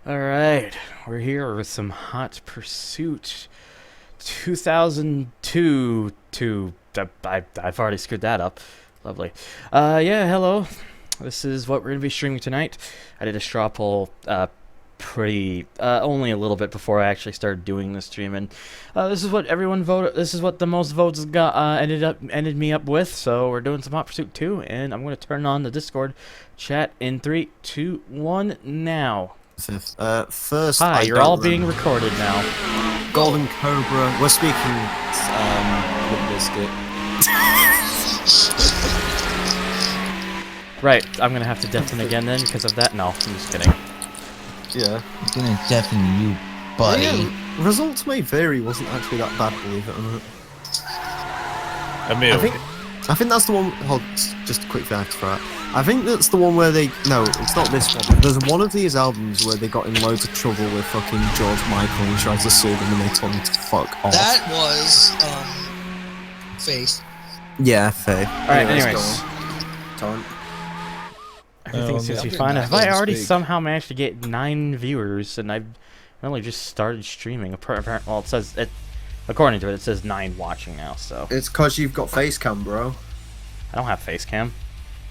Alright, we're here with some Hot Pursuit 2002 I've already screwed that up. Lovely. Yeah, hello. This is what we're going to be streaming tonight. I did a straw poll, only a little bit before I actually started doing the stream, and this is what everyone voted. This is what the most votes got ended me up with. So we're doing some Hot Pursuit 2, and I'm going to turn on the Discord chat in 3, 2, 1 now. First, Hi, you're all being recorded now. Golden Cobra. We're speaking. Limp Bizkit. Right, I'm gonna have to deafen again then because of that. No, I'm just kidding. Yeah. I'm gonna deafen you, buddy. Yeah, results may vary. Wasn't actually that bad, believe it or not. Emil. I think that's the one. Hold, just a quick fact for that. I think that's the one where they. No, it's not this one. There's one of these albums where they got in loads of trouble with fucking George Michael and tried to sue them and they told him to fuck off. That was Face. Yeah, fair. Alright, anyways. Torrent. Everything seems to be fine. Have I already somehow managed to get 9 viewers and I've only just started streaming? Well, it says according to it, it says 9 watching now. So It's cause you've got face cam, bro. I don't have face cam.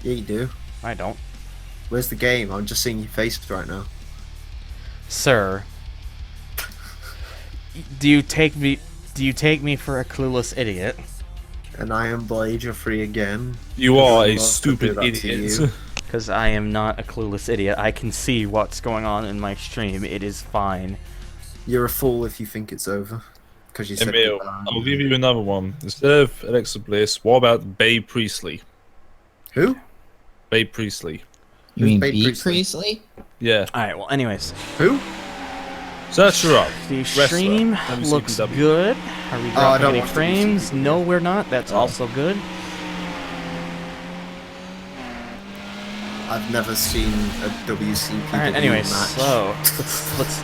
Yeah, you do. I don't. Where's the game? I'm just seeing your face right now. Sir, do you take me for a clueless idiot? And I am Blade, you're free again. You are a Love to do stupid that to idiot. you. Because I am not a clueless idiot. I can see what's going on in my stream. It is fine. You're a fool if you think it's over. Because you said Emil, I'll give you another one. Instead of Alexa Bliss, what about Babe Priestley? Who? Babe Priestley. You mean Babe B. Priestley? Priestley? Yeah. Alright, well, anyways. Who? Search her up. The Wrestler. stream WCPW. looks good. Are we I dropping don't any watch frames? WCPW. No, we're not. That's also good. I've never seen a WCPW Alright, anyways, match. so let's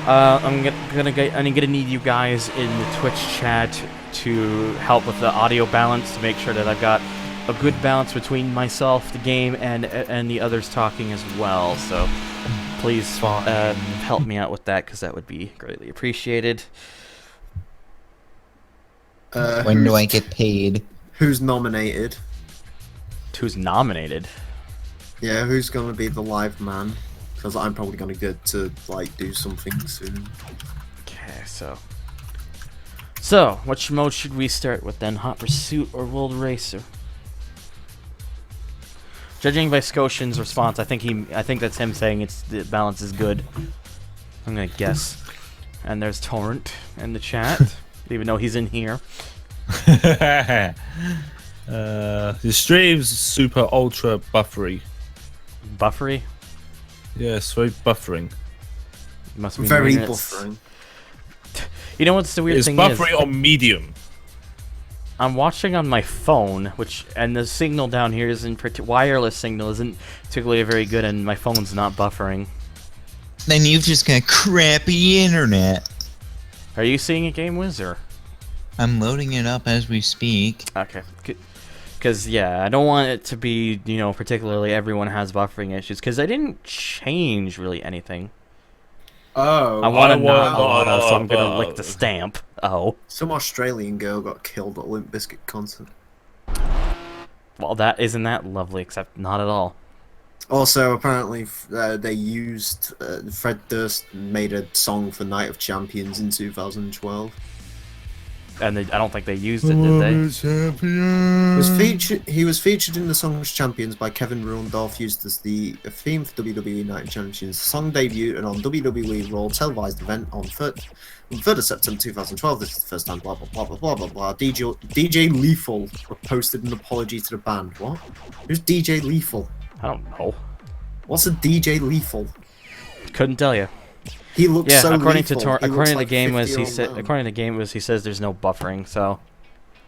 I'm gonna need you guys in the Twitch chat to help with the audio balance to make sure that I've got a good balance between myself, the game, and the others talking as well. So please help me out with that because that would be greatly appreciated. When do I get paid? Who's nominated? Who's nominated? Yeah, who's gonna be the live man? Because I'm probably gonna get to like do something soon. Okay, so which mode should we start with then? Hot Pursuit or World Racer? Judging by Scotian's response, I think that's him saying the balance is good. I'm gonna guess. And there's Torrent in the chat, even though he's in here. The stream's super ultra buffery. Buffery? Yes, very buffering. Must be Very minutes. buffering. You know what's the weird It's thing buffering is? on medium. I'm watching on my phone, and the signal down here wireless signal isn't particularly very good, and my phone's not buffering. Then you've just got crappy internet. Are you seeing a Game Wizard? I'm loading it up as we speak. Okay. Because, yeah, I don't want it to be, particularly everyone has buffering issues, because I didn't change really anything. Oh. I want to I not want- so I'm going to lick the stamp. Oh. Some Australian girl got killed at Limp Bizkit concert. Well, isn't that lovely, except not at all. Also, apparently, they used Fred Durst made a song for Night of Champions in 2012. And I don't think they used it, did they? He was featured in the song Champions by Kevin Rundorf, used as the theme for WWE Night of Champions. The song debuted on WWE Raw televised event on 3rd of September 2012. This is the first time blah blah blah blah blah blah blah. DJ Lethal posted an apology to the band. What? Who's DJ Lethal? I don't know. What's a DJ Lethal? Couldn't tell you. He looks Yeah, so according lethal. to He according looks to the like game was 50-year-old man. according to the game was he says there's no buffering, so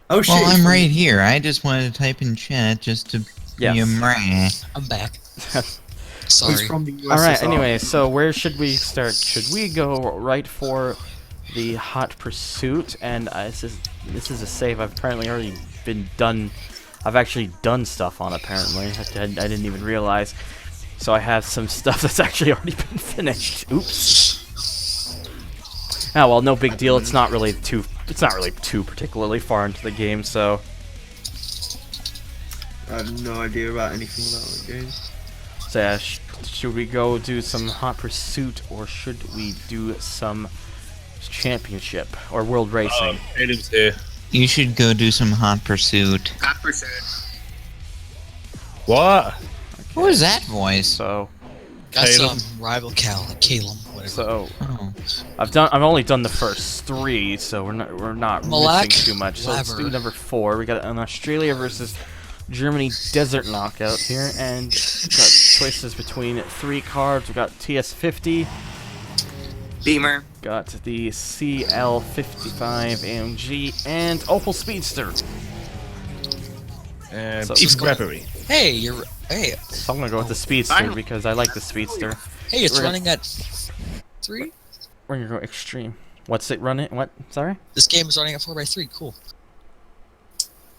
Oh shit! Well, he's I'm from- right here. I just wanted to type in chat just to be a Yes. meh. I'm back. He's Sorry. from the USSR. All right. Anyway, so where should we start? Should we go right for the Hot Pursuit? And this is a save I've apparently already been done. I've actually done stuff on apparently. I didn't even realize. So I have some stuff that's actually already been finished. Oops. Oh well, no big deal. It's not really too particularly far into the game, so. I have no idea about anything about that game. So yeah, should we go do some Hot Pursuit, or should we do some championship or world racing? Caleb's here. You should go do some Hot Pursuit. Hot pursuit. What? What was that voice? So, That's Caleb. rival Caleb, whatever. so Oh. I've only done the first 3, so we're not Malak missing too much. So let's do Lever. number 4. We got an Australia versus Germany desert knockout here, and we've got choices between 3 cards. We got TS50, Beamer. got the CL55 AMG, and Opel Speedster. And So- Chief Gregory. Hey, So I'm gonna go with the Speedster Finally. because I like the Speedster. hey, it's We're gonna- running at 3. We're gonna go extreme. What's it running? What? Sorry? This game is running at 4x3. Cool.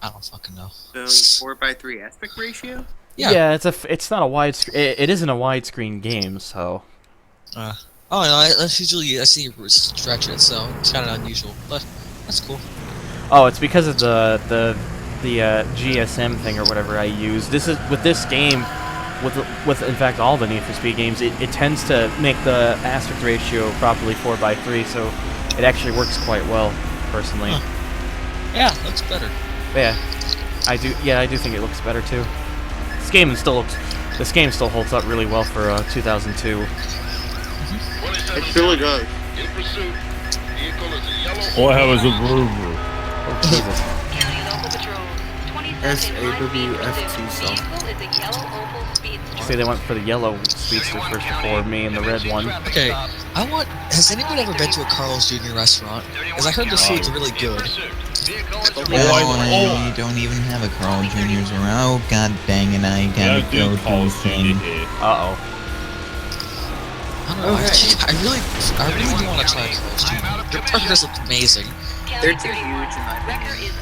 I don't fucking know. So 4:3 aspect ratio. Yeah. It's not a wide. It isn't a widescreen game, so. Oh no, that's usually I see you stretch it, so it's kind of unusual, but that's cool. Oh, it's because of the GSM thing or whatever I use. This is with this game, with in fact all the Need for Speed games, it tends to make the aspect ratio probably 4:3, so it actually works quite well, personally. Huh. Yeah, looks better. But yeah, I do think it looks better too. This game still holds up really well for 2002. It really does. What hell is a room? Oh Jesus! SAWFT song. See, they went for the yellow Speedster first before me and the red one. Okay, has anyone ever been to a Carl's Jr. restaurant? Because I heard the food's really good. I don't even have a Carl Jr.'s around. Oh, god dang it, I gotta go to a thing. Uh-oh. I don't know, I really do want to try Carl's Jr. Their burgers look amazing. They're too huge in my opinion.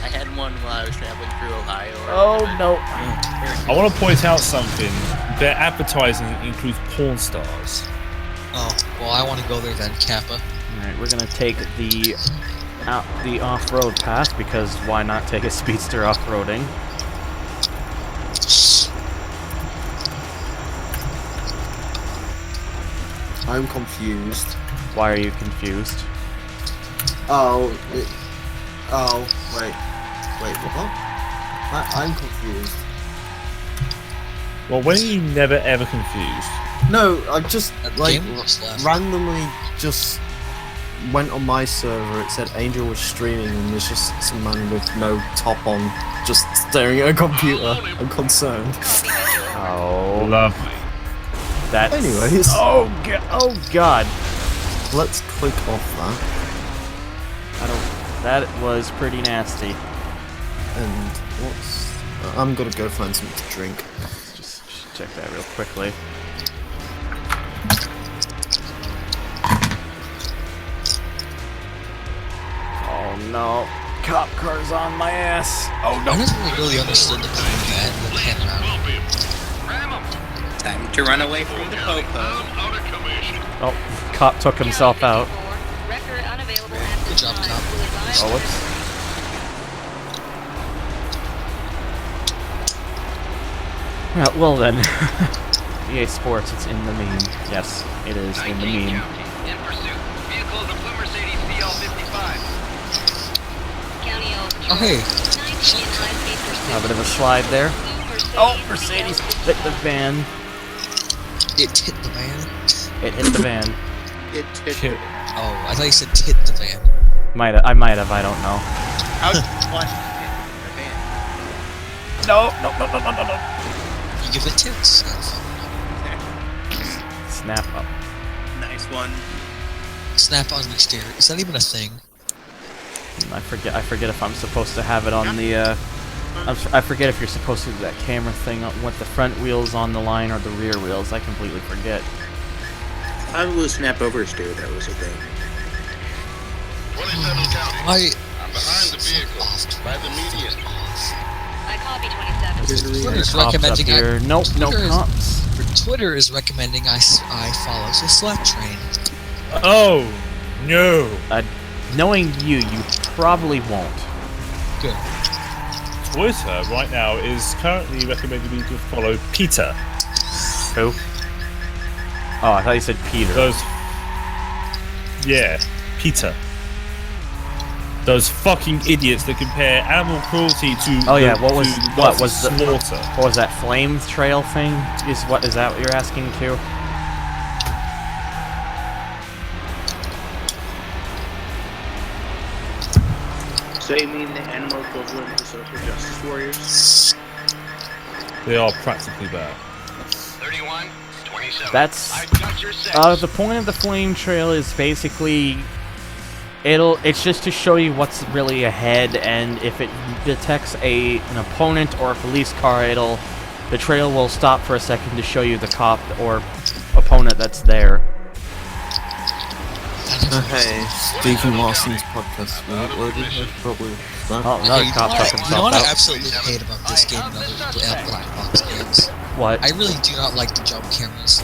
I had one while I was traveling through Ohio. Oh no! I want to point out something. Their advertising includes porn stars. Oh, well, I want to go there then, Kappa. Alright, we're gonna take the off-road path, because why not take a Speedster off-roading? I'm confused. Why are you confused? Wait, what? I'm confused. Well, when are you never ever confused? No, I just That like game just left. randomly just went on my server. It said Angel was streaming, and there's just some man with no top on, just staring at a computer. I'm concerned. Oh, Lovely. that's... Anyways. Oh god! Let's click off that, That was pretty nasty. and what's? I'm gonna go find something to drink. Just check that real quickly. Oh no! Cop car's on my ass! Oh I never really understood the point of that in the panorama. Time to run away from the popo. Oh, cop took himself out. Good job, Cop. Oh, whoops. Well then, EA Sports, it's in the meme. Yes, it is in the meme. In pursuit. Vehicle is a blue Mercedes CL55. Oh, hey. A bit of a slide there. Oh, Mercedes hit the van. It hit the van. It hit the van. It Oh, I thought you said hit the van. I might have, I don't know. How watch the van. No. You give it tits. Snap up. Nice one. Snap on exterior. Is that even a thing? I forget if I'm supposed to have it on the, I forget if you're supposed to do that camera thing with the front wheels on the line or the rear wheels. I completely forget. I will snap over steer. That was a thing. 27 County. I... I'm behind the vehicle. By the median. I copy 27. Twitter's Cops up recommending here. Nope, no Twitter is- cops. Twitter is recommending I follow the Slack train. Oh no! Knowing you probably won't. Good. Twitter right now is currently recommending me to follow Peter. Who? Oh, I thought you said Peter. Yeah, Peter. Those fucking idiots that compare animal cruelty to. Oh yeah, what was slaughter? What was that flame trail thing? Is that what you're asking too? So you mean the animal equivalent to social justice warriors? They are practically that. 31, 27. That's I've got your six. the point of the flame trail is basically it's just to show you what's really ahead, and if it detects an opponent or a police car, the trail will stop for a second to show you the cop or opponent that's there. Hey, Stephen Larson's podcast. Probably. Oh, another cop took You know himself what I out. absolutely hate about this game and other black box games? What? I really do not like the jump cameras.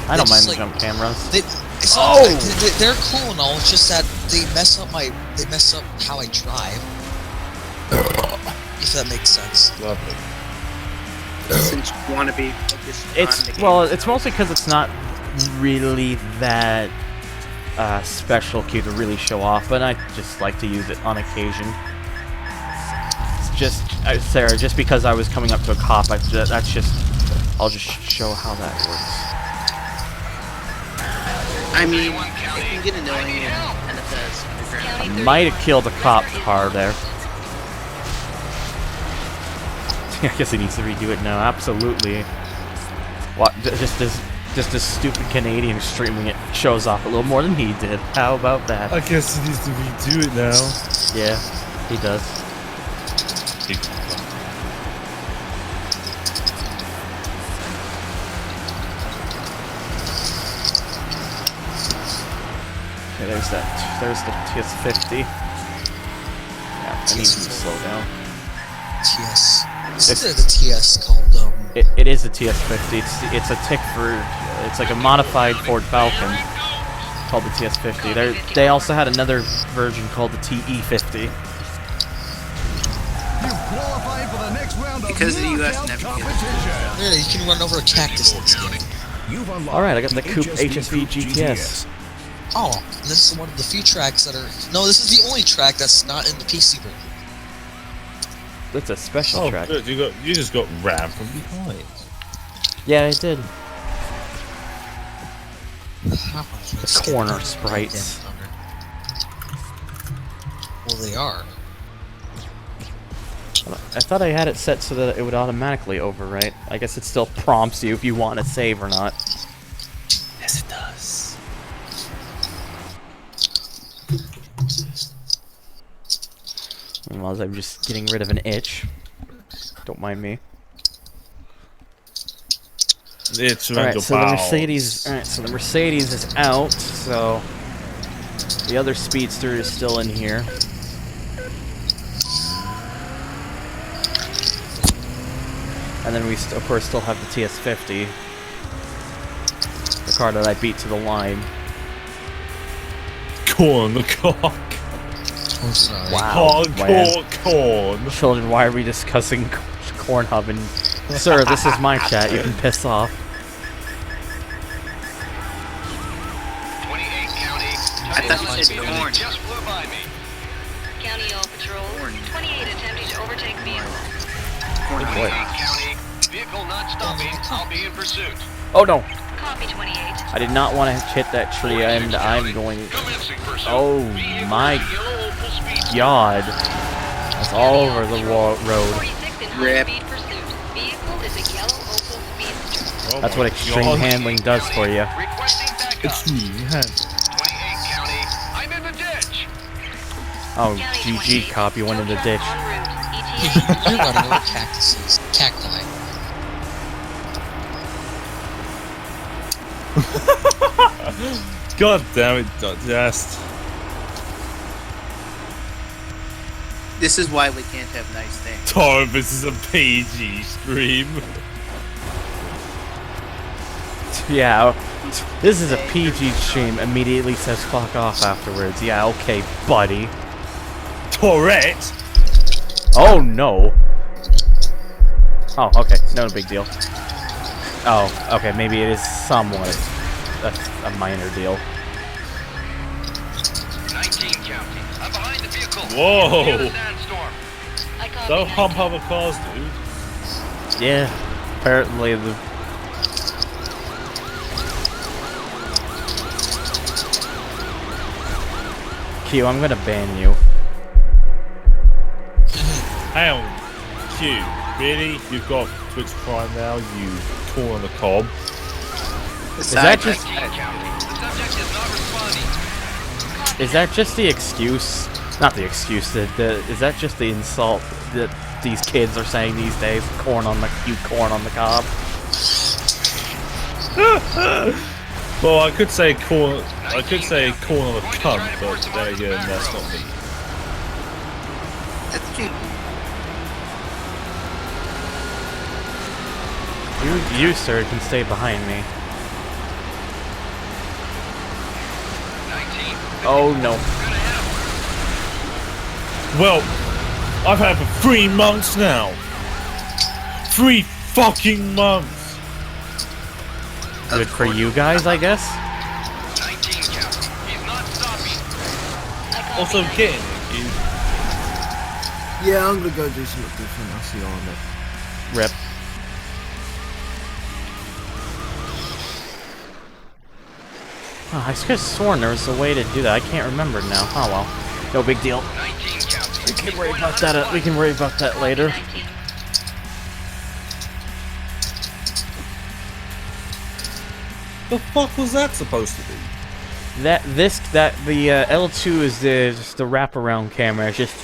I don't mind just, the like, jump cameras. It's Oh! not, they're cool and all. It's just that they mess up how I drive. If that makes sense. Lovely. Since you want to be focused on the game. It's mostly because it's not really that special cue to really show off, but I just like to use it on occasion. It's just Sarah, just because I was coming up to a cop, I'll just show how that works. I mean, it can get annoying in NFS. I might have killed a cop car there. I guess he needs to redo it now. Absolutely. What? Just a stupid Canadian streaming it shows off a little more than he did. How about that? I guess he needs to redo it now. Yeah, he does. Okay, there's the TS50. Yeah, I need him to slow down. TS. Isn't the TS called It is a TS50. It's a Tickford. It's like a modified Ford Falcon called the TS50. They also had another version called the TE50. Because of the US never Yeah, you can run over a cactus in this game. All right, I got the Coupe HSV GTS. Oh, this is one of the few tracks that are. No, this is the only track that's not in the PC version. That's a special Oh, track. good. You just got rammed from behind. Yeah, I did. The corner sprites. Well, they are. I thought I had it set so that it would automatically overwrite. I guess it still prompts you if you want to save or not. Yes, it does. Well, I'm just getting rid of an itch. Don't mind me. It's Alright, so the Mercedes. Alright, so the Mercedes is out, so the other Speedster is still in here. And then we, of course, still have the TS50. The car that I beat to the line. Corn the cock. Oh, sorry. Wow. Corn. Children, why are we discussing Cornhub? And sir, this is my chat. You can piss off. 28 county. I thought you said corn. Just flew by me. County All Patrol. 28 attempting to overtake vehicle. 28 county. Vehicle not stopping. I'll be in pursuit. Oh no! Copy 28. I did not want to hit that tree, and I'm going. Commencing pursuit. Oh my Yellow Opal Speedster. god! That's all over the road. 46 in Rip. high-speed pursuit. Vehicle is a yellow Opal Speedster. Oh That's my what extreme God. handling does for you. Requesting backup. Extreme hand. 28 county. I'm in the ditch. Oh, County GG, 28. cop, you went in the Tow ditch. truck en route. ETA. You're running over cactuses. Cacti. God damn it, Dust. This is why we can't have nice things. Torrent, this is a PG stream. Yeah, this is a PG stream. Immediately says fuck off afterwards. Yeah, okay, buddy. Tourette? Oh no. Oh, okay, no big deal. Oh, okay, maybe it is somewhat a minor deal. 19 counting. I'm behind the vehicle. Whoa. Near the sandstorm. I copy. Don't hump other cars, dude. Yeah, apparently the. Q, I'm gonna ban you. Hang on. Q, really? You've got Twitch Prime now, you corn on the cob. Is that just 19 counting. The subject is not responding. is that just the excuse? Not the excuse. Is that just the insult that these kids are saying these days? Corn on the corn on the cob. Well, I could say corn. I could say corn on the cunt, but there you go. That's not me. That's cheap. You sir can stay behind me. 19. Oh no. Well, I've had it for 3 months now. 3 fucking months. Good for you guys, I guess. 19 counting. He's not stopping. Also, getting you. Yeah, I'm gonna go do something different. I'll see you on it. Rip. Oh, I could have sworn there was a way to do that. I can't remember now. Oh well. No big deal. 19 counting. We can worry about that. We can worry about that later. The fuck was that supposed to be? The L2 is just the wraparound camera. It's just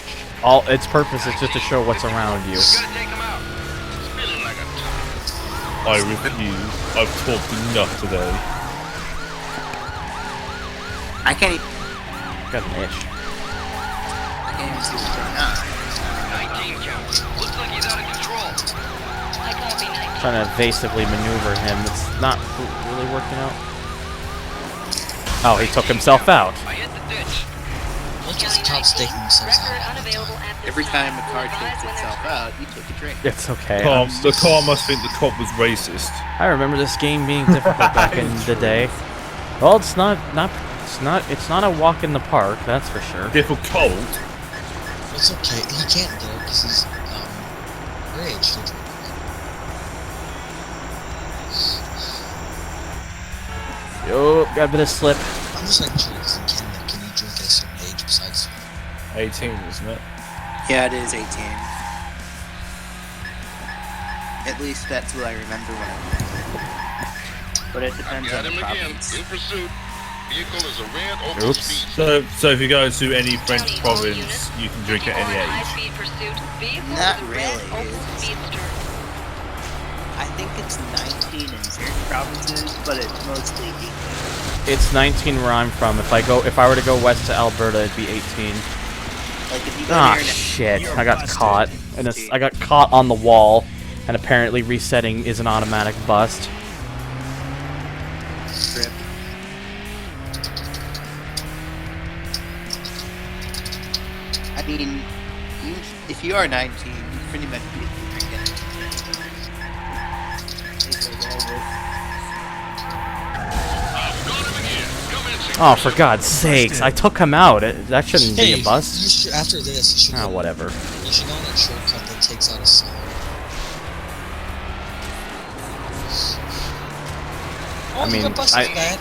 its purpose is just to show what's around you. Gotta take him out. Feeling like a top. I refuse. I've talked enough today. I can't even, Got an itch. see what's going on. 19 counting. Looks like he's out of control. I copy. 19. Trying to evasively maneuver him. It's not really working out. Oh, he took himself out. I hit the ditch. Look at the cops taking themselves Record out. unavailable at this Every time a time. car Will takes advise when itself there's out, you took a drink. It's okay. The car must think the cop was racist. I remember this game being difficult back in the day. Well, it's not a walk in the park, that's for sure. Difficult. It's okay. He can't go because he's rage. Yo, got a bit of slip. I'm just like curious in Canada. Can you drink at a certain age besides? 18, isn't it? Yeah, it is 18. At least that's what I remember when I was. But it depends on the province. In pursuit. Vehicle is a red over Oops. speed. So if you go to any French County, all province, units. you can drink at any age. High-speed pursuit. Vehicle Not is a red really. Opel Speedster. I think it's 19 in certain provinces, but it's mostly 18. It's 19 where I'm from. If I were to go west to Alberta, it'd be 18. Like if you go Ah, near shit! you're I got busted. caught, and I got caught on the wall, and apparently resetting is an automatic bust. Strip. I mean, if you are 19, you pretty much be drinking. Oh, for God's sakes! I took him out. That shouldn't be a bust. You should, after this, you should. Ah, go- whatever. You should go on that shortcut that takes out a song. I mean, you got busted for that.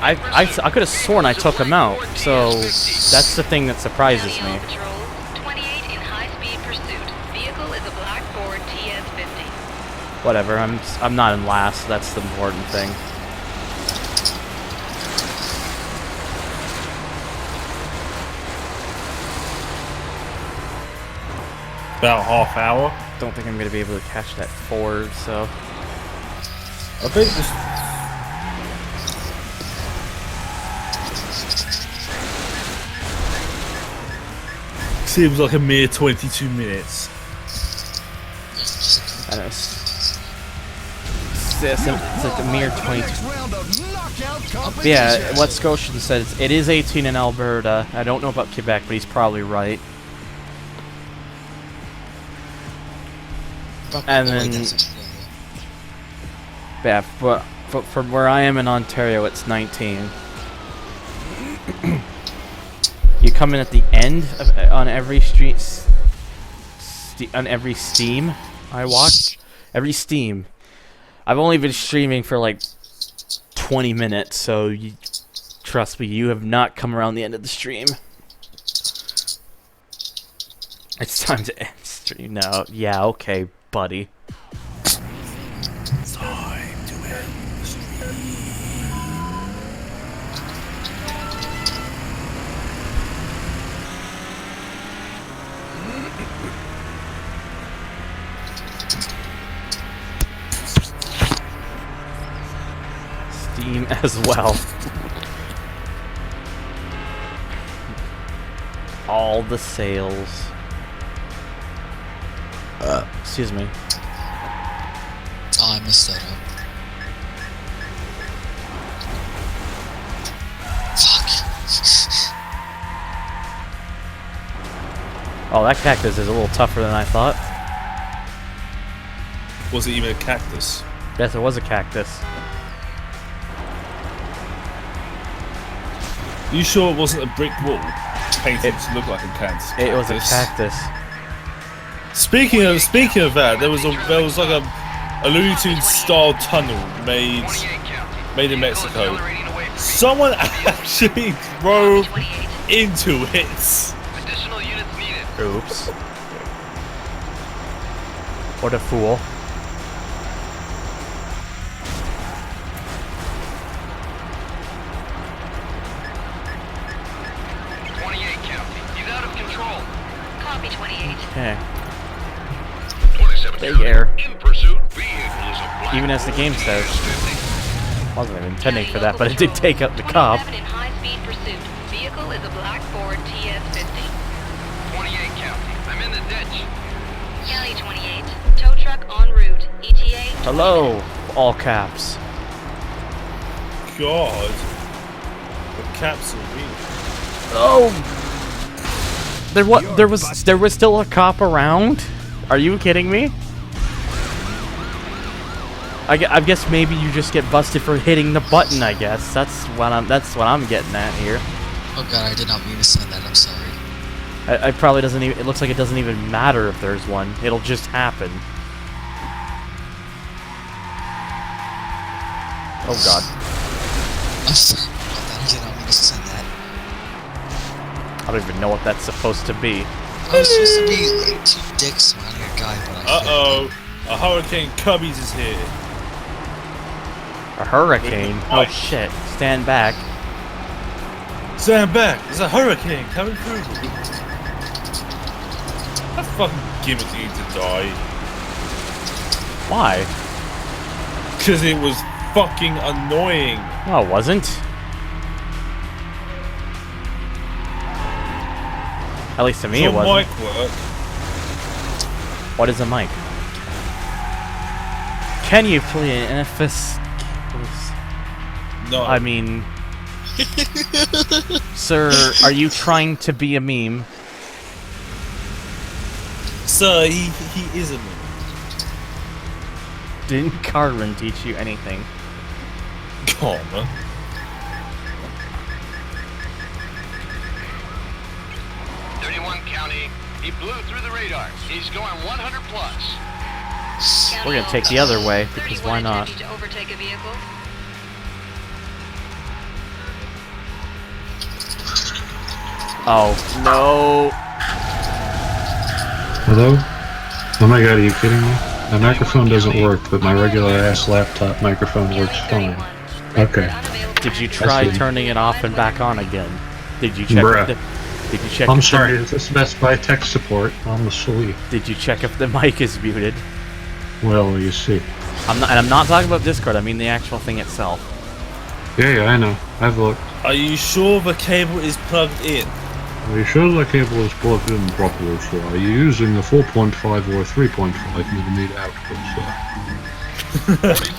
I could have sworn I took him out. So that's the thing that surprises County me. All Patrol, 28 in high-speed pursuit. Vehicle is a black Ford TS50. Whatever. I'm not in last. That's the important thing. About half hour. Don't think I'm gonna be able to catch that Ford. So I think this. Seems like a mere 22 minutes. I know. It's like a mere 22. Yeah, what Scotian said, it is 18 in Alberta. I don't know about Quebec, but he's probably right. And then, yeah, but from where I am in Ontario, it's 19. You come in at the end of, on every on every Steam I watch. Every Steam. I've only been streaming for like 20 minutes, so you, trust me, you have not come around the end of the stream. It's time to end stream now. Yeah, okay, buddy. It's time to end the stream. Steam as well. All the sales. Excuse me. Oh, I messed that up. Fuck. Oh, that cactus is a little tougher than I thought. Was it even a cactus? Yes, it was a cactus. You sure it wasn't a brick wall painted to look like a cactus? It was a cactus. Speaking of that, there was like a Looney Tunes style tunnel made in Mexico. Someone actually drove into it. Additional units needed. Oops. What a fool. Okay. Big air. Even as the game says. Wasn't even intending for that, but it did take up the cop. In high-speed pursuit. Vehicle is a black Ford TS50. 28 County. I'm in the ditch. County 28. Tow truck en route. ETA. Hello, all caps. God. The caps are weird. Oh! There was still a cop around? Are you kidding me? I guess maybe you just get busted for hitting the button, I guess. That's what I'm getting at here. Oh god, I did not mean to send that, I'm sorry. I probably doesn't even, it looks like it doesn't even matter if there's one. It'll just happen. Oh god. I'm sorry about that, I did not mean to send that. I don't even know what that's supposed to be. I was supposed to be like 2 dicks surrounding a guy, but I Uh-oh. A hurricane Cubbies is here. A hurricane? Oh shit. Stand back. Stand back! There's a hurricane coming through. That fucking gimmick needs to die. Why? Because it was fucking annoying. No, it wasn't. At least to me it wasn't. mic work? What is a mic? Can you please, and if this... No. I mean... Sir, are you trying to be a meme? Sir, he is a meme. Didn't Cartman teach you anything? Come on, man. County. He blew through the radar. He's going 100 plus. We're gonna take the other way, because why not? To overtake a vehicle. Oh, no. Hello? Oh my god, are you kidding me? My microphone doesn't work, but my regular ass laptop microphone works fine. Okay. Did you try turning it off and back on again? Did you check? Bruh. Did you check? I'm sorry, is this Best Buy tech support? I'm asleep. Did you check if the mic is muted? Well, you see. I'm not talking about Discord. I mean the actual thing itself. Yeah, I know. I've looked. Are you sure the cable is plugged in? Are you sure the cable is plugged in properly, sir? Are you using a 4.5 or a 3.5 millimeter output, sir?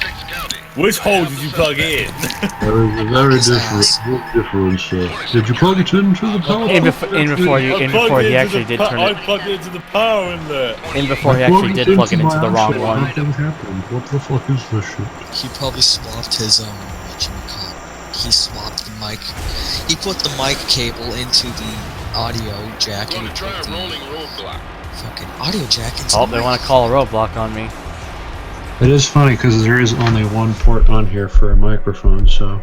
Which hole did you plug in? There is a very different difference, sir. Did you plug it into the power? In before he actually did turn I it. plugged it into the power in there. In before he actually did plug it into the wrong one. Nothing happened. What the fuck is this shit? He probably swapped his he swapped the mic. He put the mic cable into the audio jack and he put the fucking audio jack into Oh, the they mic. want to call a roadblock on me. It is funny because there is only one port on here for a microphone, so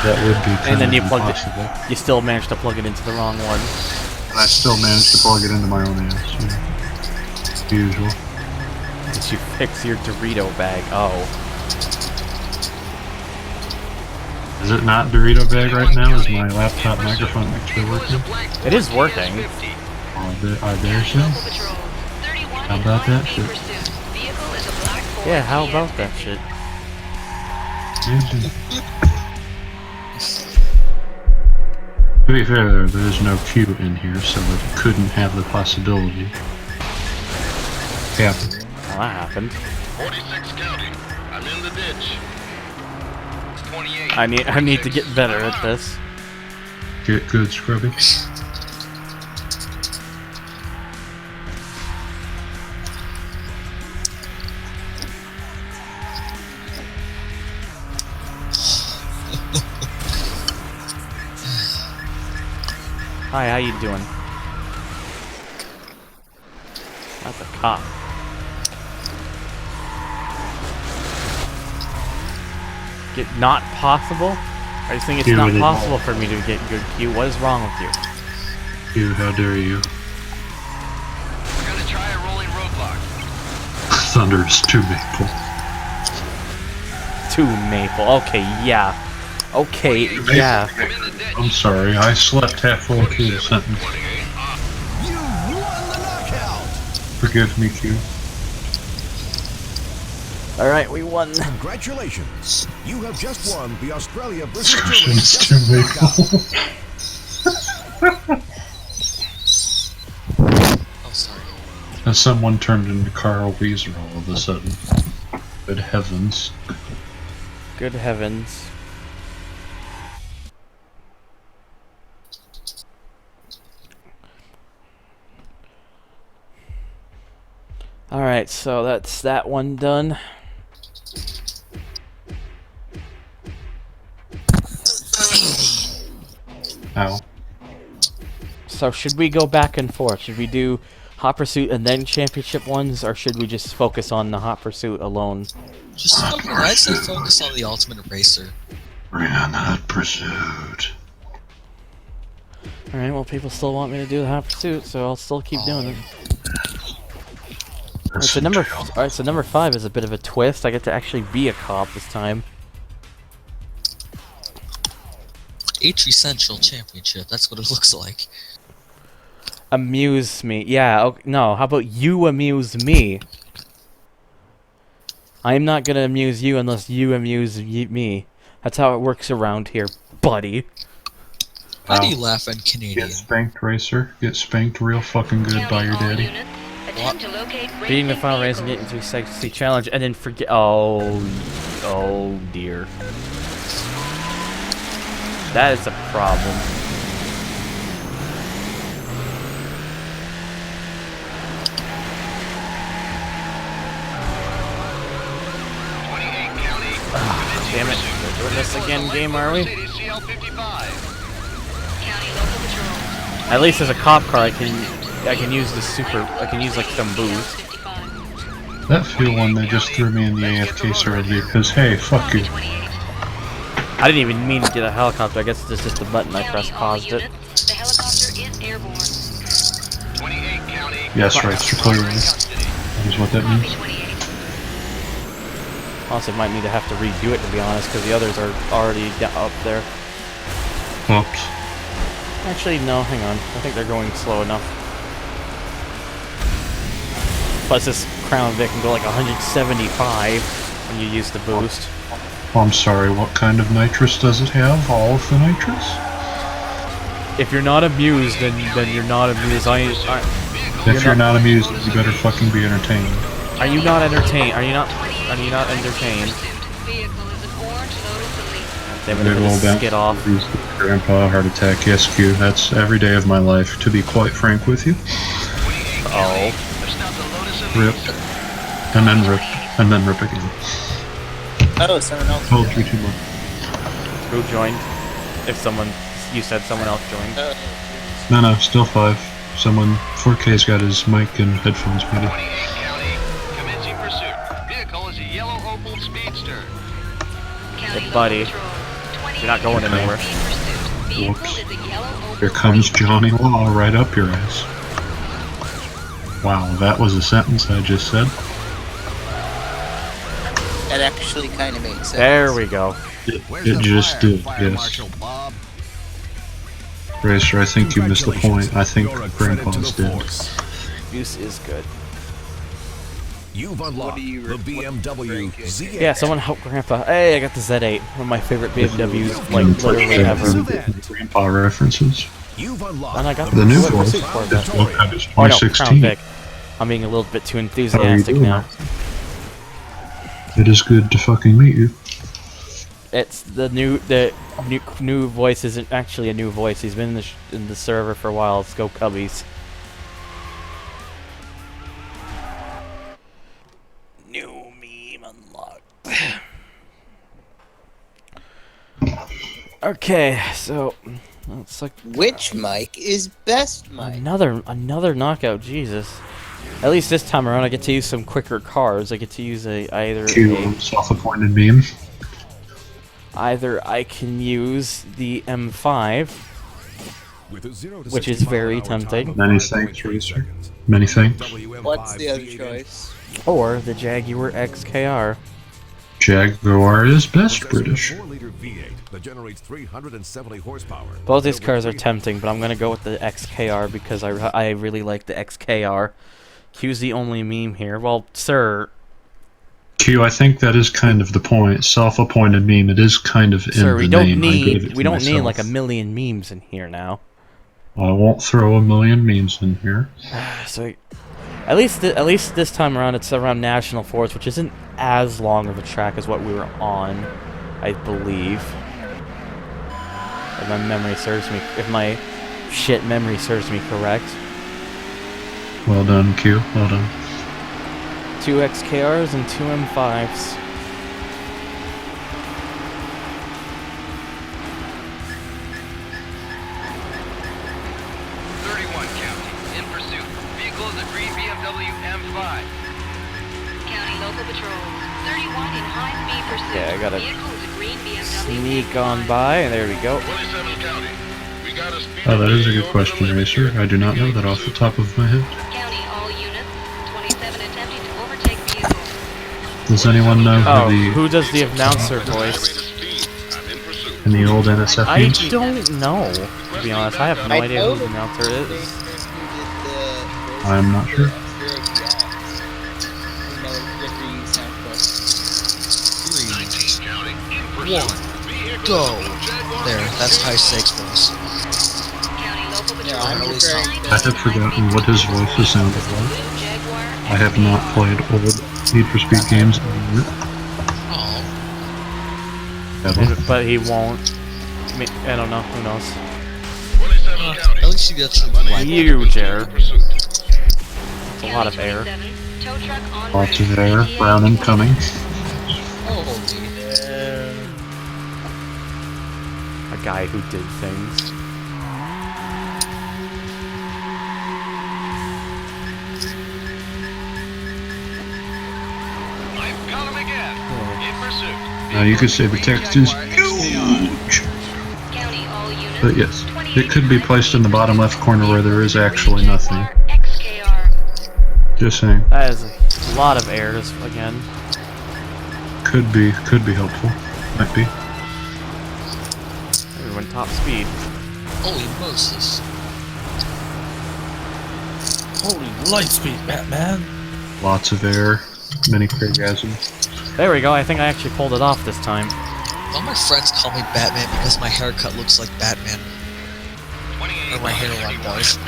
that would be kind And then of you plugged impossible. it. You still managed to plug it into the wrong one. And I still managed to plug it into my own ass. Yeah. Usual. Did you fix your Dorito bag? Oh. Is it not Dorito bag right now? Is my laptop microphone actually working? It is working. I dare say. How about that shit? Yeah, how about that shit? To be fair, there is no Q in here, so it couldn't have the possibility. Happened. Well, that happened. 46 County. I'm in the ditch. 28. I need to get better at this. Get good, Scrubby. Hi, how you doing? That's a cop. Get not possible? Are you saying it's not possible for me to get good Q? What is wrong with you? You, how dare you? We're gonna try a rolling roadblock. Thunder is too maple. Too maple. Okay, yeah. Okay, yeah. I'm sorry, I slept halfway through the sentence. You won the knockout. Forgive me, Q. Alright, we won. Congratulations. You have just won the Australia British Discussion is too maple. Oh, sorry. As someone turned into Carl Weezer all of a sudden. Good heavens. Good heavens. Alright, so that's that one done. Ow. So should we go back and forth? Should we do Hot Pursuit and then Championship ones, or should we just focus on the Hot Pursuit alone? Just I'd say focus on the Ultimate Racer. Bring on the Hot Pursuit. Alright, well people still want me to do the Hot Pursuit, so I'll still keep doing it. Alright, so number 5 is a bit of a twist. I get to actually be a cop this time. H Essential Championship, that's what it looks like. Amuse me. Yeah, okay, no, how about you amuse me? I'm not gonna amuse you unless you amuse me. That's how it works around here, buddy. Why do you laugh in Canadian? Get spanked, Racer. Get spanked real fucking good by your daddy. Beating the final race and getting 360 challenge, and then forget. Oh dear. That is a problem. Ah, damn it. We're doing this again, game, are we? At least as a cop car, I can use the I can use like some boost. That fuel one, they just threw me in the AFK server because, hey, fuck you. I didn't even mean to get a helicopter. I guess it's just a button I pressed caused it. The helicopter is airborne. Yes, right, so clearly. That is what that means. Also, might need to have to redo it, to be honest, because the others are already up there. Oops. Actually, no, hang on. I think they're going slow enough. Plus, this Crown Vic can go like 175 when you use the boost. Oh, I'm sorry, what kind of nitrous does it have? All of the nitrous? If you're not amused, then you're not amused. If you're not amused, you better fucking be entertained. Are you not entertained? Are you not entertained? Damn it, Good I'm old gonna skid off. Grandpa heart attack. Yes, Q. That's every day of my life. To be quite frank with you. Oh. Rip. And then rip. And then rip again. Oh, someone else. Told you too much. Who joined? If someone, you said someone else joined. No, still 5. Someone, 4K's got his mic and headphones muted. Commencing pursuit. Vehicle is a yellow Opel Speedster. Hey, buddy. You're not going anywhere. Whoops. Here comes Johnny Law right up your ass. Wow, that was a sentence I just said. That actually kind of makes sense. There we go. It just did, yes. Racer, I think you missed the point. I think Grandpa's dead. Goose is good. You've unlocked the BMW Z8. Yeah, someone help Grandpa. Hey, I got the Z8. One of my favorite BMWs, like, literally ever. Grandpa references. You've unlocked And I got The new Silver one. Pursuit for that. Well, that is Oh, no, Crown 2016. Vic. I'm being a little bit too enthusiastic now. It is good to fucking meet you. It's the new voice isn't actually a new voice. He's been in the server for a while. Let's go Cubbies. New meme unlocked. Okay, so it's like Which mic is best mic? another knockout. Jesus. At least this time around, I get to use some quicker cars. I get to use Self-appointed meme. Either I can use the M5, which is very tempting, Many thanks, Racer. Many thanks. What's the other choice? or the Jaguar XKR. Jaguar is best British. 4-liter V8 that generates 370 horsepower. Both these cars are tempting, but I'm gonna go with the XKR because I really like the XKR. Q's the only meme here. Well, sir. Q, I think that is kind of the point. Self-appointed meme. It is kind of in Sir, the we don't name. need I need like a million memes in here now. I won't throw a million memes in here. So, at least this time around, it's around National Forest, which isn't as long of a track as what we were on, I believe. If my memory serves me, if my shit memory serves me correct. Well done, Q. Well done. 2 XKRs and 2 M5s. Yeah, I gotta sneak on by, and there we go. Oh, that is a good question, Racer. I do not know that off the top of my head. Does anyone know who does the announcer voice? In the old NSF I games? don't know, to be honest. I have no idea who the announcer is. I'm not sure. Go! There, that's high stakes, boys. I have forgotten what his voice sounded like. I have not played old Need for Speed games. But he won't. I mean, I don't know. Who knows? At least you got some black. Huge air. It's a lot of air. Lots of air. Brown and coming. A guy who did things. Now you could say the text is huge. But yes, it could be placed in the bottom left corner where there is actually nothing. Just saying. That is a lot of airs again. Could be helpful. Might be. Everyone top speed. Holy Moses. Holy light speed, Batman. Lots of air. Many criticisms. There we go. I think I actually pulled it off this time. All my friends call me Batman because my haircut looks like Batman. Or my hairline does.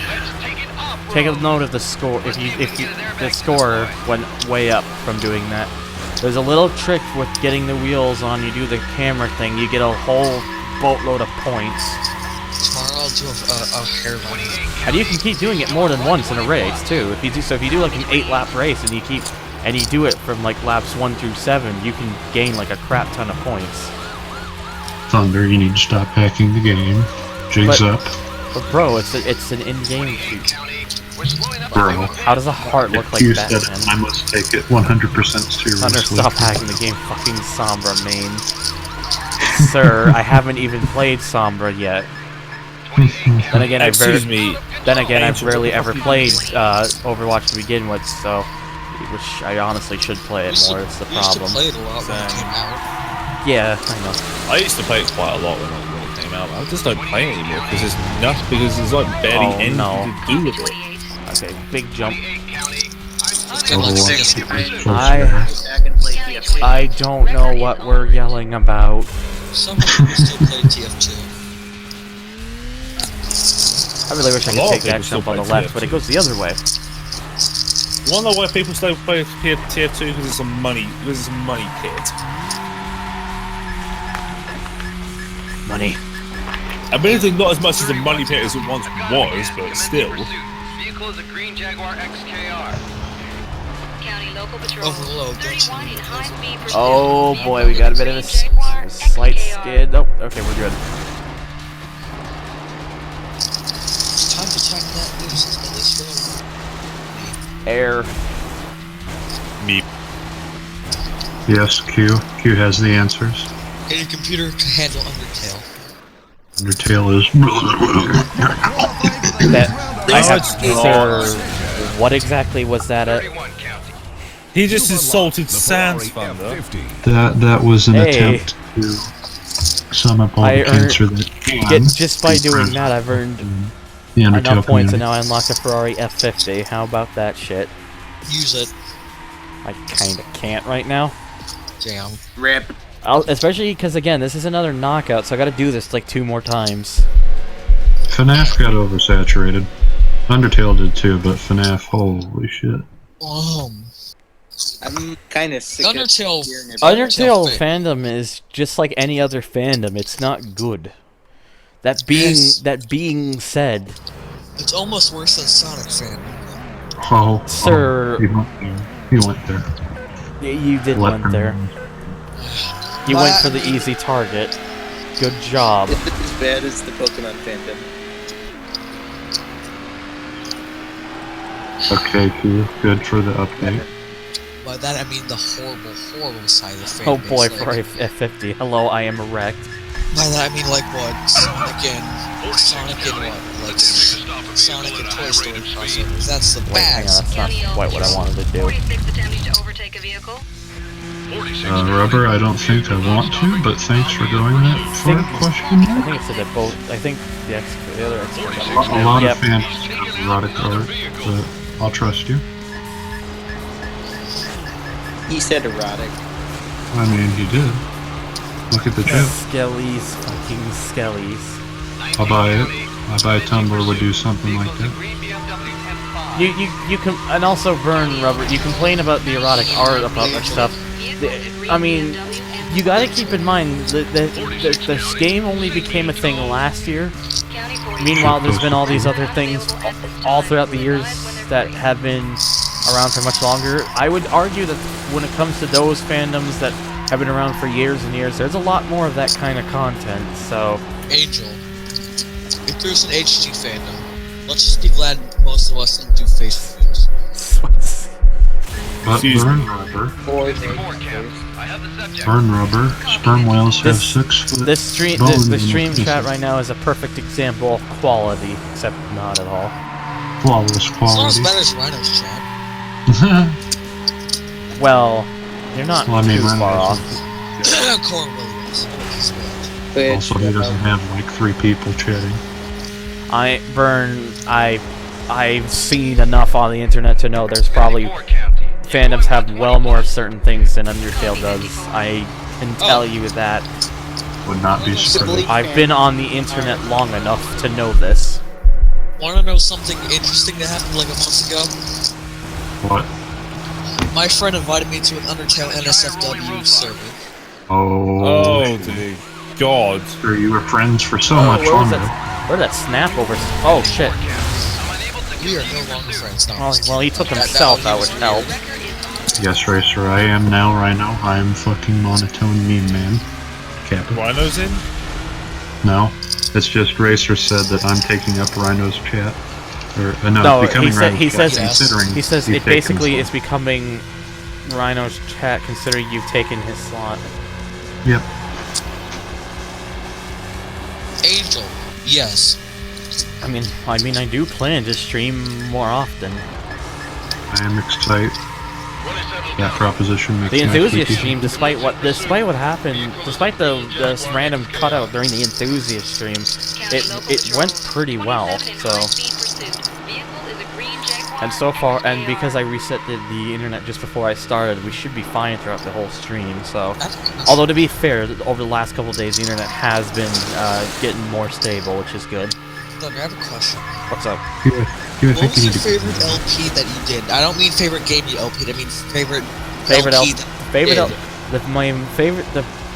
Take a note of the score. If the score went way up from doing that. There's a little trick with getting the wheels on. You do the camera thing, you get a whole boatload of points. Tomorrow I'll do a hairline. And you can keep doing it more than once in a race too. If you do like an 8-lap race and you do it from like laps 1 through 7, you can gain like a crap ton of points. Thunder, you need to stop hacking the game. Jigs up. But bro, it's an in-game feat. Bro. How does a heart look like You that, said man? it, I must take it 100% seriously. Thunder, stop hacking the game, fucking Sombra main. Sir, I haven't even played Sombra yet. Then again, I've rarely ever played Overwatch to begin with, so which I honestly should play it more. It's the problem. Play it a lot when it came out. Yeah, I know. I used to play it quite a lot when it came out. I just don't play it anymore because there's like barely anything to do with it. Okay, big jump. Overwatch. I don't know what we're yelling about. Some people still play TF2. I really wish I A could lot take of that people still jump on the play left, TF2. but it goes the other way. You wanna know why people still play TF2? Because it's a money pit. Money. Admittedly, not as much as a money pit as it once was, but still. Vehicle is a green Jaguar XKR. County local patrol. Overload, don't 31 in high-speed pursuit. Oh boy, we Vehicle got a bit of a is green Jaguar slight XKR. skid. Oh, okay, we're good. It's time to tighten that noose in this room. Air. Meep. Yes, Q. Q has the answers. Can your computer handle Undertale? Undertale is. Sir, what exactly was that? He just insulted Sans Thunder. That was an Hey. attempt to sum up all the cancer that Just by doing that, I've earned the Undertale enough points, and community. now I unlocked a Ferrari F50. How about that shit? Use it. I kinda can't right now. Damn. Rip. Especially because, again, this is another knockout, so I gotta do this like 2 more times. FNAF got oversaturated. Undertale did too, but FNAF, holy shit. I'm kind of sick Undertale. of hearing Undertale fandom is just like any other fandom. It's not good. That being said, It's almost worse than Sonic fan. Oh, Sir. He went there. He went there. you did Let went them there. know. You went for the easy target. Good job. It's as bad as the Pokemon fandom. Okay, Q. Good for the update. By that I mean the horrible, horrible side of the fan Oh base, boy, like, for F50. Hello, I am erect. By that I mean like what? Sonic and what? Like Sonic and Toy Story crossovers. That's the Wait, hang on, bad. that's not quite what I wanted to do. 46 attempting to overtake a vehicle. Rubber, I don't think I want to, but thanks for going that far. Question I mark? think it's that both. I think the other expert. A lot Yep. of fans have erotic art, but I'll trust you. He said erotic. I mean, he did. Look at the joke. Skellies, fucking Skellies. I'll buy it. I buy Tumblr would do something like that. You can, and also Burn Rubber. You complain about the erotic art about that stuff. I mean, you gotta keep in mind that this game only became a thing last year. Meanwhile, there's been all these other things all throughout the years that have been around for much longer. I would argue that when it comes to those fandoms that have been around for years and years, there's a lot more of that kind of content, so... Angel. If there's an HG fandom, let's just be glad most of us didn't do face reviews. But Burn Rubber, sperm whales have 6 foot This stream, bones the in stream their chat pussy. right now is a perfect example of quality, except not at all. Flawless It's not as quality. bad as Rhino's chat. Well, you're not Well, I mean, too Rhino far off. Corn Williams. Also, he doesn't have like 3 people chatting. I've seen enough on the internet to know there's probably fandoms have well more of certain things than Undertale does. I can tell you that. Would not be surprised. I've been on the internet long enough to know this. Want to know something interesting that happened like a month ago? What? My friend invited me to an Undertale NSFW server. Oh, dude. God. Sure, you were friends for so Oh, much where was longer. that? Where did that snap over? Oh shit. We are no longer friends now. Well, he took himself. That would help. Yes, Racer, I am now Rhino. I am fucking monotone meme man. Kappa. Rhino's in? No, it's just Racer said that I'm taking up Rhino's chat. Or, no, No, it's becoming Rhino's he chat, says considering he says you've it basically taken is becoming Rhino's chat considering you've taken his slot. Yep. Angel, yes. I mean, I do plan to stream more often. I am excited. That proposition makes The my enthusiast sleepy- stream, despite what happened, despite the random cutout during the enthusiast stream, it went pretty well. So, and so far, and because I reset the internet just before I started, we should be fine throughout the whole stream. So, although to be fair, over the last couple of days, the internet has been getting more stable, which is good. Look, I have a question. What's up? What was your favorite LP that you did? I don't mean favorite game you LP'd, I mean favorite LP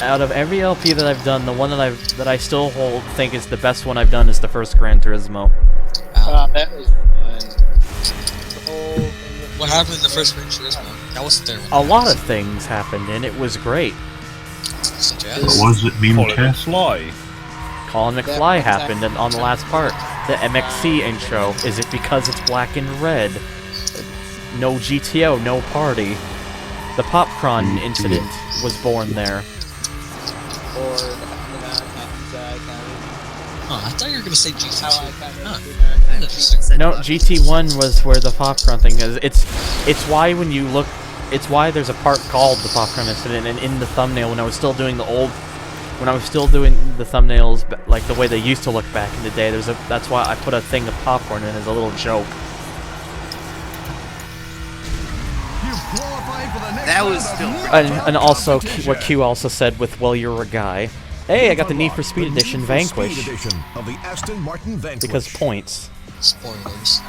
out of every LP that I've done, the one that I still think is the best one I've done is the first Gran Turismo. That was fun. What happened in the first Gran Turismo? That wasn't there. A lot of things happened, and it was great. Such What was it, meme cast? Colin McFly happened on the last part. The MXC intro. Is it because it's black and red? No GTO, no party. The Popcron incident was born there. Or the Titans Oh, I thought you were gonna say GT2. How I kind of No, GT1 was where the Popcron thing is. It's why when you look, it's why there's a part called the Popcron incident, and in the thumbnail when I was still doing the thumbnails like the way they used to look back in the day, that's why I put a thing of popcorn in as a little joke. That was still. And also what Q also said with "Well, you're a guy." Hey, I got the Need for Speed Edition Vanquish because points. Spoilers.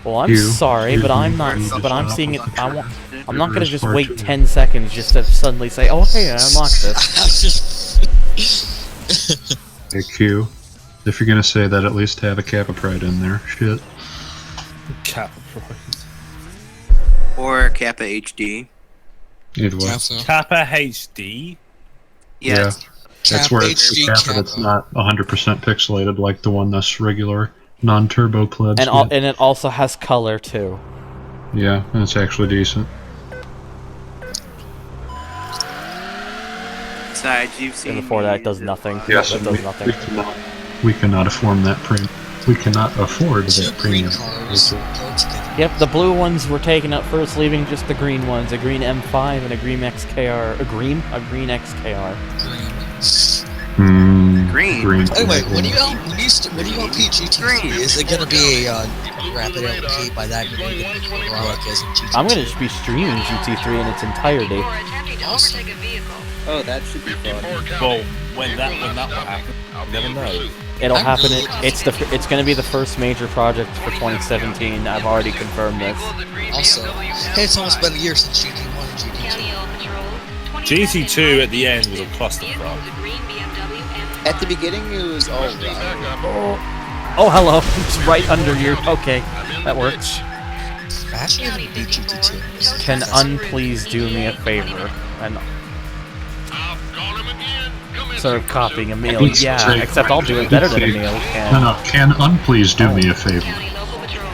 Well, I'm sorry, but I'm not. But I'm seeing it. I'm not gonna just wait 10 seconds just to suddenly say, "Oh, hey, I unlocked this." Hey Q, if you're gonna say that, at least have a Kappa Pride in there. Shit. Kappa Pride. Or Kappa HD. It was. Kappa HD? Yes. Yeah. That's where it's the Kappa that's not 100% pixelated like the one that's regular non-turbo plebs. And it also has color too. Yeah, and it's actually decent. Besides, you've seen. And before that, it does nothing. Yes, it does nothing. We cannot afford that premium. We cannot afford that premium. Yep, the blue ones were taken up first, leaving just the green ones: a green M5 and a green XKR. A green XKR. Green. Anyway, when you LP GT3, is it gonna be a rapid LP? By that, heroic as in GT3? I'm gonna just be streaming GT3 in its entirety. Awesome. Oh, that should be fun. Well, when that will happen, you never know. It'll happen. It's gonna be the first major project for 2017. I've already confirmed this. Also, hey, it's almost been a year since GT1 and GT2. GT2 at the end was a clusterfuck. At the beginning, it was alright. Oh, hello. It's right under your. Okay, that works. I actually haven't beat GT2. Can Unplease do me a favor? And sort of copying Emil. Yeah, except I'll do it better than Emil can. No, can Unplease do me a favor?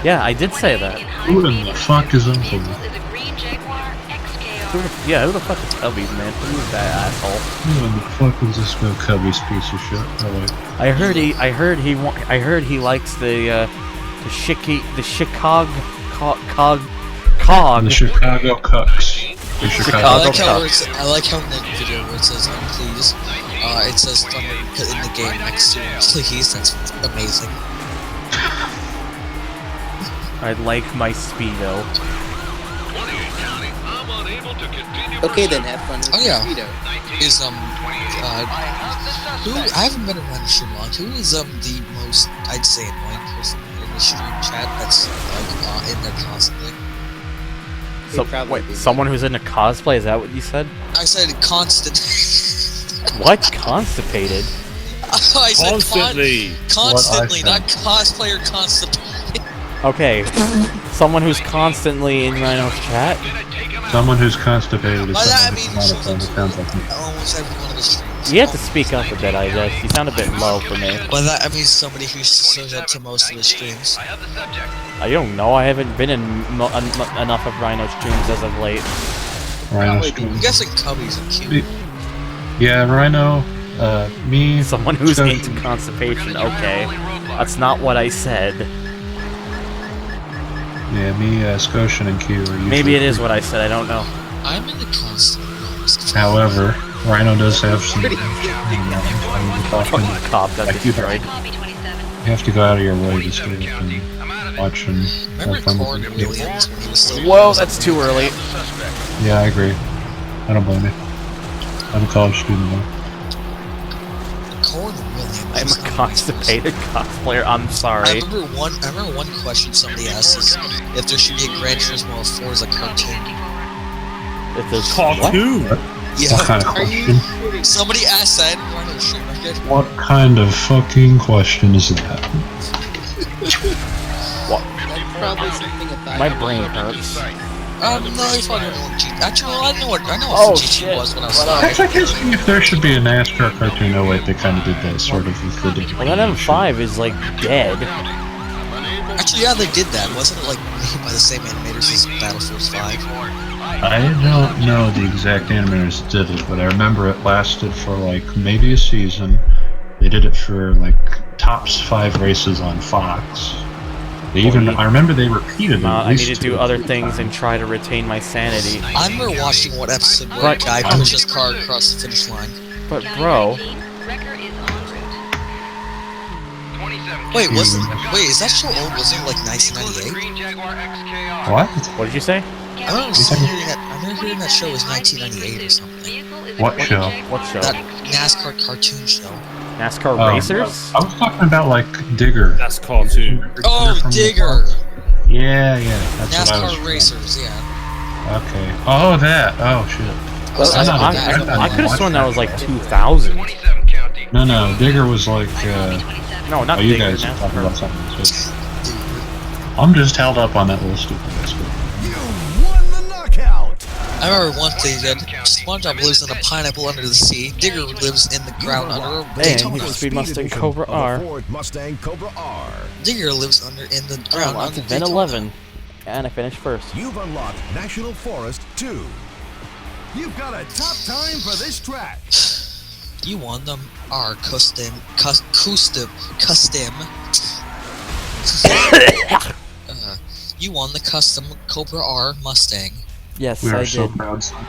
Yeah, I did say that. Who in the fuck is Unplease? Who the fuck is Cubbies, man? Who's that asshole? Who in the fuck is this Go Cubbies piece of shit? I heard he likes the Chicago cog. The Chicago Cucks. The Chicago I like how in that video where it says "please," it says Thunder in the game next to "please." That's amazing. I like my Speedo. Okay, then have fun with Oh yeah, Speedo. is who? I haven't been around the stream long. Who is the most, I'd say, annoying person in the stream chat that's like in there constantly? So, wait, someone who's into cosplay, is that what you said? I said constant. What? Constipated? I said Constantly. Constantly, not cosplayer constipated. Okay, someone who's constantly in Rhino's chat? Someone who's constipated is By that, I someone mean, who's not a fan. It sounds like me. almost every one of the streams. You have to speak up a bit, I guess. You sound a bit low for me. By that, I mean somebody who shows up to most of the streams. I don't know, I haven't been in enough of Rhino's streams as of late. Rhino I'm stream. guessing Cubby's and Q. Yeah, Rhino, me. Someone who's Scotia. into constipation, okay. That's not what I said. Yeah, me, Scotian, and Q are usually. Maybe it is what I said, I don't know. I'm in the constant. However, Rhino does have some. Fucking cop got Like you destroyed. have to go out of your way to stay up and watch and Remember have fun Corn with it. Williams when he was still Whoa, that's too early. Yeah, I agree. I don't blame you. I'm a college student though. Corn Williams. I'm a constipated cosplayer, I'm I sorry. remember one question somebody asked is if there should be a Gran Turismo 4 as a cartoon. If there's Cartoon. Yeah. What kind of Are you question? shooting? Somebody asked that in front of the stream record. What kind of fucking question is that? That's probably something about My brain hurts. No, if I don't know what actually, I know what Oh, GT shit. was when I was What up? 5. Actually, I can see if there should be a NASCAR cartoon. Oh wait, they kind of did that sort of with the different. Well, that M5 is like dead. Actually, yeah, they did that. Wasn't it like made by the same animators as Battle Force 5? I don't know the exact animators that did it, but I remember it lasted for like maybe a season. They did it for like tops 5 races on Fox. They even, I remember they repeated it. I need to do other things and try to retain my sanity. I remember watching one episode where a guy pushed his car across the finish line. But bro, Wait, is that show old? Was it like 1998? What? What did you say? I remember hearing that show was 1998 or something. What show? What show? That NASCAR cartoon show. NASCAR Racers? I was talking about like Digger. That's cartoon. Oh, from the Digger! Yeah, that's what I was. NASCAR Racers, yeah. Okay. Oh, that. Oh shit. I could have sworn that was like 2000. No, Digger was like. No, not you Digger, guys are talking NASCAR. about something else. I'm just held up on that little stupid ass. I remember one thing that SpongeBob lives in a pineapple under the sea. Digger lives in the ground under a Hey, Daytona. Need for Speed Mustang Cobra R. Mustang Cobra R. Digger lives in the ground I'm under to Vin Daytona. 11. And I finished first. You've unlocked National Forest 2. You've got a top time for this track. You won the R custom. You won the custom Cobra R Mustang. Yes, We I are so did. proud, son.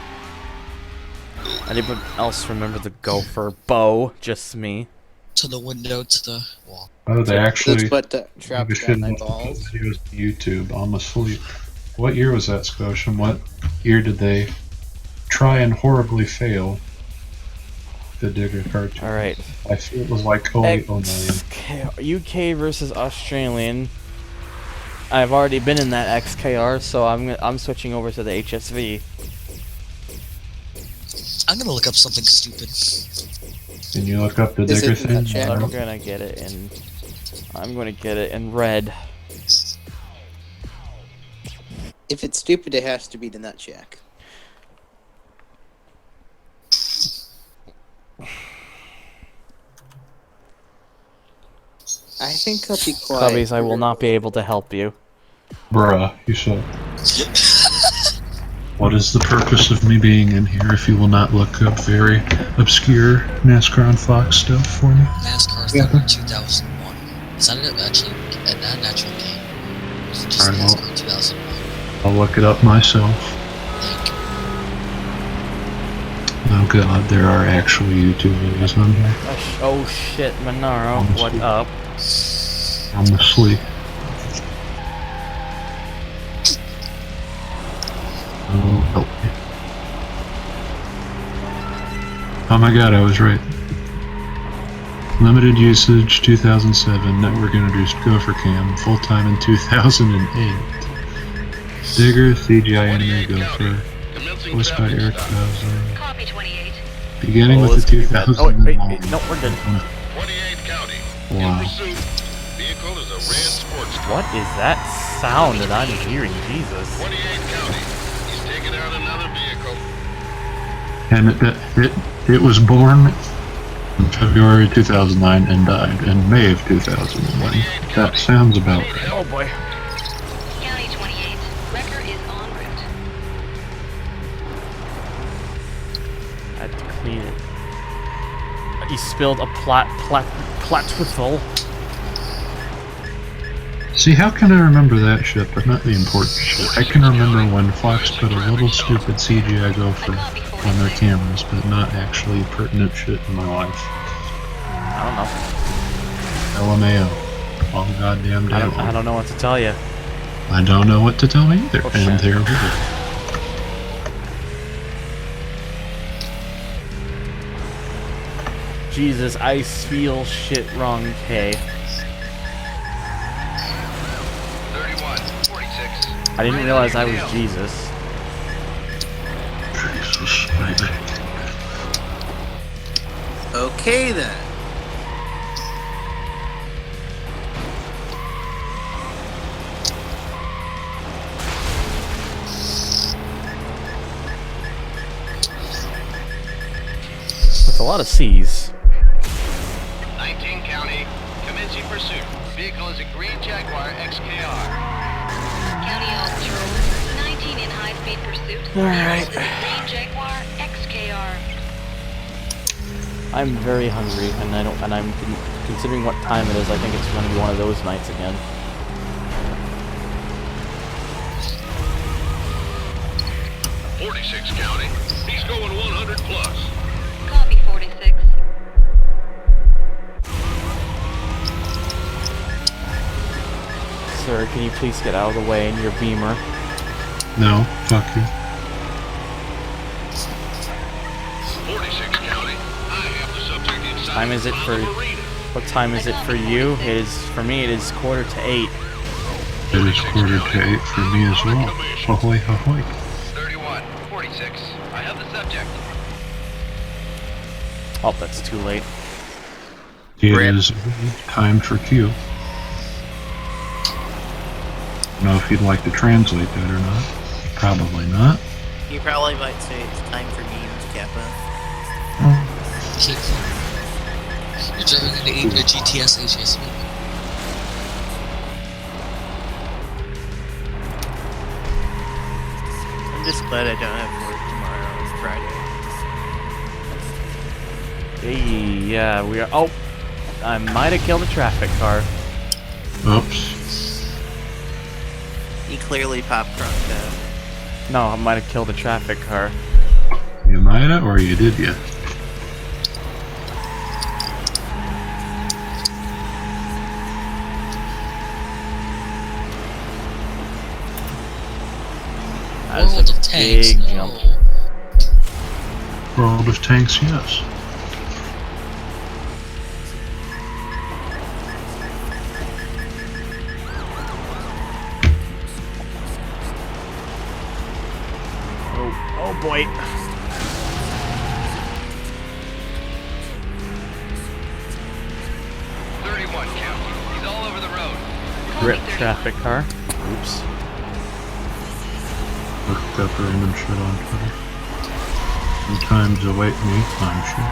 Anyone else remember the Gopher Bow? Just me. To the window, to the wall. Oh, they actually. That's what dropped Maybe down my shouldn't balls. put videos to YouTube. I'm asleep. What year was that, Scotian? What year did they try and horribly fail the Digger cartoon? Alright. I feel it was like 08, 09. UK versus Australian. I've already been in that XKR, so I'm switching over to the HSV. I'm gonna look up something stupid. Can you look up the Is Digger it in the thing? chat? I'm gonna get it in. I'm gonna get it in red. If it's stupid, it has to be the Nutjack. I think I'll be quiet. Cubbies, I will not be able to help you. Bruh, you should. What is the purpose of me being in here if you will not look up very obscure NASCAR on Fox stuff for me? NASCAR Thunder 2001. Is that actually an actual game? Or is it just Alright, NASCAR 2001? I'll look it up myself. Oh god, there are actual YouTube videos on here. Oh shit, Monaro, what up? I'm asleep. Oh, help me. Oh my god, I was right. Limited usage 2007. Network introduced Gopher Cam. Full time in 2008. Digger, CGI anime Gopher. Voiced by Eric Bowser. Copy 28. Beginning with the 2000. Oh, wait, no, we're good. 28 County. Wow. Vehicle is a red sports car. What is that sound that I'm hearing? Jesus. 28 County. He's taking out another vehicle. And it was born in February 2009 and died in May of 2001. That sounds about right. Oh boy. County 28. Wrecker is en route. I have to clean it. He spilled a platwithal. See, how can I remember that shit, but not the important shit? I can remember when Fox put a little stupid CGI gopher on their cameras, but not actually pertinent shit in my life. I don't know. LMAO. All goddamn day I long. don't know what to tell you. I don't know what to tell me either, Oh, and shit. there we go. Jesus, I feel shit wrong, K. 31, 46. I didn't realize I was Jesus. Jesus, baby. Okay then. With a lot of C's. 19 County. Commencing pursuit. Vehicle is a green Jaguar XKR. County all patrol. 19 in high-speed pursuit. Alright. Green Jaguar XKR. I'm very hungry, and I'm considering what time it is. I think it's going to be one of those nights again. .46 County. He's going 100 plus. Copy 46. Sir, can you please get out of the way in your Beamer? No, fuck you. 46 County. I have the subject inside. Time is it for? What time is it for you? It is for me. It is 7:45. It is 7:45 for me as well. Ahoy, ahoy. 31, 46. I have the subject. Oh, that's too late. It is time for Q. I don't know if you'd like to translate that or not. Probably not. You probably might say it's time for memes, Kappa. You're driving into a GTS HSV. I'm just glad I don't have work tomorrow, Friday. Hey, yeah, we are. Oh, I might have killed a traffic car. Oops. He clearly popped crunked out. No, I might have killed a traffic car. You might have, or you did ya? That's World a of tanks, big no. jump. World of Tanks, yes. Oh boy. He's all over the road. Rip traffic car. Oops. Looked up random shit on Twitter. Sometimes await me, I'm sure.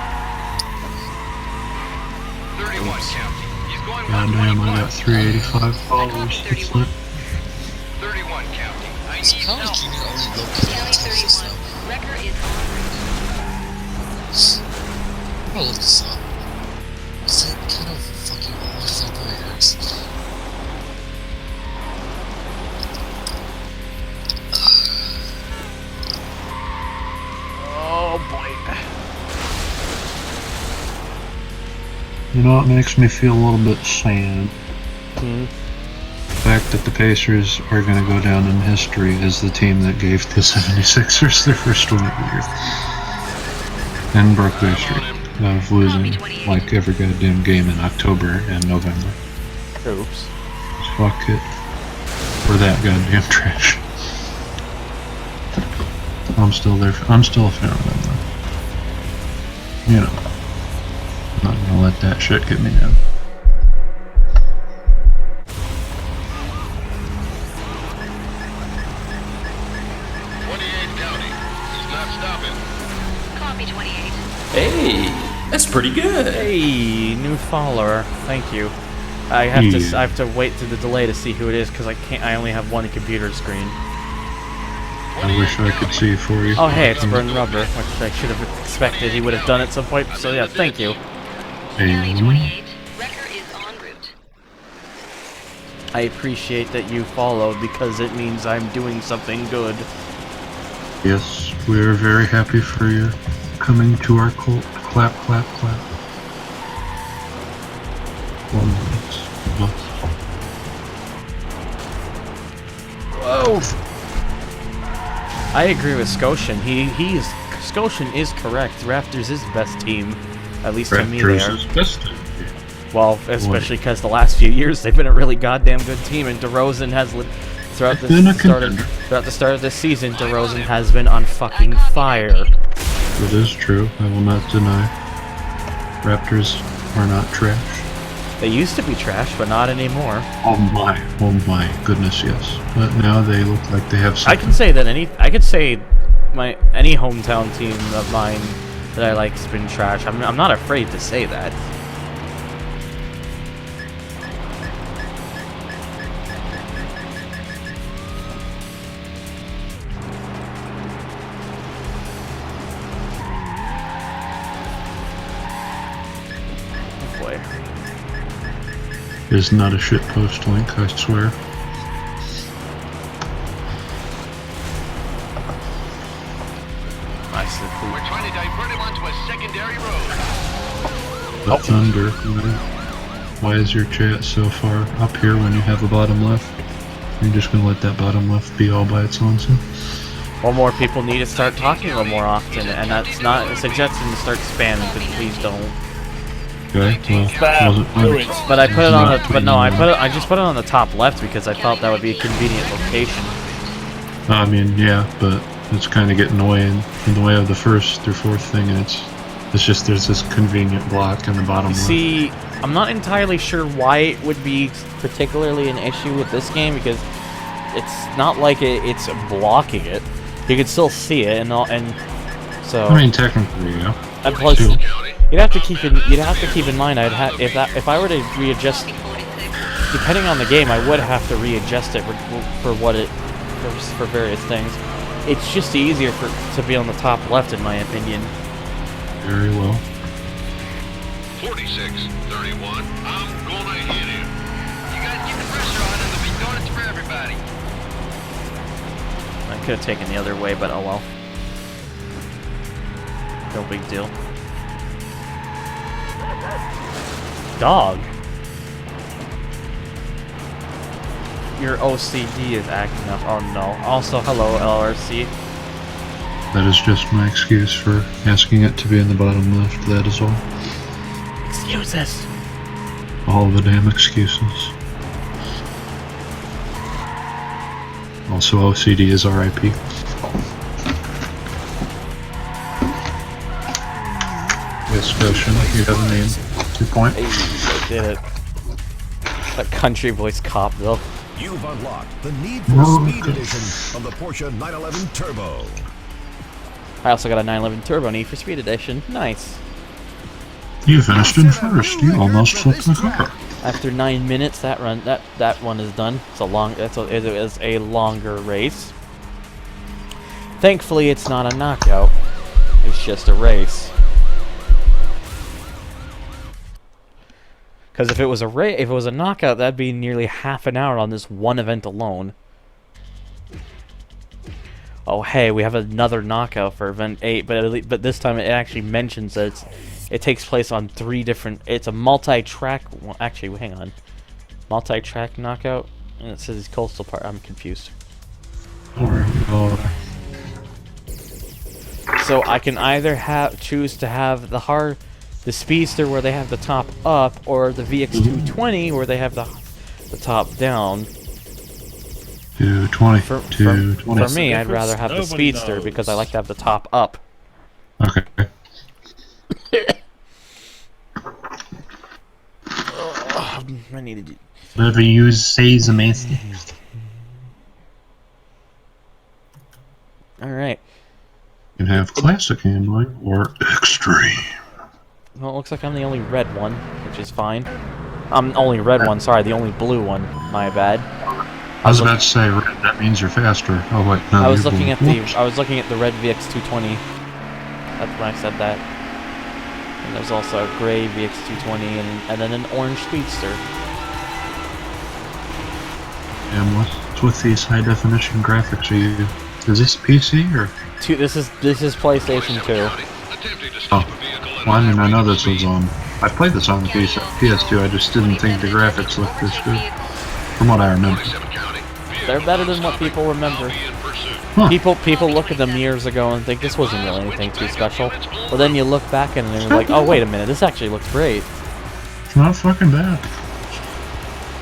31 County. He's going Goddamn, I got 385 followers. It's lit. 31 County. I Is need College help. Junior only located in County Texas 31. though? Wrecker is en route. I'm gonna look this up. Is it kind of fucking old February's? Oh boy. You know what makes me feel a little bit sad? Hmm. The fact that the Pacers are going to go down in history as the team that gave the 76ers their first win of the year. and broke their streak of losing like every goddamn game in October and November. Oops. Fuck it. We're that goddamn trash. I'm still there. I'm still a fan of them though. You know. I'm not gonna let that shit get me down. Copy 28. Hey, that's pretty good. Hey, new follower. Thank you. I have to wait to the delay to see who it is because I only have one computer screen. I wish I could see for you. Oh hey, it's Burn Rubber, which I should have expected he would have done at some point. So yeah, thank you. County 28. Wrecker is en route. I appreciate that you followed because it means I'm doing something good. Yes, we are very happy for you coming to our cult. Clap, clap, clap. 1 minute. Whoa! I agree with Scotian. Scotian is correct. Raptors is the best team, at least to me. They Raptors are. is best team. Well, especially because the last few years they've been a really goddamn good team, and DeRozan has throughout the start of this season, DeRozan has been on fucking fire. It is true. I will not deny. Raptors are not trash. They used to be trash, but not anymore. Oh my goodness, yes. But now they look like they have something. I can say that any hometown team of mine that I like has been trash. I'm not afraid to say that. Oh boy. Is not a shitpost link, I swear. We're trying to divert him onto a secondary road. The thunder. Why is your chat so far up here when you have a bottom left? You're just gonna let that bottom left be all by its lonesome? Well, more people need to start talking a little more often, and that's not a suggestion to start spamming, but please don't. Okay, well, But I put it on the, I just put it on the top left because I felt that would be a convenient location. I mean, yeah, but it's kind of getting away in the way of the first or fourth thing, and it's just there's this convenient block in the bottom left. See, I'm not entirely sure why it would be particularly an issue with this game because it's not like it's blocking it. You can still see it, and so. I mean, technically, yeah. And plus, you'd have to keep in mind if I were to readjust, depending on the game, I would have to readjust it for various things. It's just easier to be on the top left, in my opinion. Very well. 46-31. I'm gonna hit him. You gotta keep the pressure on him. They'll be doing it for everybody. I could have taken the other way, but oh well. No big deal. Dog. Your OCD is acting up. Oh no. Also, hello, LRC. That is just my excuse for asking it to be in the bottom left, that is all. Excuses. All the damn excuses. Also, OCD is RIP. Yes, Goshen, you have a name. 2 point. Hey, I did it. That country voice cop, though. You've unlocked the Need for Speed edition of the Porsche 911 Turbo. I also got a 911 Turbo Need for Speed edition. Nice. You finished in first. You almost flipped the car. After 9 minutes, that one is done. It's it is a longer race. Thankfully, it's not a knockout. It's just a race. Because if it was a knockout, that'd be nearly half an hour on this one event alone. Oh hey, we have another knockout for event 8, but this time it actually mentions that it takes place on 3 different. It's a multi-track. Well, actually, hang on, multi-track knockout, and it says coastal part. I'm confused. Alright. So I can either choose to have the Speedster where they have the top up, or the VX220 where they have the top down. 220. For me, I'd rather have the Speedster because I like to have the top up. Okay. I need to. Whatever you say, the Meister. Alright. You can have classic handling or extreme. Well, it looks like I'm the only red one, which is fine. I'm only red one, sorry, the only blue one. My bad. I was about to say red, that means you're faster. Oh wait, no, I was you're looking blue. at I was looking at the red VX220. That's when I said that. And there's also a gray VX220 and then an orange Speedster. And what's with these high definition graphics are you? Is this PC or? This is PlayStation 2. Oh, well, I mean, I know this was on. I played this on the PS2. I just didn't think the graphics looked this good, from what I remember. They're better than what people remember. Huh. People look at them years ago and think this wasn't really anything too special. But then you look back at it and you're like, oh wait a minute, this actually looks great. It's not fucking bad.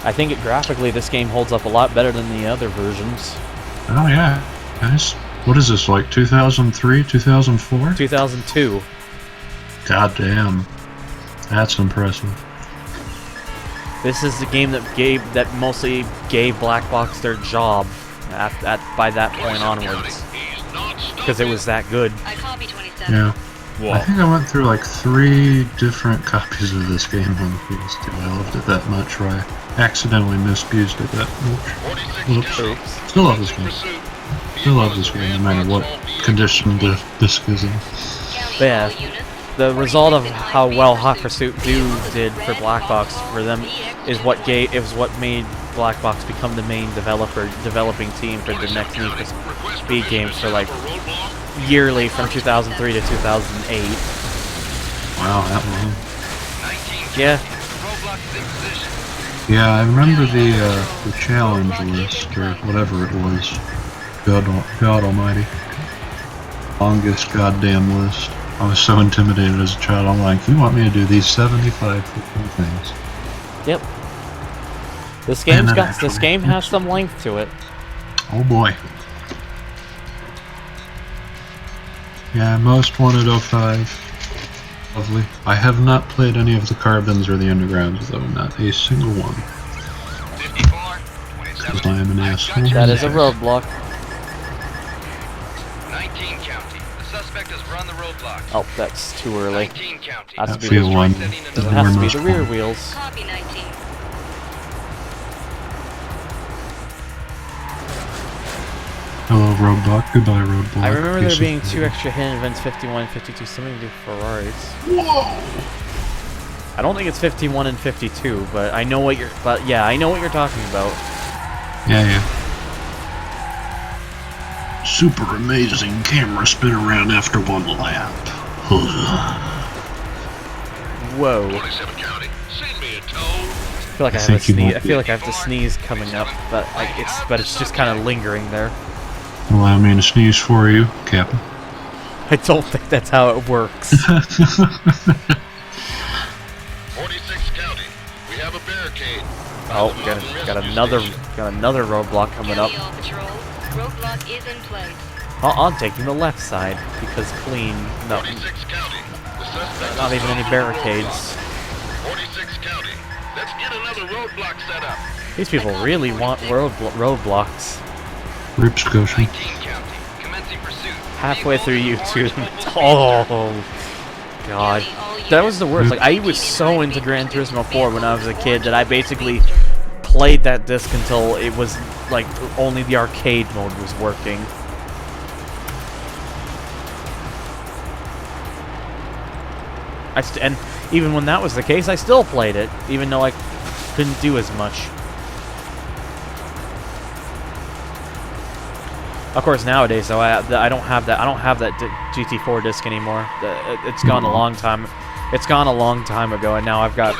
I think graphically this game holds up a lot better than the other versions. Oh yeah, guys. What is this, like 2003, 2004? 2002. God damn. That's impressive. This is the game that mostly gave Black Box their job by that point onwards. Because it was that good. Yeah. I think I went through like 3 different copies of this game on the PS2. I loved it that much, or I accidentally misused it that much. Oops. Still love this game. Still love this game, no matter what condition the disc is in. But yeah, the result of how well Hot Pursuit did for Black Box for them is what made Black Box become the main developing team for the next Need for Speed games for like yearly from 2003 to 2008. Wow, that one. Yeah. Yeah, I remember the challenge list, or whatever it was. God almighty. Longest goddamn list. I was so intimidated as a child. I'm like, you want me to do these 75 things? Yep. This game has some length to it. Oh boy. Yeah, most wanted 05. Lovely. I have not played any of the Carbons or the Undergrounds, though, not a single one. 'Cause I am an asshole. That is a roadblock. 19 county. The suspect has run the roadblock. Oh, that's too early. That field one. It has to be the rear wheels. Copy 19. Hello, Roadblock. Goodbye, Roadblock. I remember Piece there of being shit. 2 extra hidden events, 51 and 52, something to do with Ferraris. Whoa! I don't think it's 51 and 52, but I know what you're talking about. Yeah. Super amazing camera spin around after 1 lap. Whoa. 27 county. Send me a tow. I feel like I have a think you sneeze. might I feel like I have to sneeze coming up, but it's just kind of lingering there. Allow me to sneeze for you, Captain. I don't think that's how it works. 46 county. We have a barricade. Oh, got another roadblock coming up. Patrol. Roadblock is in place. I'm taking the left side because clean. No, 46 county. The suspect not even any barricades. 46 county. Let's get another roadblock set up. These people really want roadblocks. Rip Scotia. 19 county. Commencing pursuit. Halfway through YouTube. Oh, God. That was the worst. Like, I was so into Gran Turismo 4 when I was a kid that I basically played that disc until it was, like, only the arcade mode was working. And even when that was the case, I still played it, even though I couldn't do as much. Of course, nowadays, though, I don't have that. I don't have that GT4 disc anymore. It's gone a long time. It's gone a long time ago, and now I've got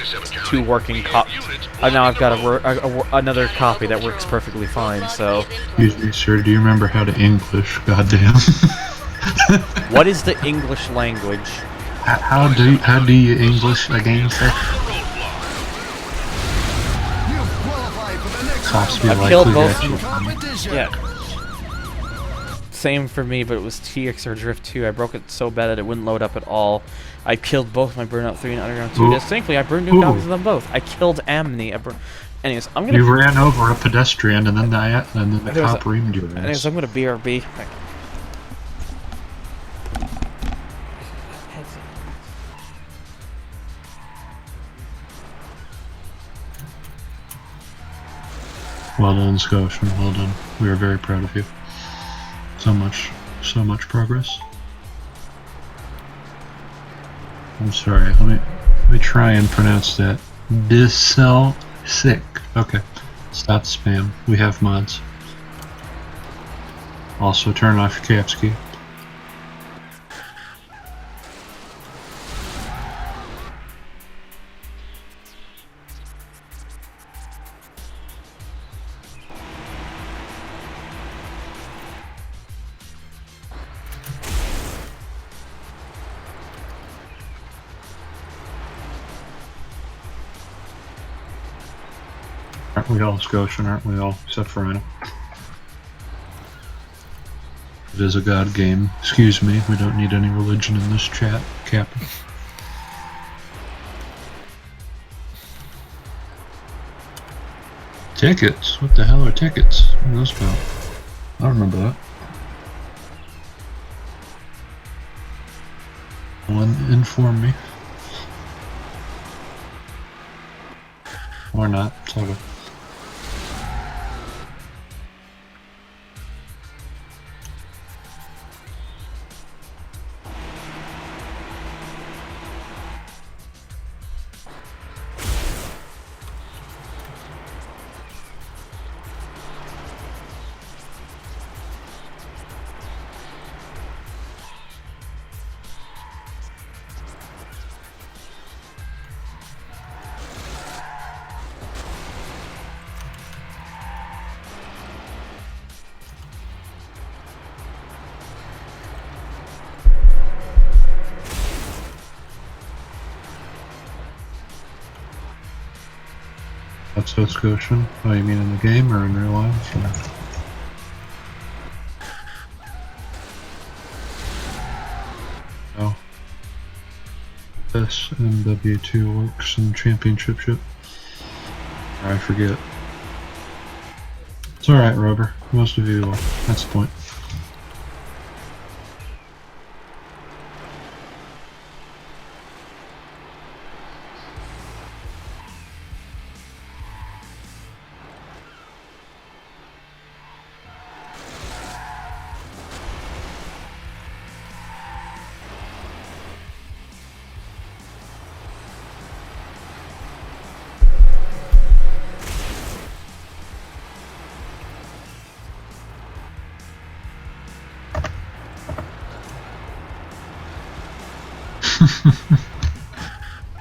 2 working copies. Now I've got another copy that works perfectly fine. So. Excuse me, sir. Do you remember how to English? Goddamn. What is the English language? How do you English a game, sir? Cops be I like, killed we both. got you. Yeah. Same for me, but it was TX or Drift 2. I broke it so bad that it wouldn't load up at all. I killed both my Burnout 3 and Underground 2 discs. Thankfully, I burned new copies of them both. I killed Amni. Anyways, I'm gonna. You ran over a pedestrian and then the cop reamed you. Anyways, I'm gonna BRB. Well done, Scotian. Well done. We are very proud of you. So much progress. I'm sorry. Let me try and pronounce that. Sick. Okay. Stop spam. We have mods. Also, turn off your caps key. Aren't we all Scotian, aren't we all? Except for Rhino. It is a god game. Excuse me, we don't need any religion in this chat, Captain. Tickets? What the hell are tickets? What are those about? I don't remember that. Someone inform me. Or not, it's all good. That's so Scotian. Oh, you mean in the game or in real life? Or... Oh. SMW2 works in championship ship. I forget. It's alright, Rubber. Most of you will. That's the point.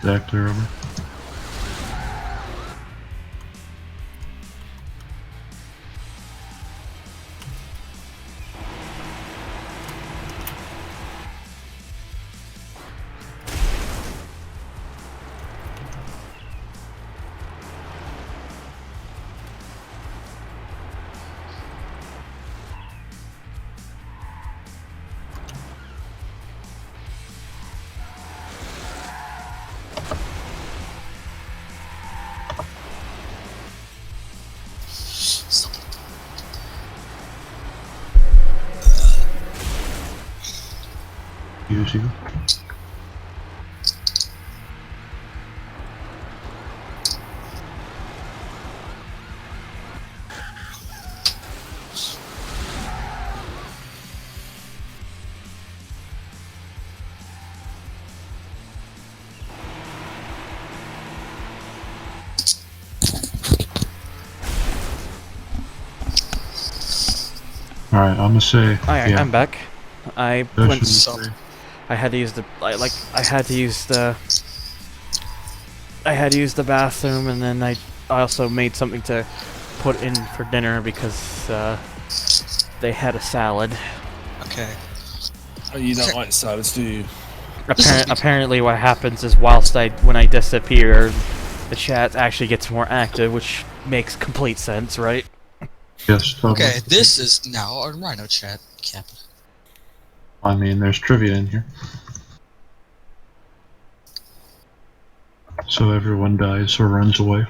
Exactly, Rubber. Use you. Alright, I'm gonna say. Alright, yeah. I'm back. I Session went. I had to use the. I had to use the. I had to use the bathroom, and then I also made something to put in for dinner because they had a salad. Okay. Oh, you don't like salads, do you? Apparently, what happens is when I disappear, the chat actually gets more active, which makes complete sense, right? Yes, totally. Okay, this is now our Rhino chat. Cap. I mean, there's trivia in here. So everyone dies or runs away.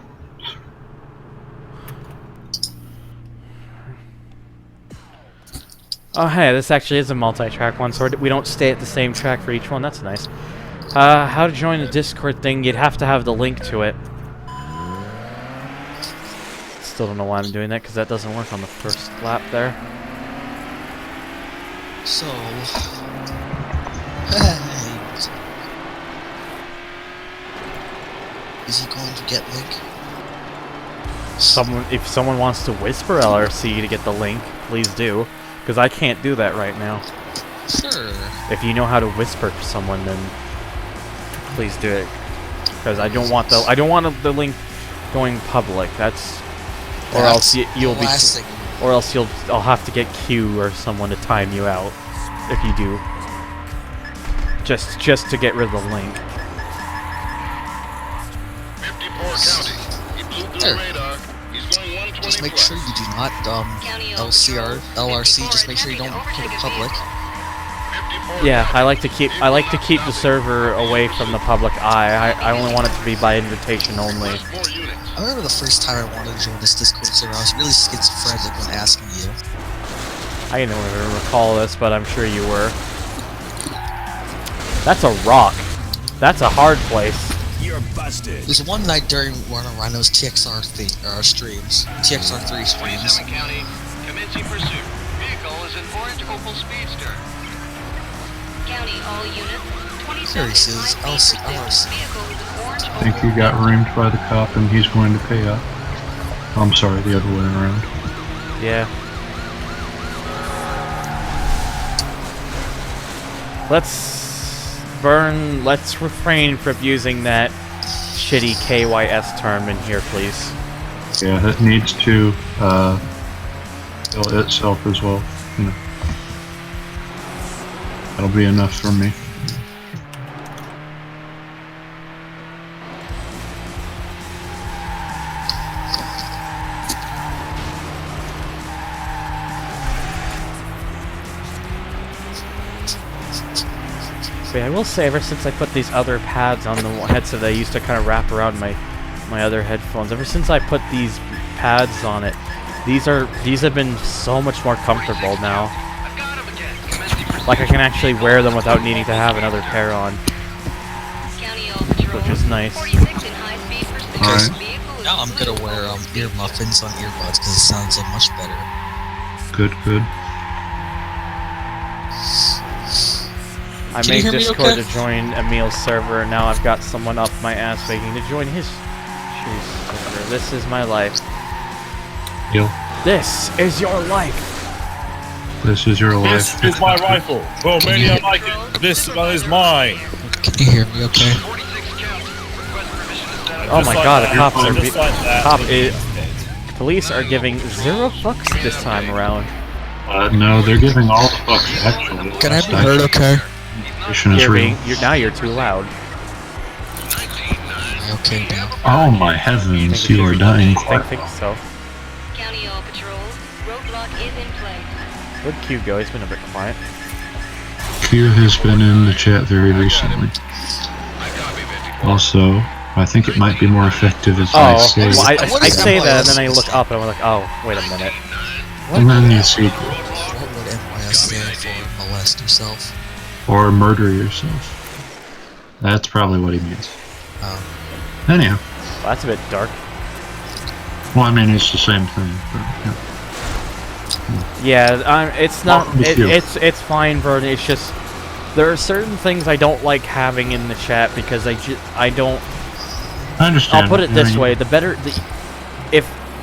Oh, hey, this actually is a multi-track one, so we don't stay at the same track for each one. That's nice. How to join the Discord thing, you'd have to have the link to it. Still don't know why I'm doing that, because that doesn't work on the first lap there. So... is he going to get link? If someone wants to whisper LRC to get the link, please do. Because I can't do that right now. Sure. If you know how to whisper to someone, then please do it. Because I don't want the link going public. Or else I'll have to get Q or someone to time you out if you do. Just to get rid of the link. 54 county. He blew through the radar. He's going 125. Just make sure you do not LRC. Just make sure you don't put it public. Yeah, I like to keep the server away from the public eye. I only want it to be by invitation only. I remember the first time I wanted to join this Discord server, I was really schizophrenic when asking you. I don't even recall this, but I'm sure you were. That's a rock. That's a hard place. You're busted. There's one night during one of Rhino's TXR streams, TXR3 streams. County, commencing pursuit. Vehicle is an orange Opel Speedster. County, all units. There he says, LRC. I think he got reamed by the cop and he's going to pay up. I'm sorry, the other way around. Yeah. Let's refrain from using that shitty KYS term in here, please. Yeah, it needs to kill itself as well. You know. That'll be enough for me. So yeah, I will say, ever since I put these other pads on the headset I used to kind of wrap around my other headphones, ever since I put these pads on it, these have been so much more comfortable now. Like I can actually wear them without needing to have another pair on, which is nice. Because now I'm gonna wear ear muffins on earbuds because it sounds so much better. Good, good. I made Discord to join Emil's server, and now I've got someone up my ass begging to join his server. This is my life. Yo. This is your life. This is your life. This is my rifle. Well, many I like it. This one is mine. Can you hear me okay? Oh my god, the cops are police are giving 0 fucks this time around. No, they're giving all the fucks, actually. Can I be heard okay? Now you're too loud. Okay, now. Oh my heavens, you are dying quick. I think so. County all patrols. Roadblock is in place. Where'd Q go? He's been a bit quiet. Q has been in the chat very recently. Also, I think it might be more effective if I say... Well, I say that, and then I look up, and I'm like, oh, wait a minute. And then you see... What would MYS stand for? Molest yourself? Or murder yourself. That's probably what he means. Anyhow. Well, that's a bit dark. Well, I mean, it's the same thing. But, yeah, it's not... It's fine, Vern. It's just... There are certain things I don't like having in the chat because I don't... I understand. I'll put it this way: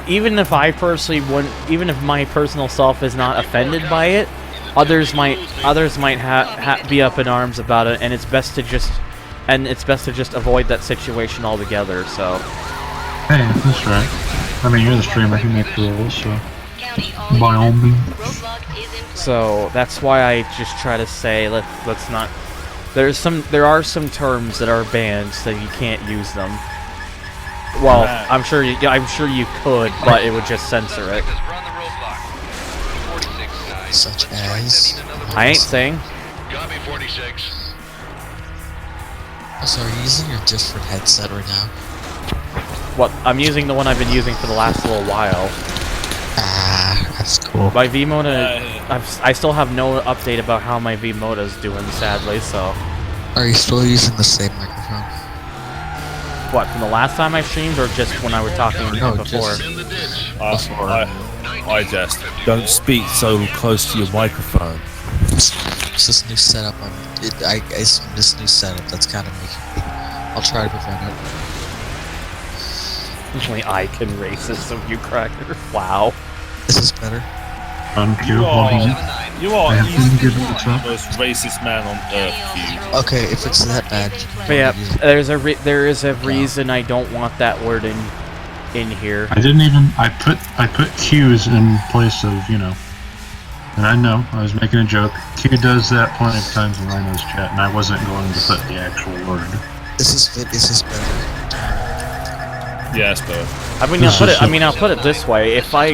even if I personally wouldn't, even if my personal self is not offended by it, others might be up in arms about it, and it's best to just avoid that situation altogether. So. Hey, that's right. I mean, you're the streamer who makes the rules, so. County, all By all units. means. Roadblock is in place. So that's why I just try to say let's not. There are some terms that are banned, so you can't use them. Well, I'm sure you could, but it would just censor it. Such as. I ain't saying. Copy 46. So are you using your different headset right now? What? I'm using the one I've been using for the last little while. Ah, that's cool. My V-Moda, I still have no update about how my V-Moda's doing, sadly, so... Are you still using the same microphone? What, from the last time I streamed, or just when I was talking before? I just don't speak so close to your microphone. It's this new setup. It's this new setup that's kind of making me. I'll try to prevent it. Only I can racism, you cracker. Wow. Is this better? You are easily given the most racist man on earth, Q. Okay, if it's that bad. But yeah, there is a reason I don't want that word in here. I didn't even. I put Q's in place of, you know. And I know I was making a joke. Q does that plenty of times in Rhino's chat, and I wasn't going to put the actual word. Is this better? Yeah, it's better. I'll put it this way. If I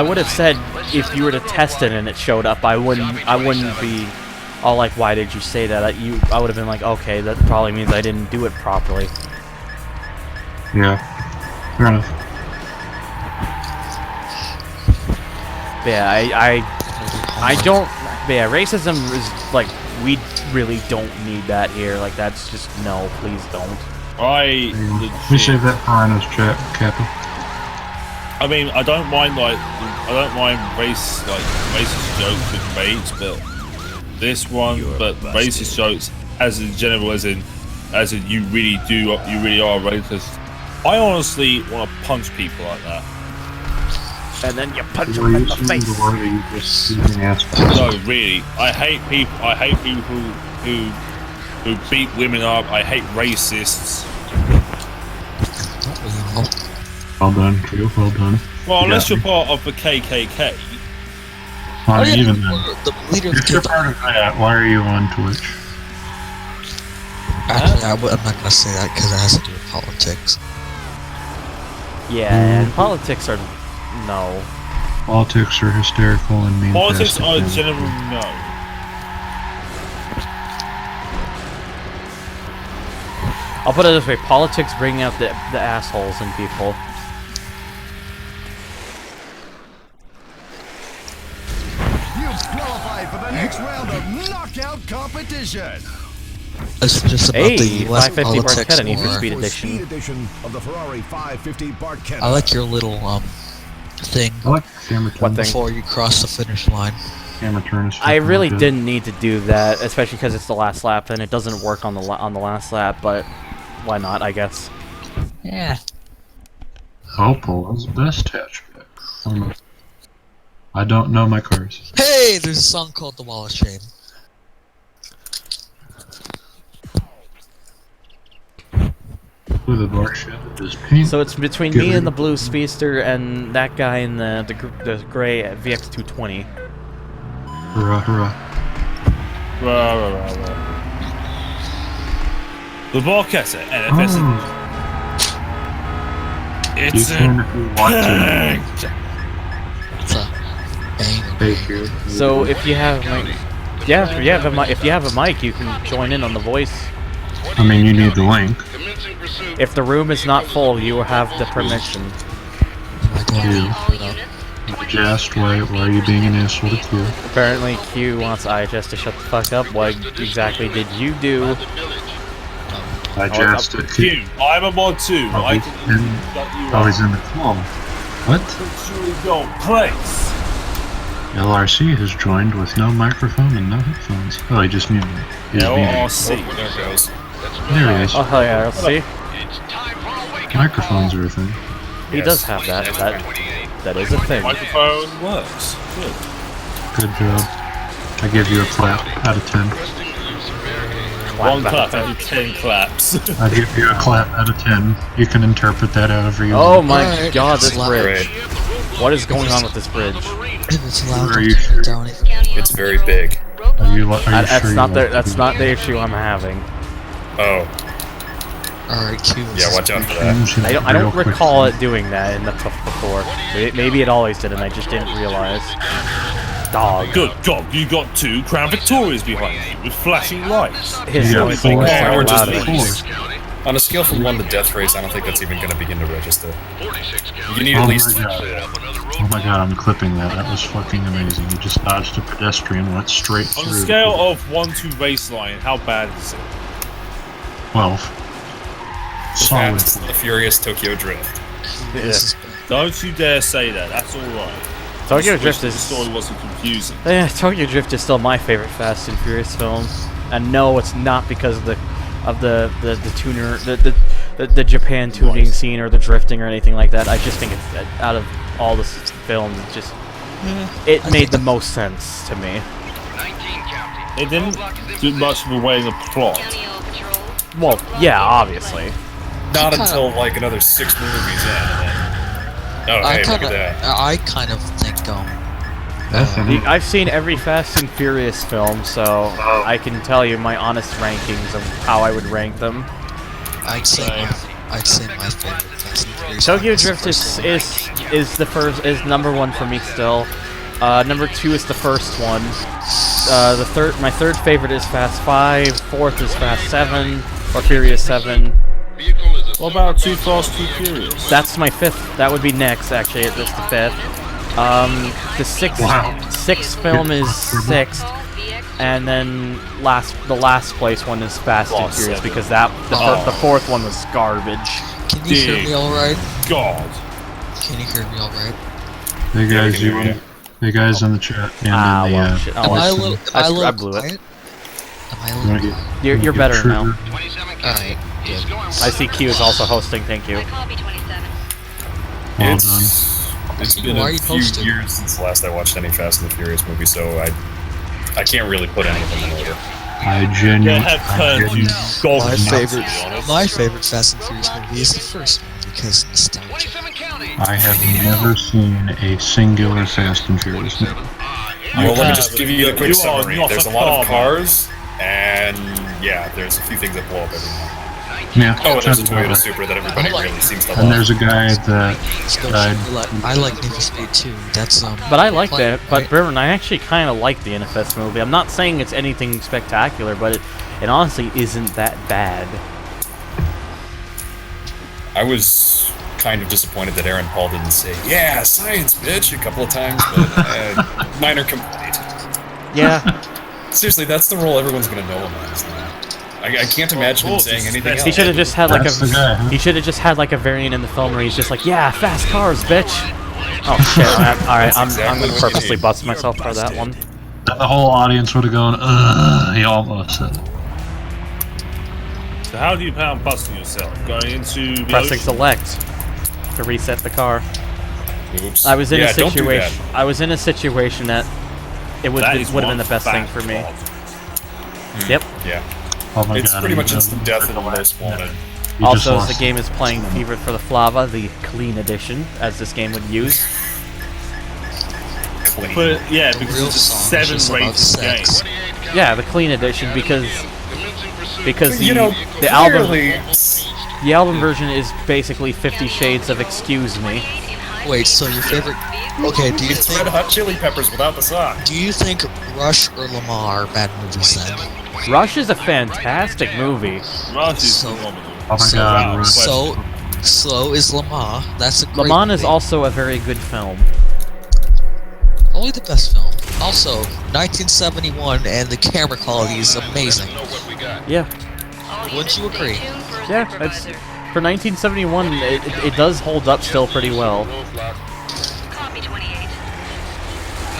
would have said if you were to test it and it showed up, I wouldn't be all like, why did you say that? I would have been like, okay, that probably means I didn't do it properly. Yeah, fair enough. Yeah, I don't. Yeah, racism is like, we really don't need that here. Like, that's just no, please don't. We save that for Rhino's chat, Kappa. I mean, I don't mind racist jokes with mates, but this one, racist jokes as in general, as in you really are racist. I honestly want to punch people like that. And then you punch them in the face. No, really, I hate people. I hate people who beat women up. I hate racists. Well done, Q. Well done. Well, unless you're part of the KKK. Even then, if you're part of that, why are you on Twitch? Actually, I'm not gonna say that because it has to do with politics. Yeah, and politics are no. Politics are hysterical and mean. Politics are generally no. I'll put it this way: politics bring out the assholes in people. Qualify for the next round of knockout competition. It's just about the US 550 Bart politics Kennedy for or... Speed Speed Edition. edition of the Ferrari 550 Bart Kennedy. I like your little thing I like camera turn. What thing? before you cross the finish line. Camera turn is I really good. didn't need to do that, especially because it's the last lap and it doesn't work on the last lap. But why not? I guess. Yeah. Opal is the best hatchback. I don't know my cars. Hey, there's a song called The Wall of Shame. Ooh, the bar shit is paint. So it's between me and the blue Speedster and that guy in the gray VX220. Hurrah, hurrah. Rah. The Barketta NFS. It's You can if you want to. It's a bang. Thank you. So if you have if you have a mic, you can join in on the voice. I mean, you need the link. If the room is not full, you have the permission. Just why are you being an asshole to Q? Apparently, Q wants IHS to shut the fuck up. What exactly did you do? I just Q. I'm a mod too. He's in the call. What? Your place. LRC has joined with no microphone and no headphones. Oh, he just muted me. He's muted. LRC. There it goes. There he is. Oh hell yeah, let's see. Microphones are a thing. He does have that. That is a thing. Microphone works. Good. Good job. I give you a clap out of 10. One clap out of 10 claps. I give you a clap out of 10. You can interpret that however you Oh want. my god, this It's bridge. What is going on with this bridge? If it's loud, Are you turn sure? it down. It's very big. Are you sure That's you not want to that's do not that? the issue I'm having. Oh, Alright, Q. yeah, watch out for that. Change it I don't real quick. recall it doing that in the before. Maybe it always did, and I just didn't realize. Dog. Good God, you got 2 Crown Victorias behind you with flashing lights. His Yeah, noise four. is Yeah, we're just louder. On a scale from 1 to death race, I don't think that's even going to begin to register. You need Oh at my least... god. Oh my god, I'm clipping that. That was fucking amazing. You just dodged a pedestrian, went straight On through. a scale of 1 to baseline, how bad is it? 12. The Solid. Fast and the Furious Tokyo Drift. Don't you dare say that, that's alright. Tokyo Wish Drift the is. story wasn't confusing. Yeah, Tokyo Drift is still my favorite Fast and Furious film, and no, it's not because of the tuner, the Japan tuning scene or the drifting or anything like that. I just think it's out of all the films, it made the most sense to me. It didn't do much of a way in the plot. Well, yeah, obviously. Not until like another 6 movies in, and then... Oh, hey, look at that. I kind of think, I've seen every Fast and Furious film, so I can tell you my honest rankings of how I would rank them. I'd say my favorite Fast and Furious. Tokyo Drift is number 1 for me still. Number 2 is the first one. My third favorite is Fast 5. 4th is Fast 7 or Furious 7. What about Too Fast, Too Furious? That's my 5th. That would be next, actually. That's the 5th. The sixth film is 6th, and then the last place one is Fast and Furious because the 4th one was garbage. Can you hear me all right? God. Can you hear me all right? Hey guys in the chat and in the shit. Am I a little I blew quiet? it. Am I a little quiet? You're better now. Alright, good. I see Q is also hosting. Thank you. Well done. It's been Why are a you few hosting? years since the last I watched any Fast and the Furious movie, so I can't really put any of them in order. I genuinely. My favorite Fast and Furious movie is the first one because nostalgia. I have never seen a singular Fast and Furious movie. Well, let me just give you the quick summary. you are There's a lot of cars, and yeah, there's a few things that blow up every now and then. Yeah. Oh, and there's a sounds about Toyota right. Supra that everybody really seems to And love. there's a guy that died. I like Need for Speed too. That's But I like Planet, that. But right? Brevin, I actually kind of like the NFS movie. I'm not saying it's anything spectacular, but it honestly isn't that bad. I was kind of disappointed that Aaron Paul didn't say, "Yeah, science, bitch," a couple of times, but minor complaint. Yeah. Seriously, that's the role everyone's gonna know him as now. I can't imagine him saying anything else. He should have just had like That's the guy, huh? he should have just had like a variant in the film where he's just like, yeah, fast cars, bitch. Oh shit! Alright, I'm exactly gonna what purposely you need. bust myself for that one. The whole audience would have gone, he almost said it. So how do you plan on busting yourself? Going into the Pressing ocean? select to reset the car. Oops. I was in Yeah, a don't do situation. that. I was in a situation that it would That have is been one the best thing fat for me. clod. Yep. Yeah. Oh my It's god. pretty I much know. instant death in the most wanted. You just Also, as the lost game is playing someone. Fever for the Flava, the clean edition, as this game would use. Clean. But yeah, because real it's a song is 7 just about races game. sex. Yeah, the clean edition because You know, the clearly, album version is basically 50 Shades of Excuse Me. Wait, so your favorite? Okay, do you it's think Red Hot Chili Peppers without the sock. do you think Rush or Lamar are bad movies then? Rush is a fantastic movie. Rush is So- phenomenal. Oh my So- god. Rush. So is Lamar. That's a great Le Mans is movie. also a very good film. Only the best film. Also, 1971 and the camera quality is amazing. Yeah, Wouldn't you agree? yeah. It's, for 1971, it does hold up still pretty well.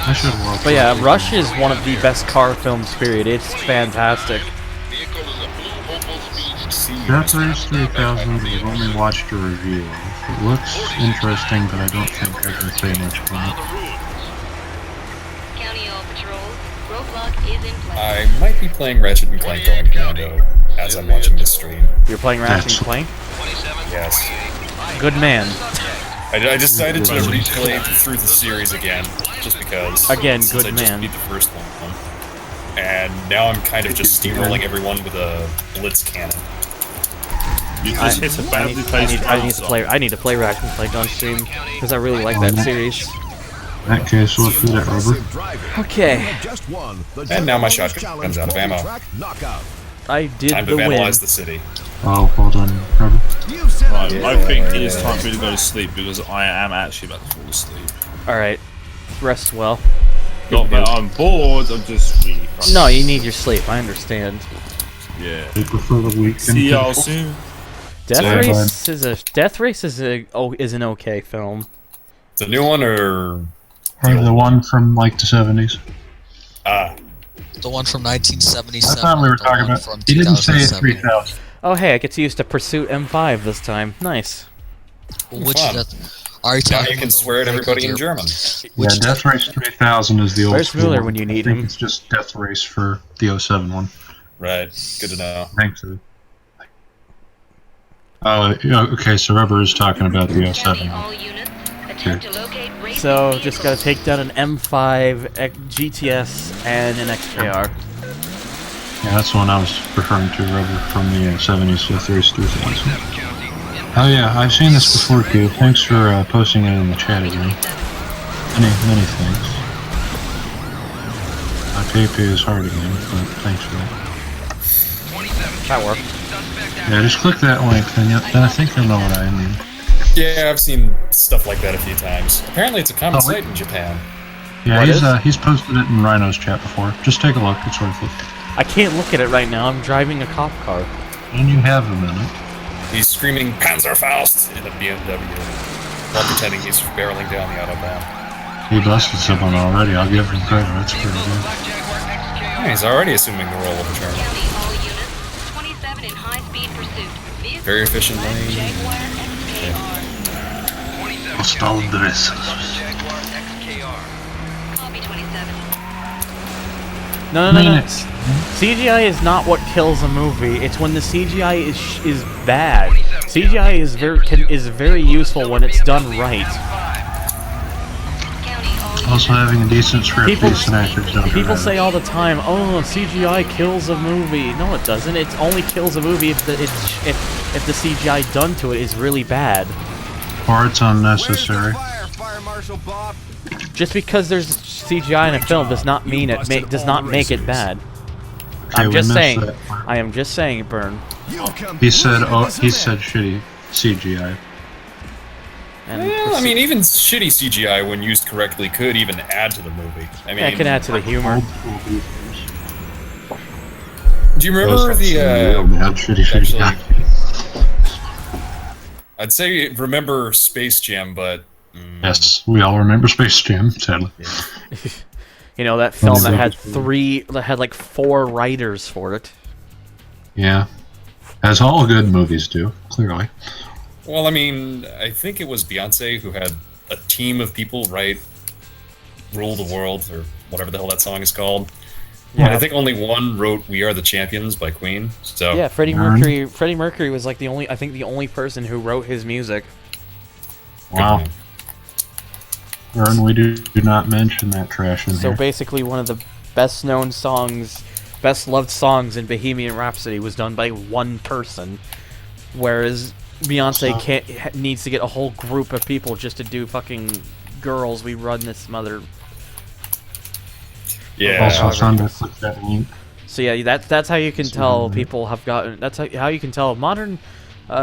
I should have watched But yeah, that. Rush is one of the best car films. Period. It's fantastic. Death Race 3000, we've only watched a review. It looks interesting, but I don't think I can say much about it. County all patrols. Roadblock is in place. I might be playing Ratchet and Clank Going Commando as I'm watching this stream. You're playing Ratchet and Clank? Yes. Good man. I decided to replay through the series again, just because. Again, since good I just man. beat the first one. And now I'm kind of just steamrolling everyone with a blitz cannon. You just hit a badly placed I need to play Ratchet and Clank on stream because I really like that series. In that case, we'll do that, Rubber. Okay. And now my shotgun runs out of ammo. I did Time the to vandalize win. the city. Oh, well done, Rubber. Right, I think it is time for me to go to sleep because I am actually about to fall asleep. Alright. Rest well. Not that I'm bored, I'm just really fucking... No, you need your sleep, I understand. Yeah. They prefer the weekend. See y'all soon. Death Race is an okay film. It's a new one or the one from like the 70s. The one from 1977. I thought we were talking about. He didn't say 3000. Oh hey, I get to use the Pursuit M5 this time. Nice. Well, which fun. are you Now talking you can about swear at everybody in German. Yeah, Death Race 3000 is the old Where's school Mueller one. when you need I think him? It's just Death Race for the 07 one. Right. Good to know. Thanks. Yeah, okay, so Rubber is talking about the 07 one. All units, attempt to locate racing So just gotta vehicles. take down an M5, GTS, and an XKR. Yeah, that's the one I was referring to, Rubber, from the 70s, Death Race 3000. Oh yeah, I've seen this before, too. Thanks for posting it in the chat again. Many thanks. My PP is hard again, but thanks for that. That worked. Yeah, just click that link, then I think you'll know what I mean. Yeah, I've seen stuff like that a few times. Apparently it's a common sight in Japan. Yeah, What he's posted it in Rhino's chat before. Just take a look, it's worth it. I can't look at it right now, I'm driving a cop car. And you have a minute. He's screaming Panzerfaust in a BMW while pretending he's barreling down the autobahn. He busted someone already, I'll give him credit, that's pretty good. Yeah, he's already assuming the role of a German. County, all units, 27 in high-speed pursuit. Vehicle Very efficiently. Jaguar XKR. Hostile dress. Copy 27. No. CGI is not what kills a movie. It's when the CGI is bad. CGI is very useful when it's done right. Also having a decent script, decent actors don't People matter. say all the time, "Oh, CGI kills a movie." No, it doesn't. It only kills a movie if the CGI done to it is really bad. Or it's unnecessary. Just because there's CGI in a film does not mean does not make it bad. Okay, I'm we just missed saying. that. I am just saying, Burn. He said shitty CGI. And Well, I mean, even shitty CGI, when used correctly, could even add to the movie. I mean, it can add to the humor. Do you remember shitty I'd say remember Space Jam, but Yes, we all remember Space Jam, sadly. You know, that film that had like 4 writers for it. Yeah. As all good movies do, clearly. well, I mean, I think it was Beyonce who had a team of people write "Rule the World" or whatever the hell that song is called. Yeah. And I think only one wrote "We Are the Champions" by Queen. So Yeah, Freddie Mercury was like the only person who wrote his music. Wow. Vern, we do not mention that trash in So here. basically, one of the best-known songs, best-loved songs in Bohemian Rhapsody was done by one person, whereas Beyonce needs to get a whole group of people just to do fucking "Girls, We Run This Mother." Yeah. Also, Thunder, click that link. So yeah, that's how you can tell people have gotten. That's how you can tell modern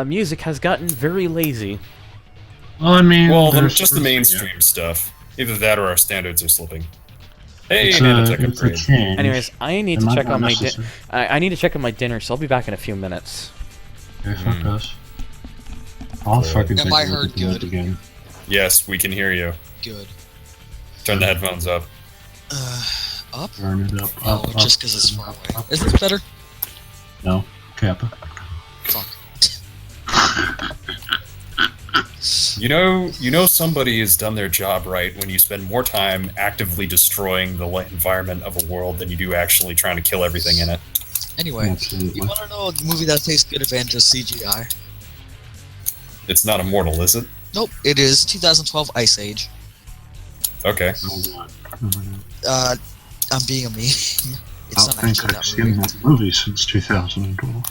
music has gotten very lazy. Well, I mean, just the mainstream stuff. Either that or our standards are slipping. Hey, It's nanotech a upgrade. change. Anyways, I need It to might check not on my necessary. I need to check on my dinner, so I'll be back in a few minutes. Okay, fuck us. I'll fucking Am I take a look heard at that good? again. Yes, we can hear you. Good. Turn the headphones up. Up? Turn it up, Oh, up, just up, because it's far up, away. up. Is this better? No, Kappa. Fuck. You know somebody has done their job right when you spend more time actively destroying the environment of a world than you do actually trying to kill everything in it. Anyway, Absolutely. you want to know a movie that takes good advantage of CGI? It's not Immortal, is it? Nope, it is 2012 Ice Age. Okay. I'm being a meme. It's I not don't think actually I've that seen movie. that movie since 2012.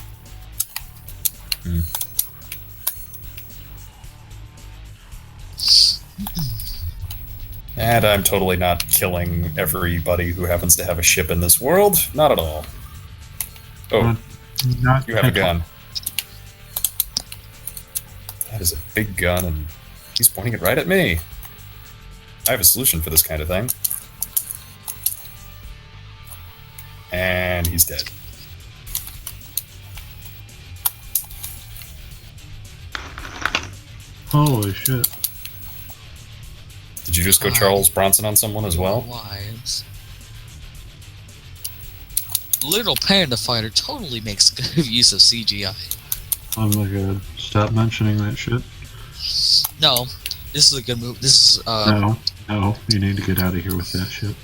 And I'm totally not killing everybody who happens to have a ship in this world. Not at all. Oh, Not you have a gun. That is a big gun, and he's pointing it right at me. I have a solution for this kind of thing. And he's dead. Holy shit. Did you just go Charles Bronson on someone as well? Wives. Little Panda Fighter totally makes good use of CGI. Oh my god. Stop mentioning that shit. No, this is a good movie. This is No, you need to get out of here with that shit.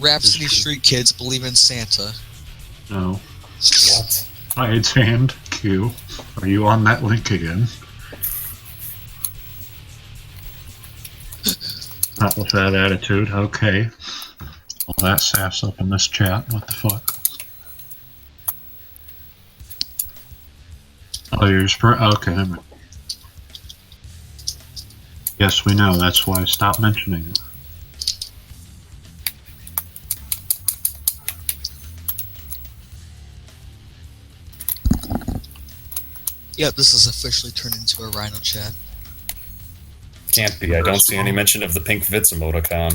Rhapsody Street Kids Believe in Santa. No. What? Hides hand, Q. Are you on that link again? Not with that attitude, okay. All that sass up in this chat, what the fuck? Oh, you're okay, never mind. Yes, we know, that's why I stopped mentioning it. Yep, this is officially turned into a Rhino chat. Can't be. I don't see any mention of the pink Vitz emoticon.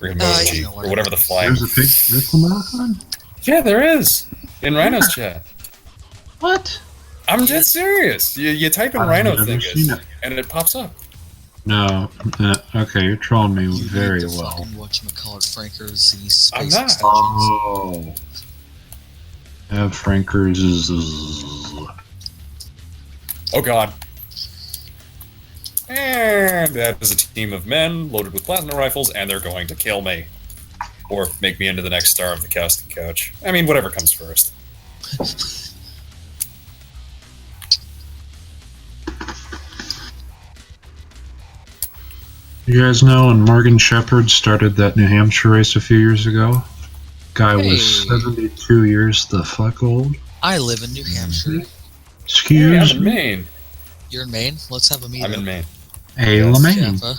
Or emoji, you know what or whatever the flag. There's a pink emoticon? Yeah, there is. In Rhino's chat. What? I'm dead serious. You type in I've Rhino never Thingus, seen it. and it pops up. No, okay, you're trolling me You very need to well. fucking whatchamacallit Frankers, the space I'm not. extensions. Oh. Have Frankers. Oh god. And that is a team of men loaded with plasma rifles, and they're going to kill me. Or make me into the next star of the casting couch. I mean, whatever comes first. You guys know when Morgan Shepherd started that New Hampshire race a few years ago? Guy was Hey. 72 years the fuck old. I live in New Hampshire. Hey, I'm Excuse in me? Maine. You're in Maine? Let's have a meetup. I'm in Maine. Hey, Yes. Lemaine. Jaffa.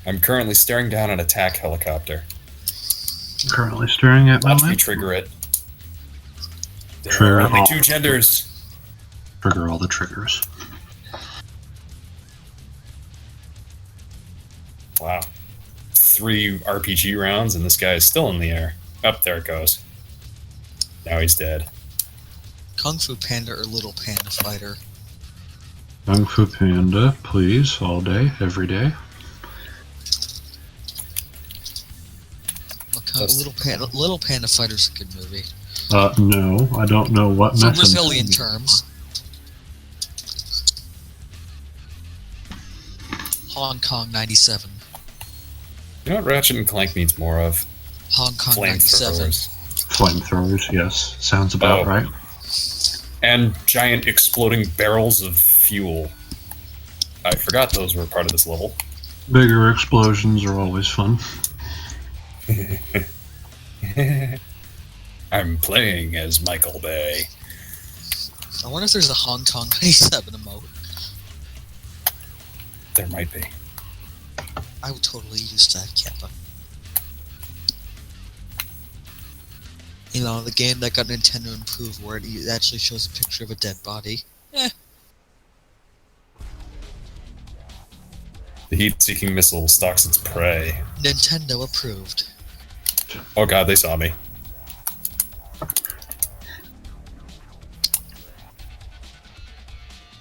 I'm currently staring down an attack helicopter. Currently staring at my Watch me lamp. trigger it. There Trigger are only all. two genders. Trigger all the triggers. Wow. 3 RPG rounds, and this guy is still in the air. Up there it goes. Now he's dead. Kung Fu Panda or Little Panda Fighter? Kung Fu Panda, please, all day, every day. Little Panda Fighter's a good movie. No, I don't know what For method. Brazilian terms. Hong Kong 97. You know what Ratchet and Clank needs more of? Hong Kong 97. Flamethrowers. Flamethrowers, yes. Sounds about Oh. right. And giant exploding barrels of fuel. I forgot those were part of this level. Bigger explosions are always fun. I'm playing as Michael Bay. I wonder if there's a Hong Kong 97 emote. There might be. I would totally use that, Kappa. You know, the game that got Nintendo improved where it actually shows a picture of a dead body. The heat-seeking missile stalks its prey. Nintendo approved. Oh god, they saw me.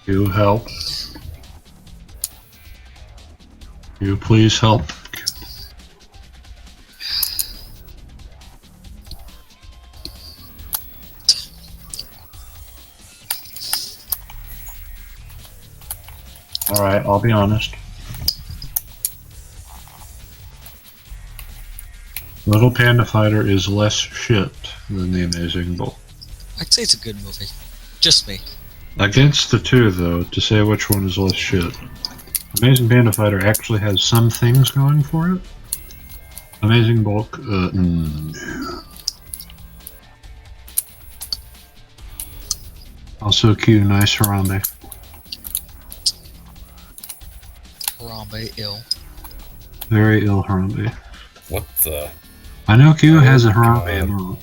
You help. You please help. Alright, I'll be honest. Little Panda Fighter is less shit than The Amazing Bulk. I'd say it's a good movie. Just me. Against the two, though, to say which one is less shit. Amazing Panda Fighter actually has some things going for it. Amazing Bulk, Also Q, nice Harambe. Harambe ill. Very ill Harambe. What the? I know Q has a Harambe emote.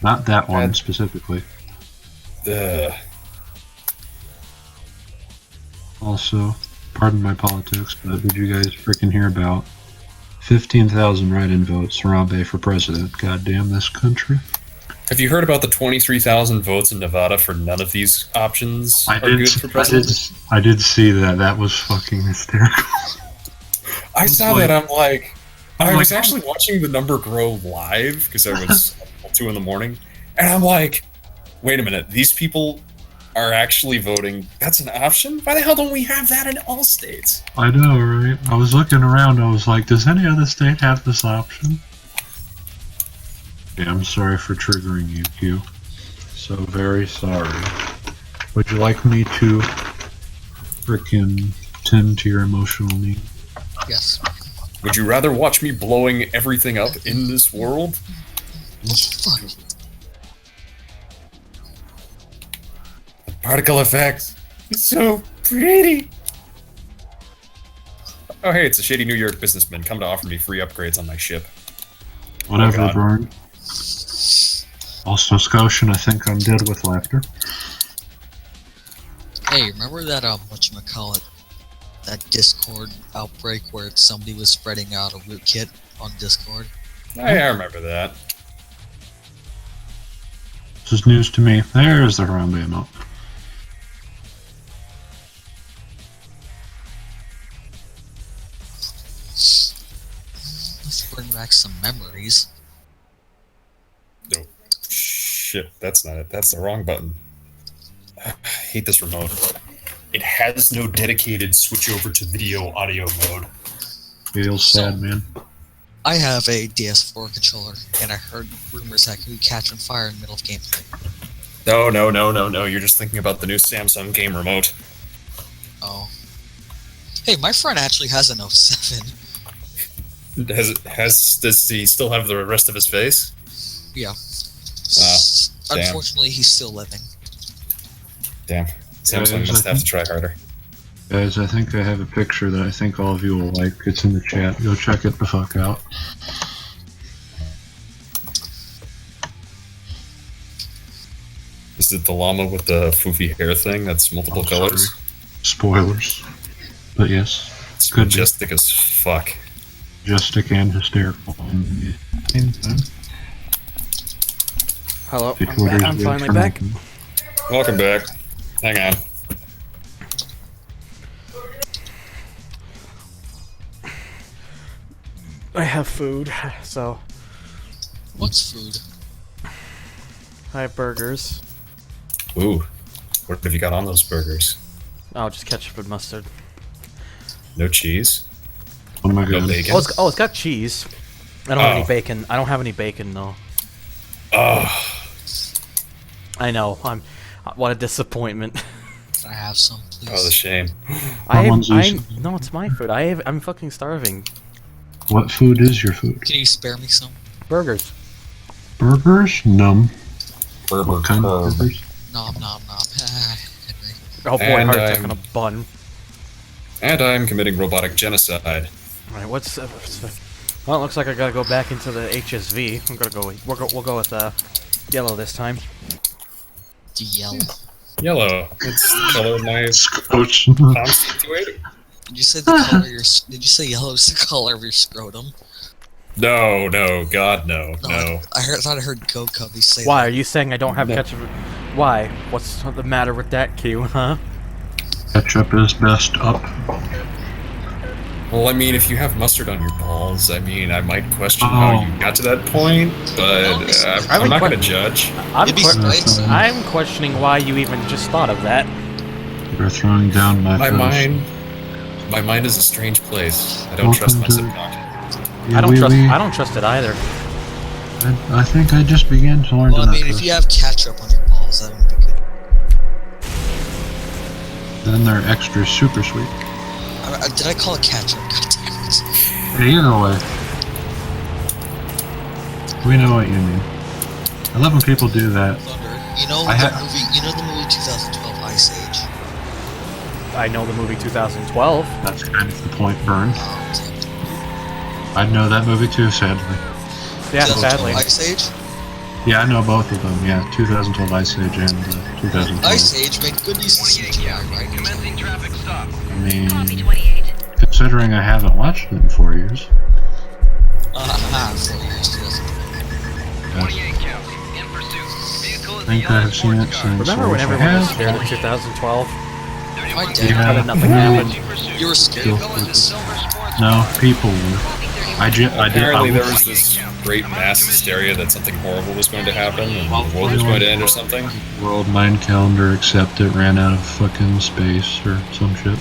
Not that one specifically. Also, pardon my politics, but did you guys freaking hear about 15,000 write-in votes Harambe for president? Goddamn this country. Have you heard about the 23,000 votes in Nevada for none of these options are good for president? I did see that. That was fucking hysterical. I saw that. I'm like, I was actually watching the number grow live because I was up 2 in the morning, and I'm like, wait a minute, these people are actually voting. That's an option? Why the hell don't we have that in all states? I know, right? I was looking around. I was like, does any other state have this option? Yeah, I'm sorry for triggering you, Q. So very sorry. Would you like me to frickin' tend to your emotional need? Yes. Would you rather watch me blowing everything up in this world? Fuck. The particle effect is so pretty. Oh hey, it's a shady New York businessman come to offer me free upgrades on my ship. Whatever, Burn. Also, Scotian, I think I'm dead with laughter. Hey, remember that, whatchamacallit, that Discord outbreak where somebody was spreading out a rootkit on Discord? I remember that. This is news to me. There's the Harambe emote. Let's bring back some memories. Oh, shit, that's not it. That's the wrong button. I hate this remote. It has no dedicated switch over to video audio mode. Feels sad, man. I have a DS4 controller, and I heard rumors that could catch on fire in the middle of gameplay. No. You're just thinking about the new Samsung game remote. Oh. Hey, my friend actually has an 07. Does he still have the rest of his face? Yeah. Damn. Unfortunately, he's still living. Damn. Samsung must have to try harder. Guys, I think I have a picture that I think all of you will like. It's in the chat. Go check it the fuck out. Is it the llama with the foofy hair thing that's multiple colors? Sorry. Spoilers. But yes. It's majestic as fuck. Majestic and hysterical. Hello, I'm finally back. Welcome back. Hang on. I have food, so... What's food? I have burgers. Ooh. What have you got on those burgers? Oh, just ketchup and mustard. No cheese? Oh my god. No bacon? It's got cheese. I don't have any bacon. I don't have any bacon, though. Oh. I know. What a disappointment. Can I have some, please? Oh, the shame. No, it's my food. I'm fucking starving. What food is your food? Can you spare me some? Burgers. Burgers? Num. What kind of burgers? Nom nom nom. Henry. Oh boy, heart attack on a bun. And I'm committing robotic genocide. Alright, what's well, it looks like I gotta go back into the HSV. We'll go with yellow this time. The yellow. Yellow. It's the color of my Scotch. Did you say the color of your? Did you say yellow is the color of your scrotum? No, God, no. I thought I heard Go Cubby say Why? that. Are you saying I don't have ketchup? Why? What's the matter with that, Q, huh? Ketchup is best up. Well, I mean, if you have mustard on your balls, I mean, I might question how you got to that point, but I'm not going to judge. I'm questioning why you even just thought of that. You're throwing down my mind. My mind is a strange place. I don't trust my subconscious. Yeah, I don't trust it either. I think I just began to learn Well, to I mean, if you have ketchup on your balls, that would be good. Then they're extra super sweet. Did I call it ketchup? God damn it. Yeah, either way. We know what you mean. I love when people do that. You know the movie 2012 Ice Age? I know the movie 2012. That's kind of the point, Burn. I'd know that movie too, sadly. Yeah, sadly. Ice Age? Yeah, I know both of them. Yeah, 2012 Ice Age and 2012. Ice Age made good use of CGI, right? Commencing traffic stop. I mean, considering I haven't watched it in 4 years. 4 years, 28 county. In pursuit. Vehicle I is think I have seen it since. Remember when everyone was scared in 2012? My But dad. then nothing happened. You were scared. No, people were. I Apparently, there was was this great mass hysteria that something horrible was going to happen and the world was going to end or something. World Mind Calendar, except it ran out of fucking space or some shit.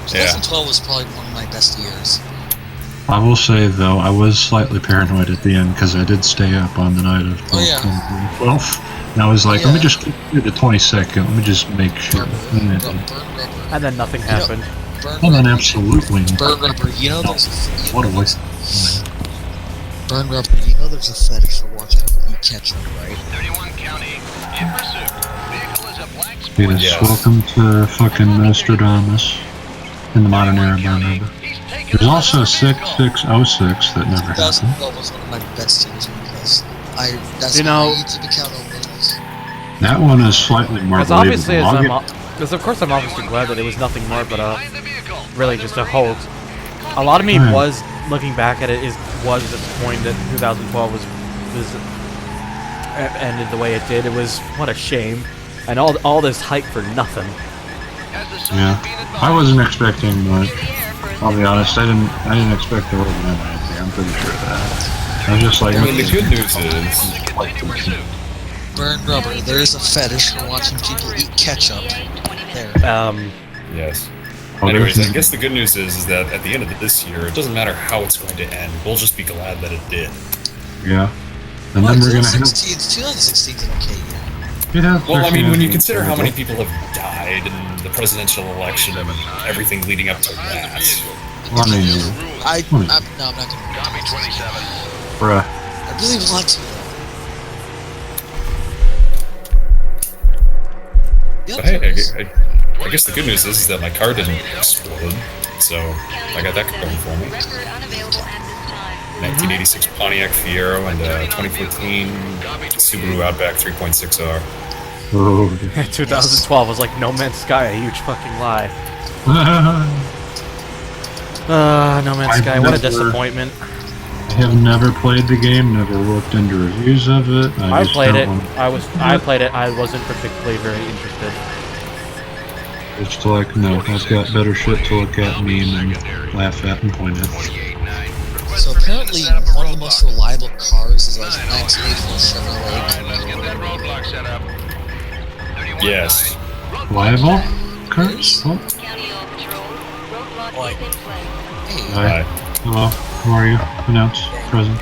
2012 was probably one of my best years. I will say though, I was slightly paranoid at the end because I did stay up on the night of 12. And I was like, let me just get to the 22nd. Let me just make sure. And then nothing happened. And then absolutely. Burn Rubber, you know there's a What a waste. Burn Rubber, you know there's a fetish for watching people eat ketchup, right? 31 county. In pursuit. Vehicle is a black sport. Yes, welcome to fucking Nostradamus in the modern era, Burn Rubber. There's also 6606 that never happened. 2012 was one of my best years because that's You know- when I used to become a witness. That one is slightly more Because obviously, believable. because of course I'm obviously glad that it was nothing more but really just a hoax. A lot of me was looking back at it was disappointed that 2012 was ended the way it did. It was what a shame, and all this hype for nothing. Yeah, I wasn't expecting much. I'll be honest, I didn't expect the world to end anything. I'm pretty sure of that. I was just like, I mean, the good news is, Burn Rubber, there is a fetish for watching people eat ketchup. There. yes. Oh, Anyways, there's- I guess the good news is that at the end of this year, it doesn't matter how it's going to end. We'll just be glad that it did. yeah. And then we're gonna have. 2016 is an okay year. Well, I mean, when you consider how many people have died in the presidential election and everything leading up to that. I mean, I'm not gonna. Copy 27. bruh. I really want to. But hey, I guess the good news is that my car didn't explode, so I got that going for me. 1986 Pontiac Fiero and 2014 Subaru Outback 3.6R. Oh, 2012 was like No Man's Sky, a huge fucking lie. No Man's I've Sky, what a never- disappointment. I have never played the game, never looked into reviews of it. I just played don't it. want- I played it. I wasn't particularly very interested. It's like, no, I've got better shit to look at, meme, and laugh at, and point at. So apparently, one of the most reliable cars is a 1984 Chevrolet Camaro. Yes. Liable? Cars? What? Hi. Hello. How are you? Announce presence.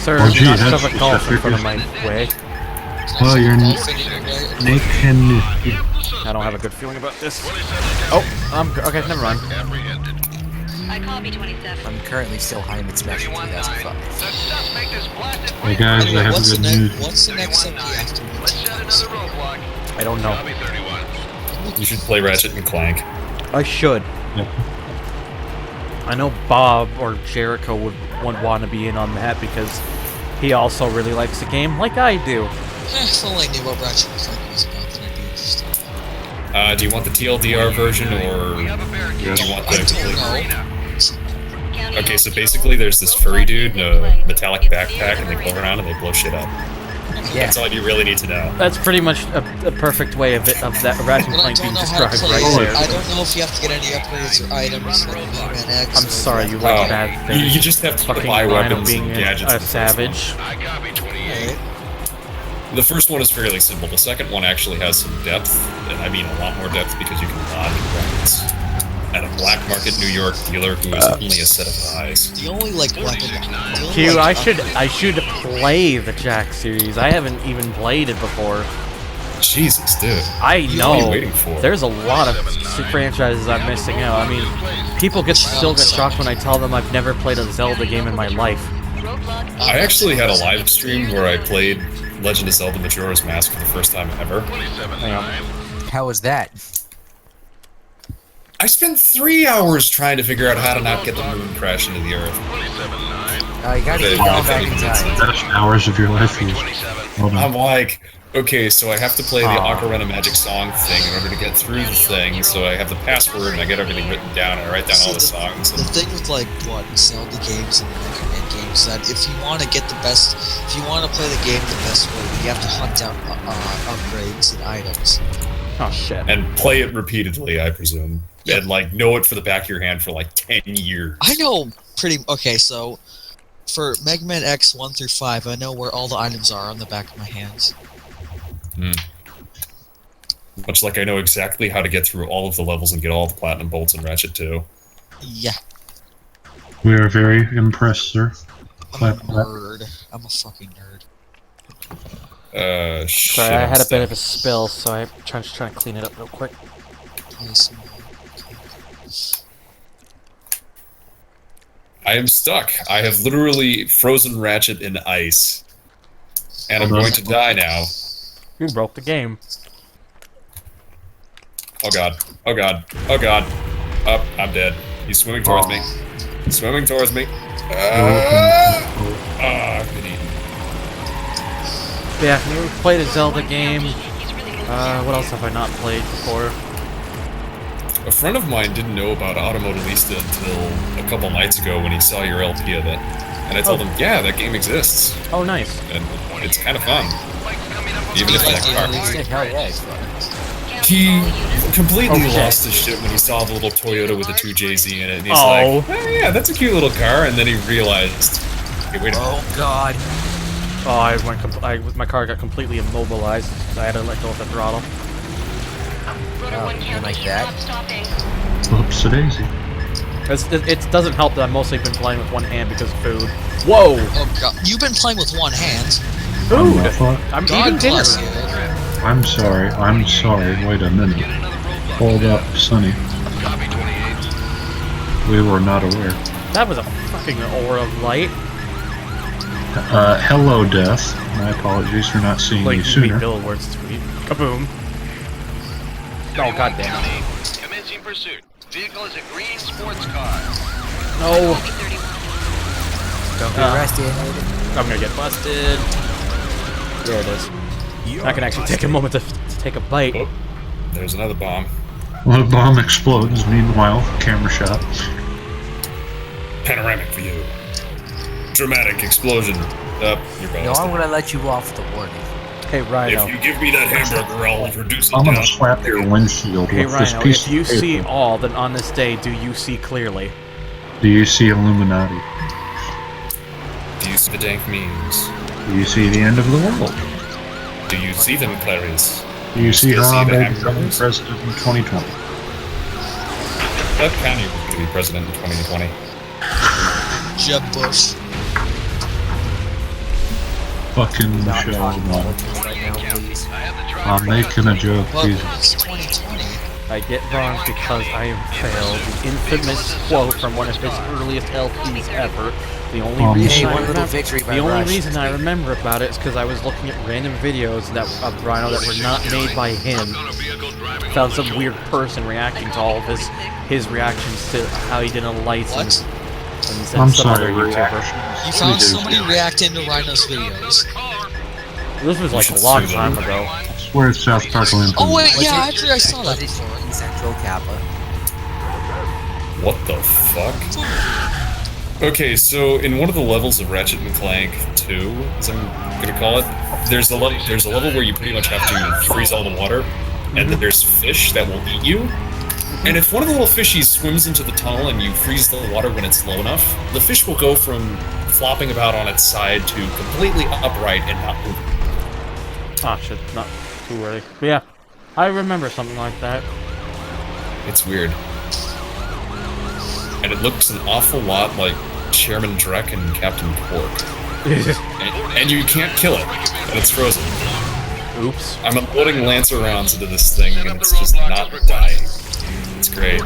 Sir, Oh, gee, not that's- shove a golf in that's front of my way. Oh, you're naked. I don't have a good feeling about this. Oh, okay, never mind. I copy 27. I'm currently still high in Smash 2005. Hey guys, I have What's good the news. What's the next step after I don't know. You should play Ratchet and Clank. I should. Yep. I know Bob or Jericho would want to be in on that because he also really likes the game, like I do. If only I knew what Ratchet and Clank was about, then I'd be interested. Do you want the TLDR version or do you want the complete? Okay, so basically there's this furry dude in a metallic backpack and they go around and they blow shit up. Yeah. That's all you really need to know. That's pretty much a perfect way of that Ratchet and But I Clank don't being know how to described play right it. there. I don't know if you have to get any upgrades or items like Mega Man X. I'm sorry, you like bad things. You just have to fucking buy Rhino weapons being and gadgets. a in the first one. savage. The first one is fairly simple. The second one actually has some depth, and I mean a lot more depth because you can lodge weapons at a black market New York dealer who has only a set of eyes. The only weapon. Q, I should play the Jack series. I haven't even played it before. Jesus, dude. I know. What are you waiting for? There's a lot of franchises I'm missing out. I mean, people still get shocked when I tell them I've never played a Zelda game in my life. I actually had a live stream where I played Legend of Zelda Majora's Mask for the first time ever. How was that? I spent 3 hours trying to figure out how to not get the moon crash into the earth. You gotta keep going back in time. Best hours of your life. I'm like, okay, so I have to play the Ocarina of Magic song thing in order to get through the thing, so I have the password and I get everything written down and I write down all the songs. The thing with Zelda games and Mega Man games is that if you want to get the best, if you want to play the game the best way, you have to hunt down upgrades and items. Oh shit. And play it repeatedly, I presume. Yep. And know it for the back of your hand for 10 years. I know okay, so for Mega Man X 1 through 5, I know where all the items are on the back of my hands. Much like I know exactly how to get through all of the levels and get all the platinum bolts in Ratchet 2. Yeah. We are very impressed, sir. I'm a nerd. I'm a fucking nerd. Shit. Sorry, I had a bit of a spill, so I'm trying to clean it up real quick. I am stuck. I have literally frozen Ratchet in ice. And I'm going to die now. You broke the game. Oh god. Oh god. Oh god. Up, I'm dead. He's swimming towards me. He's swimming towards me. I've been eaten. Yeah, we played a Zelda game. What else have I not played before? A friend of mine didn't know about Automodalista until a couple nights ago when he saw your LP of it. And I told him, yeah, that game exists. Oh, nice. And it's kind of fun. Even if that car. He completely lost his shit when he saw the little Toyota with the 2JZ in it. And he's like, oh, yeah, that's a cute little car. And then he realized, okay, wait a minute. Oh, God. Oh, my car got completely immobilized. So I had to let go of the throttle. And like that. Whoops, daisy. It doesn't help that I've mostly been playing with one hand because of food. Whoa! Oh god, you've been playing with one hand. Food! I'm eating dinner. I'm sorry, wait a minute. Hold up, Sonny. We were not aware. That was a fucking aura of light. Hello, Death. My apologies for not seeing you sooner. Bill Ward's tweet. Kaboom. Oh, goddamn. Commencing pursuit. Vehicle is a green sports car. No. Don't get arrested. I'm gonna get busted. There it is. I can actually take a moment to take a bite. Oh, there's another bomb. Well, the bomb explodes. Meanwhile, camera shot. Panoramic view. Dramatic explosion. Up, you're No, I'm gonna let you off the warning. Hey, Rhino. If you give me that hamburger, I'll reduce it I'm down. gonna slap your windshield Hey, with this Rhino, piece if you of paper. see all, then on this day, do you see clearly? Do you see Illuminati? Do you see the dank memes? Do you see the end of the world? Do you see them, Clarice? Do you see still how I'm the going to become hamburgers? president in 2020? That County was going to be president in 2020. Jeb Bush. Fucking Michelle Obama. I'm making a joke, Well, Jesus. it's 2020. I get wrong because I am failed. The infamous quote from one of his earliest LPs ever. The only reason I remember about it is because I was looking at random videos of Rhino that were not made by him. Found some weird person reacting to all of his reactions to how he did a license. And I'm some sorry, other YouTuber. You found somebody reacting to Rhino's videos. This was like a long time ago. I swear it's South Park Olympics. Oh wait, yeah, actually I saw that before. Central Kappa. What the fuck? Okay, so in one of the levels of Ratchet and Clank 2, as I'm gonna call it, there's a level where you pretty much have to freeze all the water, and then there's fish that will eat you. And if one of the little fishies swims into the tunnel and you freeze the water when it's low enough, the fish will go from flopping about on its side to completely upright and not moving. Oh shit, not too early. But yeah, I remember something like that. It's weird. And it looks an awful lot like Chairman Drek and Captain Quark. and you can't kill it, but it's frozen. Oops. I'm unloading Lancer rounds into this thing, and it's just not dying. It's great.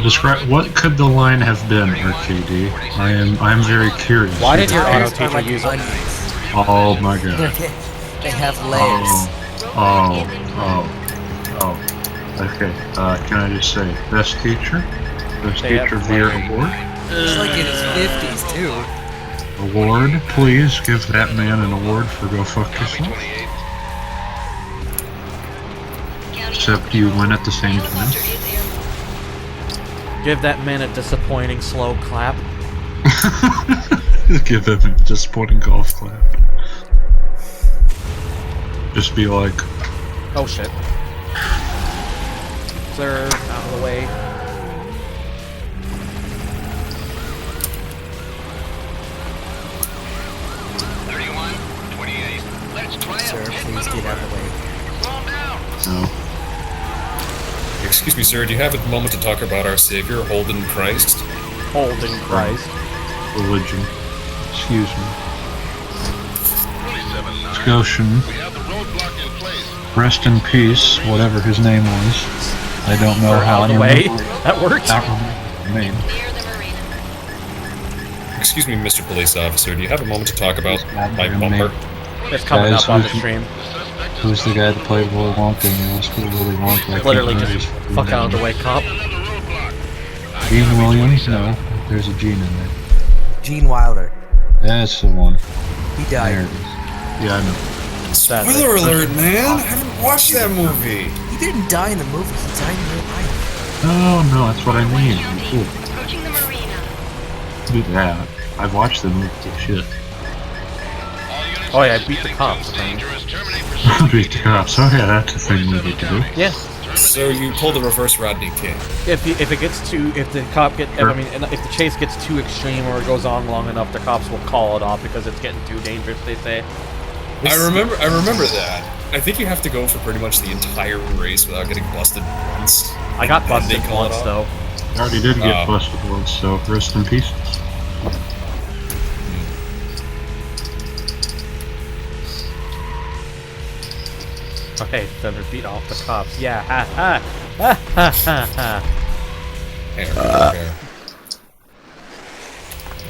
Describe what could the line have been, RKD? I'm very curious. Why did your auto teacher use it? Oh my god. They have layers. Oh. Okay. Can I just say, best teacher? Best teacher via award? It's like in his 50s too. Award, please give that man an award for go fuck yourself. Except you win at the same time. Give that man a disappointing slow clap. Give him a disappointing golf clap. Just be like, oh shit. Sir, out of the way. Sir, please get out of the way. no. Excuse me, sir, do you have a moment to talk about our Savior, Holden Christ? Holden Christ. Religion. Excuse me. Scotian. Rest in peace, whatever his name was. I don't know how out of the way. That worked. Name. Excuse me, Mr. Police Officer, do you have a moment to talk about my bumper? It's coming up on the stream. Who's the guy that played Willy Wonka in the old school Willy Wonka? Literally just fuck out of the way, cop. Gene Williams? No, there's a Gene in there. Gene Wilder. That's the one. He died. There it is. Yeah, I know. Spoiler alert, man! I haven't watched that movie! He didn't die in the movie, he died in real life. Oh, no, that's what I mean. Cool. Do that. I've watched the movie. Shit. Oh yeah, I beat the cops. Beat the cops. Oh yeah, that's a thing we get to do. Yeah. So you pulled the reverse Rodney King. If the cop if the chase gets too extreme or it goes on long enough, the cops will call it off because it's getting too dangerous. They say. I remember that. I think you have to go for pretty much the entire race without getting busted once. I got busted once though. I already did get busted once, so rest in peace. Okay, Thunder beat off the cops. Yeah, ha ha ha ha ha.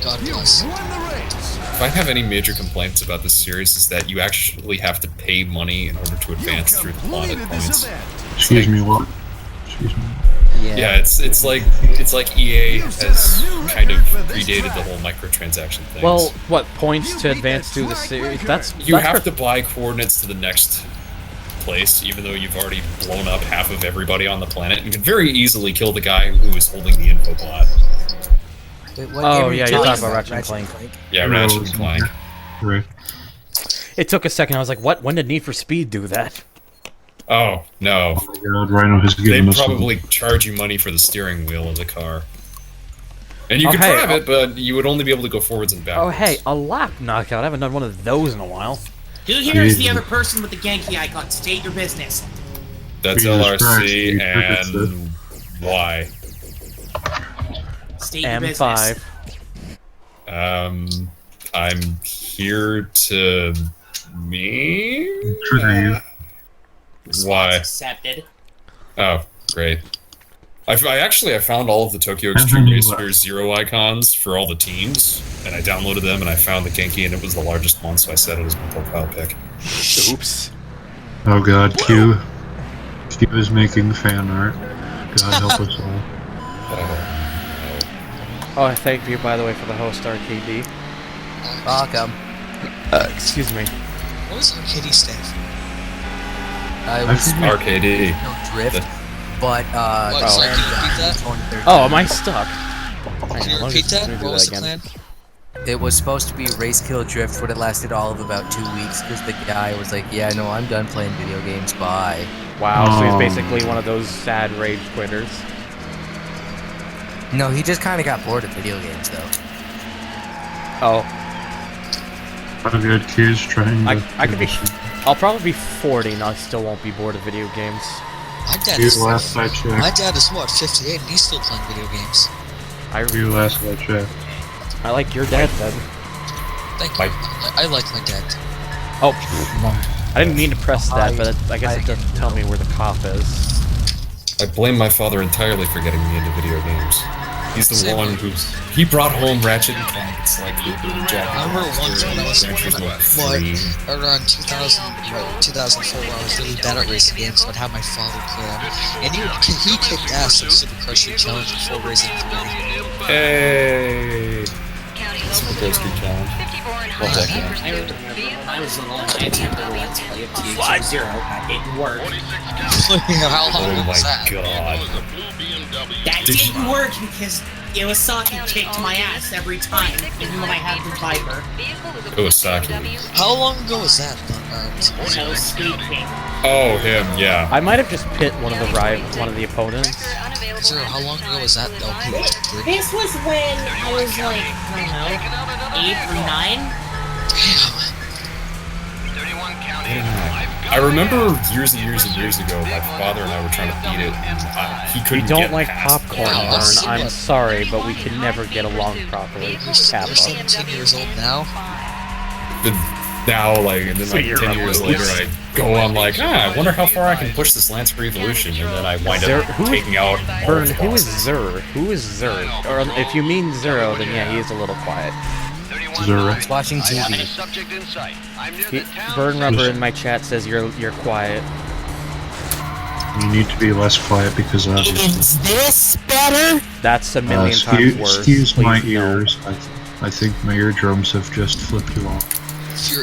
God bless. If I have any major complaints about this series, is that you actually have to pay money in order to advance through the plotted points. Excuse me, what? Excuse me. Yeah, it's like EA has kind of predated the whole microtransaction thing. Well, what points to advance through the series? You have to buy coordinates to the next place, even though you've already blown up half of everybody on the planet. You can very easily kill the guy who is holding the info bot. Oh yeah, you're talking about Ratchet and Clank. Yeah, Ratchet and Clank. Right. It took a second. I was like, "What? When did Need for Speed do that?" Oh no! Oh my God, Rhino has given They us probably charge you money for the steering wheel of the car, and you could drive it, but you would only be able to go forwards and backwards. Oh hey, a lap knockout. I haven't done one of those in a while. Who here is the other person with the Genki icon? State your business. That's LRC and Y. State your business. M5. I'm here to Why? Accepted. Oh, great. I found all of the Tokyo Extreme Racer Zero icons for all the teams, and I downloaded them, and I found the Genki, and it was the largest one, so I set it as my profile pic. Oops. Oh God, Q. Q is making fan art. God help us all. Oh, thank you, by the way, for the host, RKD. Welcome. Excuse me. What was RKD stand for? I was RKD. No drift, but Oh, am I stuck? Can you repeat that? What was the plan? It was supposed to be race kill drift, but it lasted all of about 2 weeks because the guy was like, "Yeah, no, I'm done playing video games. Bye." Wow, so he's basically one of those sad rage quitters. No, he just kind of got bored of video games, though. Oh. I've got Q's trying to... I could be... I'll probably be 40 and I still won't be bored of video games. My dad You is last I checked. My dad is what, 58, and he's still playing video games. You last I checked. I like your dad, then. Thank you. I like my dad. Oh, I didn't mean to press that, but I guess it doesn't tell me where the cop is. I blame my father entirely for getting me into video games. He's the one he brought home Ratchet and Clank. It's like Jack. I remember once when I was around 2004, where I was really bad at racing games, so I'd have my father play them, and he kicked ass at Super Crush Street Challenge before racing 3. Hey! Super Crush Street Challenge. Love that game. I remember when I was little, I attempted a Let's Play of THQ0. That didn't work. How long was that? Oh my god. That didn't work because Iwasaki kicked my ass every time, even when I had the Viper. Iwasaki. How long ago was that? When I was Speed King. Oh, him, yeah. I might have just pit one of the opponents. Zero, how long ago was that LP? This was when I was like, I don't know, 8 or 9? I remember years and years and years ago, my father and I were trying to beat it, and he couldn't We don't get like past popcorn, Vern. I'm sorry, but we can never get along properly. You're 17 years old now? But now, like, and then So like you're 10 years later, I go on like, I wonder how far I can push this Lancer Evolution, and then I wind up taking out all Vern, the who is bosses. Zer? Who is Zer? Or if you mean Zero, then yeah, he is a little quiet. Zero. He's watching TV. Vern Rubber in my chat says you're quiet. You need to be less quiet because obviously. Is this better? That's a million times worse. Excuse my Please, no. ears. I think my eardrums have just flipped you off.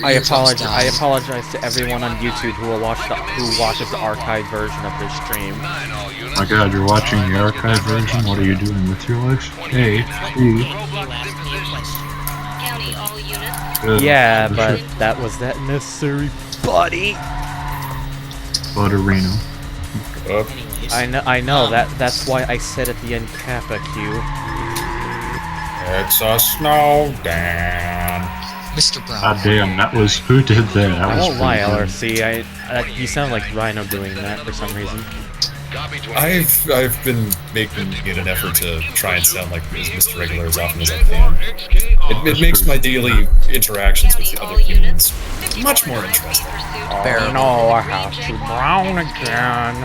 I apologize to everyone on YouTube who watches the archived version of this stream. My god, you're watching the archive version? What are you doing with your life? Hey, Yeah, but that was that necessary, buddy. Butterino. I know that's why I said at the end Kappa Q. It's a snow dam. Mr. Brown. God damn, that was who did that? I won't lie, pretty good. LRC. You sound like Rhino doing that for some reason. I've been making it an effort to try and sound like Mr. Regular as often as I can. It makes my daily interactions with the other humans much more interesting. Oh no, I have to brown again.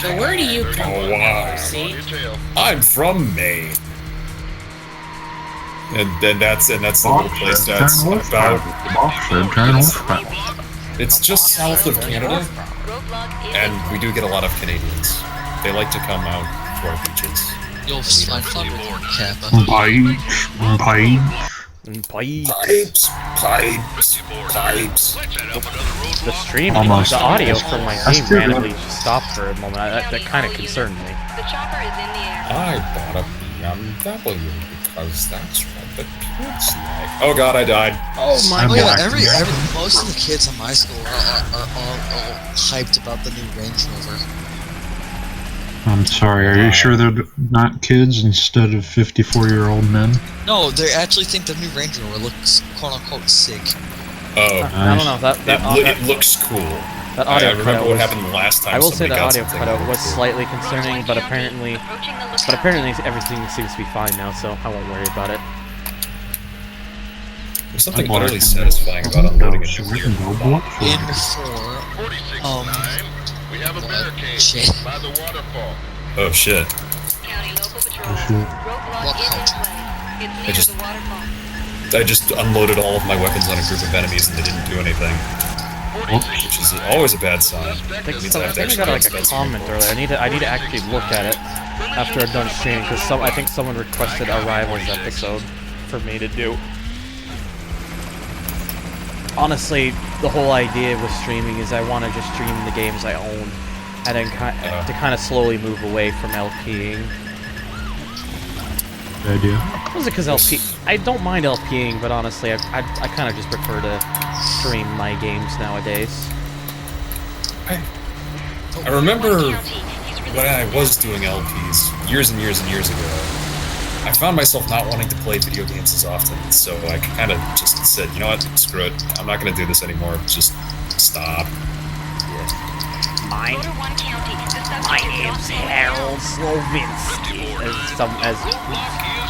So where do you come Oh, from, wow. see? I'm from Maine. And that's the little place that's about. It's just south of Canada, and we do get a lot of Canadians. They like to come out to our beaches. You'll find fun with Kappa. Pipes. The stream, Almost. the audio from my I game still randomly stopped for a moment. That kind of concerned me. I bought a BMW because that's what the kids like. Oh god, I died. Oh my Oh yeah, god. most of the kids in my school are all hyped about the new Range Rover. I'm sorry, are you sure they're not kids instead of 54-year-old men? No, they actually think the new Range Rover looks quote-unquote sick. Oh. I don't know, It looks cool. That audio I remember cutout what was- happened the last time. I will say somebody the got audio something cutout really was cool. slightly concerning, but apparently everything seems to be fine now, so I won't worry about it. There's something utterly satisfying about unloading a nuclear bomb. In 4, shit. Oh shit. What country? I just unloaded all of my weapons on a group of enemies and they didn't do anything. Which is always a bad sign. I It think, means so, I I have to think I actually got like a spend some comment bullets. earlier. I need to actually look at it after I'm done streaming because I think someone requested a Rivals episode for me to do. Honestly, the whole idea with streaming is I want to just stream the games I own, and then to kind of slowly move away from LPing. Good idea. Mostly because I don't mind LPing, but honestly, I kind of just prefer to stream my games nowadays. I remember when I was doing LPs years and years and years ago. I found myself not wanting to play video games as often, so I kind of just said, you know what, screw it. I'm not going to do this anymore. Just stop. My name's Harold Slovinsky,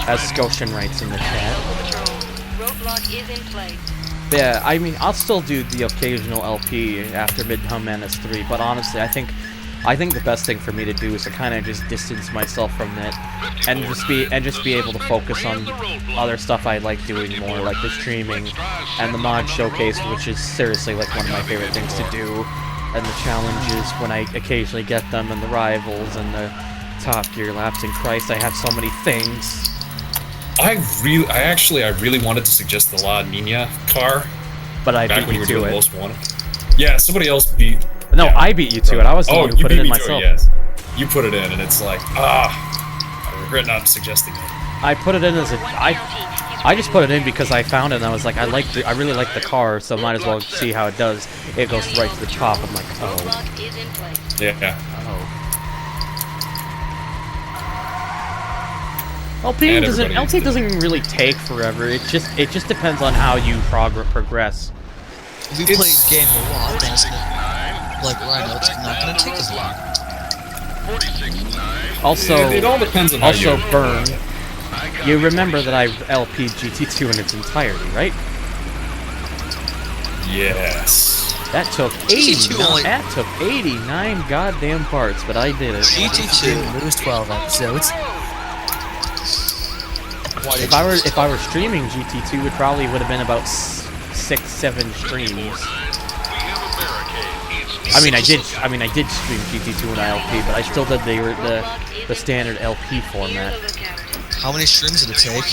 as Scotian writes in the chat. Roadblock is in play. Yeah, I mean, I'll still do the occasional LP after Midtown Menace 3, but honestly, I think the best thing for me to do is to kind of just distance myself from it, and just be able to focus on other stuff I like doing more, like the streaming and the mod showcase, which is seriously like one of my favorite things to do, and the challenges when I occasionally get them, and the rivals and the Top Gear laps. And Christ, I have so many things. I really wanted to suggest the La Nina car, but I back beat when you you were to doing it. Most Wanted. Yeah, somebody else beat. No, yeah, I beat you to it. I was the one who put it in myself. Yes, you put it in, and it's like, I regret not suggesting it. I put it in as I just put it in because I found it and I was like, I really like the car, so might as well see how it does. It goes right to the top. I'm like, oh. Yeah. LP doesn't really take forever. It just depends on how you progress. If you play a game a lot, then it's like Rhino, it's not gonna take as long. Also, it all depends on how also you Burn. You remember that I LP'd GT2 in its entirety, right? Yes. That took 89 goddamn parts, but I did it. GT2 lose 12 episodes. If I were streaming GT2, it probably would have been about 6-7 streams. I mean, I did stream GT2 and LP, but I still did the standard LP format. How many streams did it take?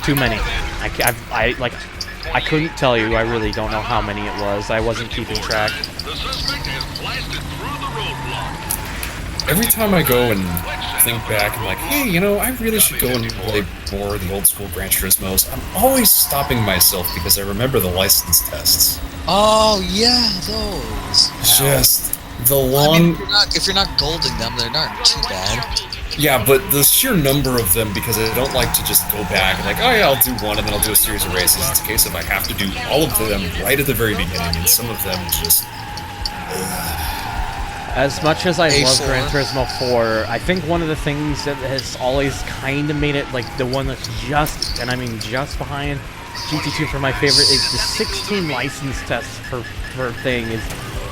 Too many. I couldn't tell you. I really don't know how many it was. I wasn't keeping track. Every time I go and think back, I'm like, hey, you know, I really should go and play more of the old school Gran Turismos. I'm always stopping myself because I remember the license tests. Oh yeah, those. Just the long. I mean, if you're not golding them, they're not too bad. Yeah, but the sheer number of them, because I don't like to just go back and like, oh yeah, I'll do one and then I'll do a series of races. It's a case of I have to do all of them right at the very beginning, and some of them just. As much as I love Gran Turismo 4, I think one of the things that has always kind of made it like the one that's just, and I mean just behind GT2 for my favorite, is the 16 license tests per thing. Is,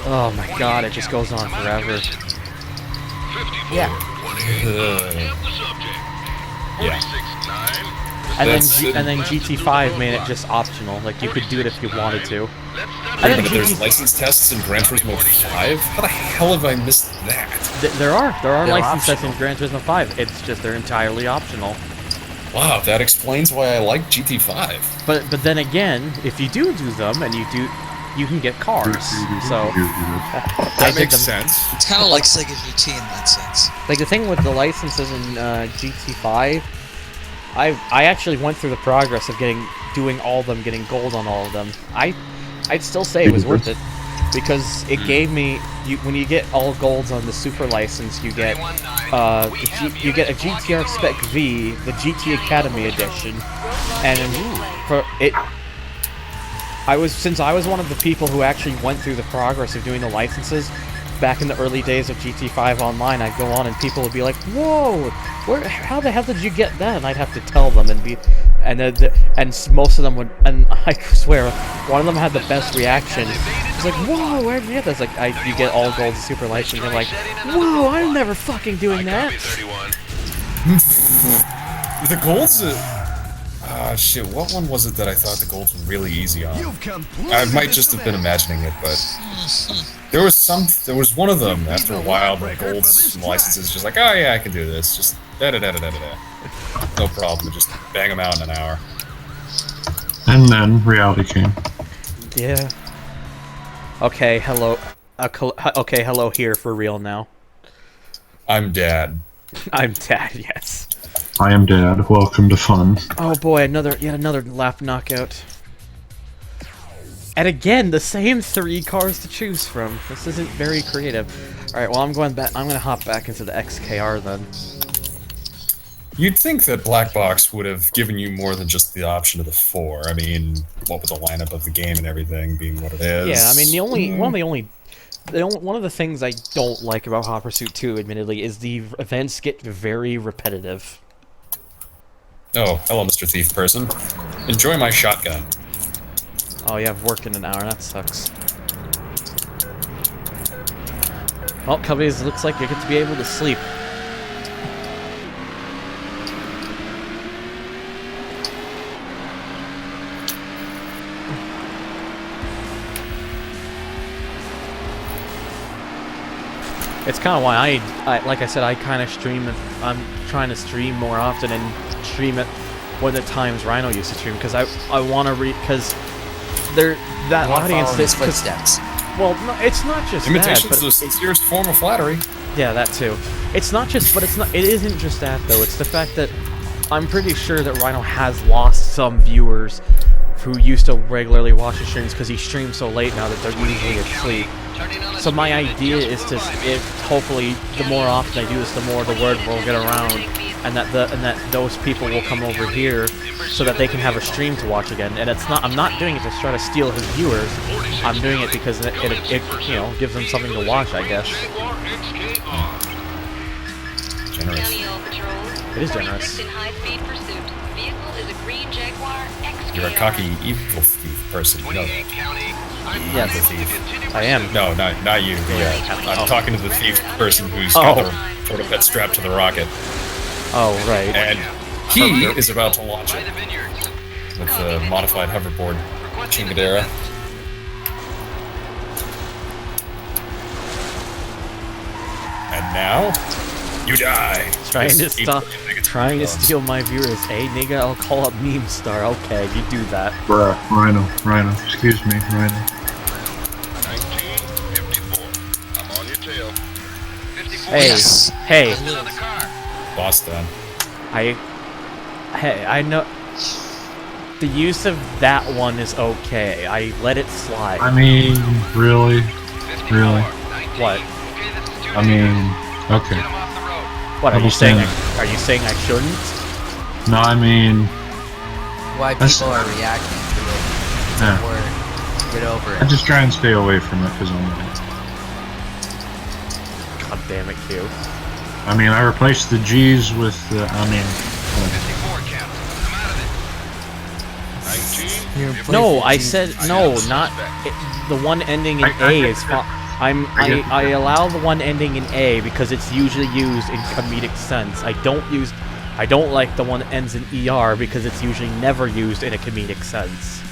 oh my god, it just goes on forever. Yeah. Yeah. And then GT5 made it just optional. Like you could do it if you wanted to. And then there's license tests in Gran Turismo 5? How the hell have I missed that? There are license tests in Gran Turismo 5. It's just they're entirely optional. Wow, that explains why I like GT5. But then again, if you do them and you can get cars. So that makes sense. It's kind of like Sega GT in that sense. Like the thing with the licenses in GT5, I actually went through the progress of doing all of them, getting gold on all of them. I'd still say it was worth it because it gave me when you get all golds on the Super license, you get a GTR Spec V, the GT Academy edition, and for it. Since I was one of the people who actually went through the progress of doing the licenses back in the early days of GT5 Online, I'd go on and people would be like, "Whoa, how the hell did you get that?" And I'd have to tell them, and most of them would, and I swear, one of them had the best reaction. It's like, "Whoa, where'd you get that?" It's like, you get all gold super license. I'm like, "Whoa, I'm never fucking doing that." The golds. Shit, what one was it that I thought the golds were really easy on? I might just have been imagining it, but there was one of them after a while where golds and licenses just like, oh yeah, I can do this, just da-da-da-da-da-da. No problem, just bang them out in an hour. And then reality came. Yeah. Okay, hello. Okay, hello here for real now. I'm Dad. I'm Dad, yes. I am Dad. Welcome to fun. Oh boy, yet another lap knockout. And again, the same 3 cars to choose from. This isn't very creative. All right, well I'm gonna hop back into the XKR then. You'd think that Black Box would have given you more than just the option of the 4. I mean, what with the lineup of the game and everything being what it is. Yeah, I mean, one of the things I don't like about Hot Pursuit 2, admittedly, is the events get very repetitive. Oh, hello, Mr. Thief Person. Enjoy my shotgun. Oh yeah, I've worked in an hour, that sucks. Well, Cubbies, looks like you get to be able to sleep. It's kind of why I like I said, I kind of stream. I'm trying to stream more often and stream it when the times Rhino used to stream, because I want to because that audience his footsteps. Well, no, it's not just Imitation that, is the sincerest form of flattery. Yeah, that too. It's not just, but it isn't just that though. It's the fact that I'm pretty sure that Rhino has lost some viewers who used to regularly watch his streams because he streams so late now that they're usually asleep. So my idea is to, hopefully, the more often I do this, the more the word will get around, and that those people will come over here so that they can have a stream to watch again. And I'm not doing it to try to steal his viewers. I'm doing it because it you know, gives them something to watch, I guess. Generous. It is generous. You're a cocky, evil thief person. You know that. Yes, Thief. I am. No, not you. I'm talking to the thief person who's got the protopet strapped to the rocket. Oh, right. And he is about to launch it with the modified hoverboard Chingadera. And now, you die. Trying to steal my viewers. Hey, nigga, I'll call up Meme Star. Okay, you do that. Bruh, Rhino, excuse me, Rhino. 1954. I'm on your tail. 54. Hey. Boss done. I know. The use of that one is okay. I let it slide. I mean, really? What? I mean, okay. What are you saying? Are you saying I shouldn't? No, I mean. Why people are reacting to it? It's a word. Get over it. I just try and stay away from it because I'm like. God damn it, Q. I mean, I replaced the G's with the. I mean. No, I said no, not the one ending in A is fine. I allow the one ending in A because it's usually used in comedic sense. I don't like the one that ends in ER because it's usually never used in a comedic sense.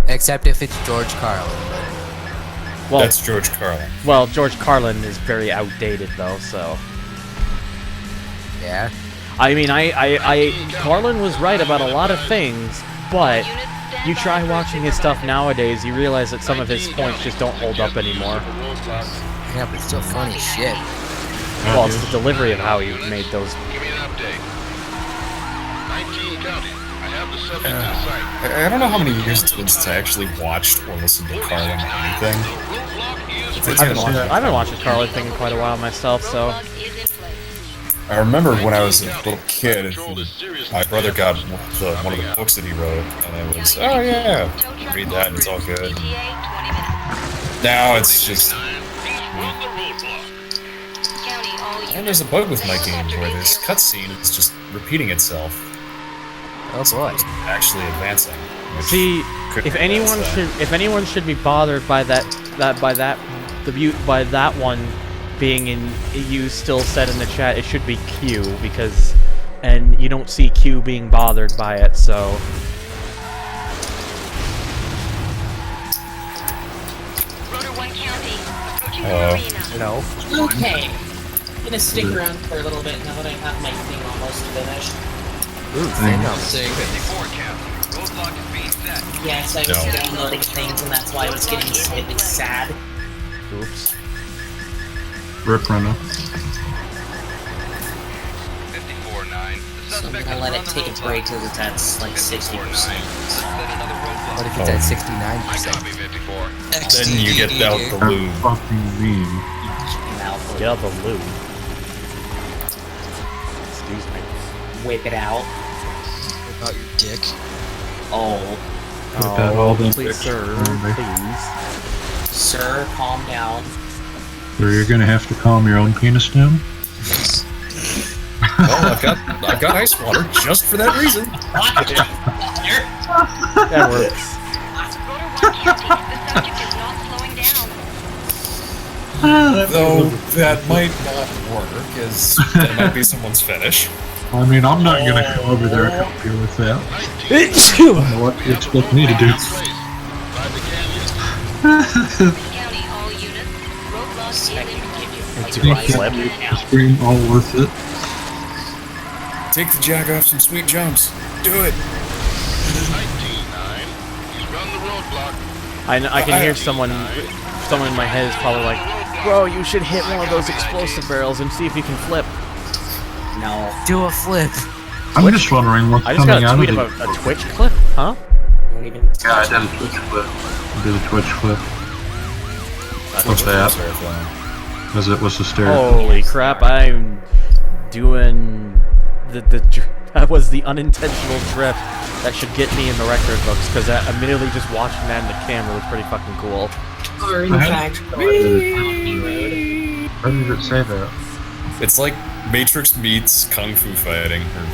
Except if it's George Carlin. Well, that's George Carlin. Well, George Carlin is very outdated though, so. Yeah. I mean, Carlin was right about a lot of things, but you try watching his stuff nowadays, you realize that some of his points just don't hold up anymore. Yeah, but it's still funny as shit. Well, it's the delivery of how he made those. I don't know how many years it's been since I actually watched or listened to Carlin or anything. I haven't watched a Carlin thing in quite a while myself, so. I remember when I was a little kid, my brother got one of the books that he wrote, and it was, oh yeah, read that and it's all good. Now it's just... And there's a bug with my game where this cutscene is just repeating itself. Oh boy. It's actually advancing. See, if anyone should be bothered by that one being you still said in the chat, it should be Q, because and you don't see Q being bothered by it, so no. Okay. I'm gonna stick around for a little bit now that I have my thing almost finished. Ooh, yes, I was downloading things and that's why I was getting slightly sad. Oops. Rip Rhino. So I'm gonna let it take a break because it's at like 60%. What if it's at 69%? Then you get out the lube. Fucking mean. Get out the lube. Excuse me. Whip it out. What about your dick? Oh. What about all them please, pictures, sir, remember? please. Sir, calm down. So you're gonna have to calm your own penis down? Oh, I've got ice water just for that reason. That works. Though that might not work, as that might be someone's fetish. I mean, I'm not gonna come over there and help you with that. I don't know what you expect me to do. Scream, all worth it. Take the jack off some sweet jumps. Do it. I can hear someone in my head is probably like, bro, you should hit one of those explosive barrels and see if you can flip. No. Do a flip. I'm just wondering what's I just coming got a out tweet of about a Twitch clip, huh? Don't even Yeah, I did a Twitch clip. I did a Twitch clip. What's that? Because it was hysterical. Holy crap! I'm doing that was the unintentional drift that should get me in the record books because immediately just watching that in the camera was pretty fucking cool. Or in fact, Why did it say that? It's like Matrix meets Kung Fu fighting, or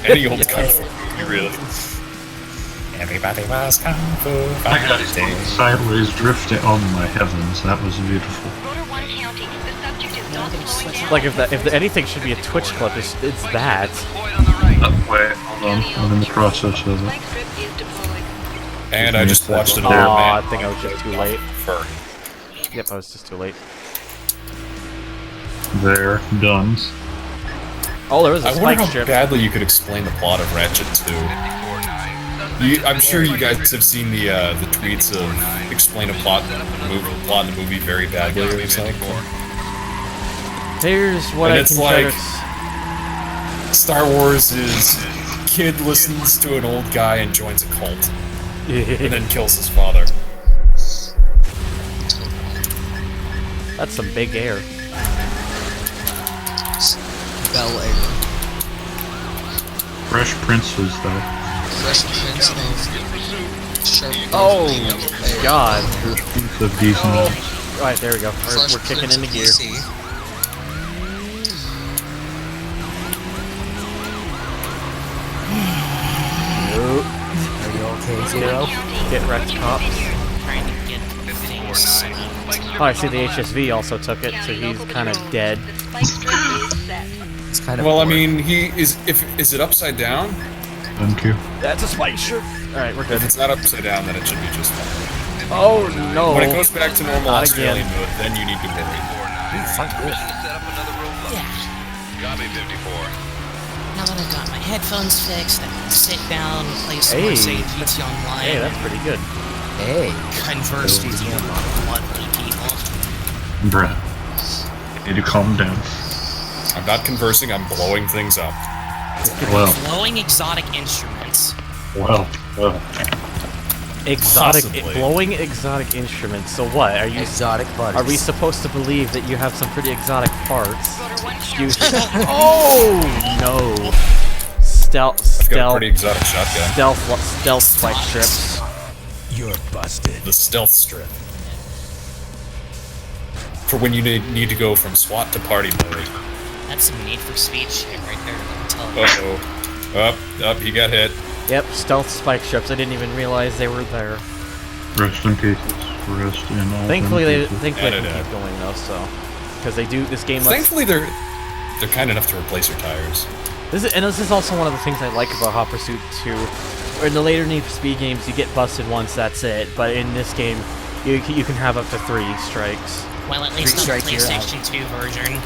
any old Kung Fu movie, really. Everybody was Kung Fu fighting. Sideways drifting on my heavens. That was beautiful. Like if anything should be a Twitch clip, it's that. Wait, hold on. I'm in the process of it. And I just watched an Oh, old man. I think I was just too late. Fur. Yep, I was just too late. There, done. Oh, there was a I spike wonder how strip. badly you could explain the plot of Ratchet 2. I'm sure you guys have seen the tweets of explain a plot in the movie very badly or something. Here's what And I it's can like try Star Wars is kid listens to an old guy and joins a cult, and then kills his father. That's some big air. Bel Air. Fresh Princes, though. Fresh Prince of Sharp. Oh God! The decent. Alright, there we go. We're kicking into gear. Nope. Are you okay, Zero? Get wrecked, cops. trying to get things. Oh, I see the HSV also took it, so he's kind of dead. It's kind of. Well, I mean, is it upside down? Thank you. That's a spike strip. Alright, we're good. If it's not upside down, then it should be just fine. Oh no! When it goes back to normal Not Australian again. mode, then you need to worry. Copy 54. Now that I've got my headphones fixed, I can sit down, play some more Sega GT Online. Hey, that's pretty good. Hey. Converse with you lovely people. Bruh. You need to calm down. I'm not conversing, I'm blowing things up. Well, Blowing exotic instruments. well. Blowing exotic instruments. So what? Are you exotic buddies? Are we supposed to believe that you have some pretty exotic parts? Excuse me. Oh no! I've got a pretty exotic shotgun. Stealth spike strips. You're busted. The stealth strip. For when you need to go from SWAT to party mode. That's some Need for Speed shit right there. I'm telling you. Uh-oh. Up, he got hit. Yep, stealth spike strips. I didn't even realize they were there. Rest in pieces. Rest in all. Thankfully, they pieces. can keep going though. So, because they do this game. Thankfully, they're kind enough to replace your tires. This is also one of the things I like about Hot Pursuit 2. Or in the later Need for Speed games, you get busted once, that's it. But in this game, you can have up to 3 strikes. Well, at least on the PlayStation 2 version.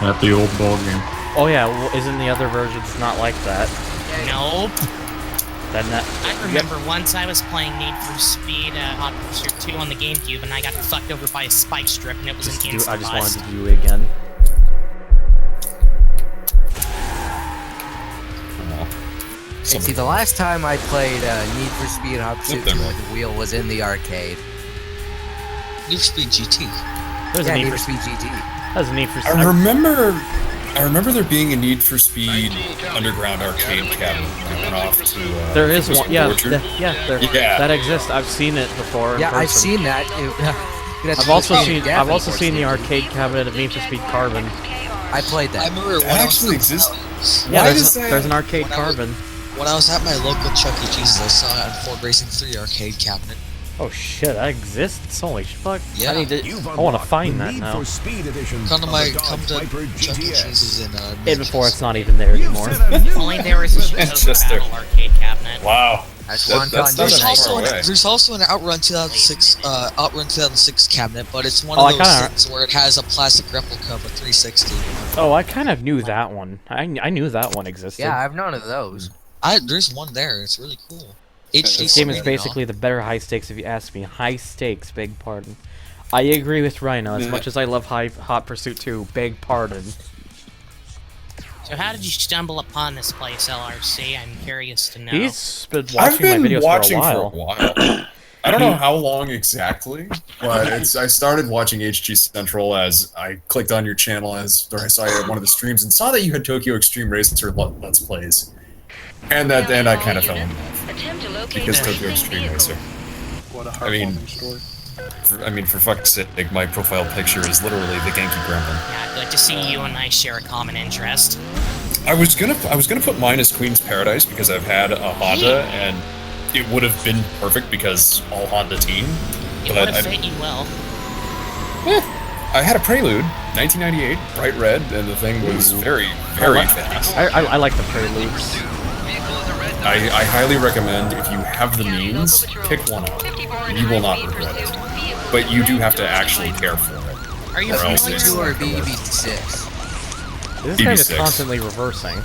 At the old ball game. Oh yeah, well, isn't the other versions not like that? Nope. Then that. I remember once I was playing Need for Speed Hot Pursuit 2 on the GameCube, and I got fucked over by a spike strip, and it was an instant I just bust. wanted to do it again. And see, the last time I played Need for Speed Hot Pursuit 2 with the wheel was in the arcade. Need for Speed GT. There's yeah, a Need for Speed GT. That was a Need for Speed. I remember I remember there being a Need for Speed Underground arcade cabinet that went off to. There is one. Yeah, yeah, that exists. I've seen it before. Yeah, I've seen that. I've also seen the arcade cabinet of Need for Speed Carbon. I played that. I remember when That actually exists. Yeah, Why there's an arcade Carbon. When I was at my local Chuck E. Cheese's, I saw it on Ford Racing 3 arcade cabinet. Oh shit, that exists? Holy fuck. Yeah. I want to find that now. Come to Chuck E. Cheese's in Before it's not even there anymore. Only there is a Battle arcade cabinet. Wow. There's also an Outrun 2006 cabinet, but it's one of those things where it has a plastic replica of a 360. Oh, I kind of knew that one. I knew that one existed. Yeah, I've known of those. There's one there. It's really cool. This game is basically the better high stakes if you ask me. High stakes, beg pardon. I agree with Rhino. As much as I love Hot Pursuit 2, beg pardon. So how did you stumble upon this place, LRC? I'm curious to know. He's been watching my videos for a while. I don't know how long exactly, but I started watching HG Central as I clicked on your channel or I saw you at one of the streams and saw that you had Tokyo Extreme Racer Let's Plays. And then I kind of fell in love. Because Tokyo Extreme Racer. I mean, for fuck's sake, my profile picture is literally the Genki Gremlin. Yeah, good to see you and I share a common interest. I was gonna put mine as Queen's Paradise because I've had a Honda and it would have been perfect because all Honda team. It would have fit you well. I had a Prelude, 1998, bright red, and the thing was very, very fast. I like the Preludes. I highly recommend, if you have the means, pick one up. You will not regret it. But you do have to actually care for it. Are you familiar with or BB6? This is kind of constantly reversing.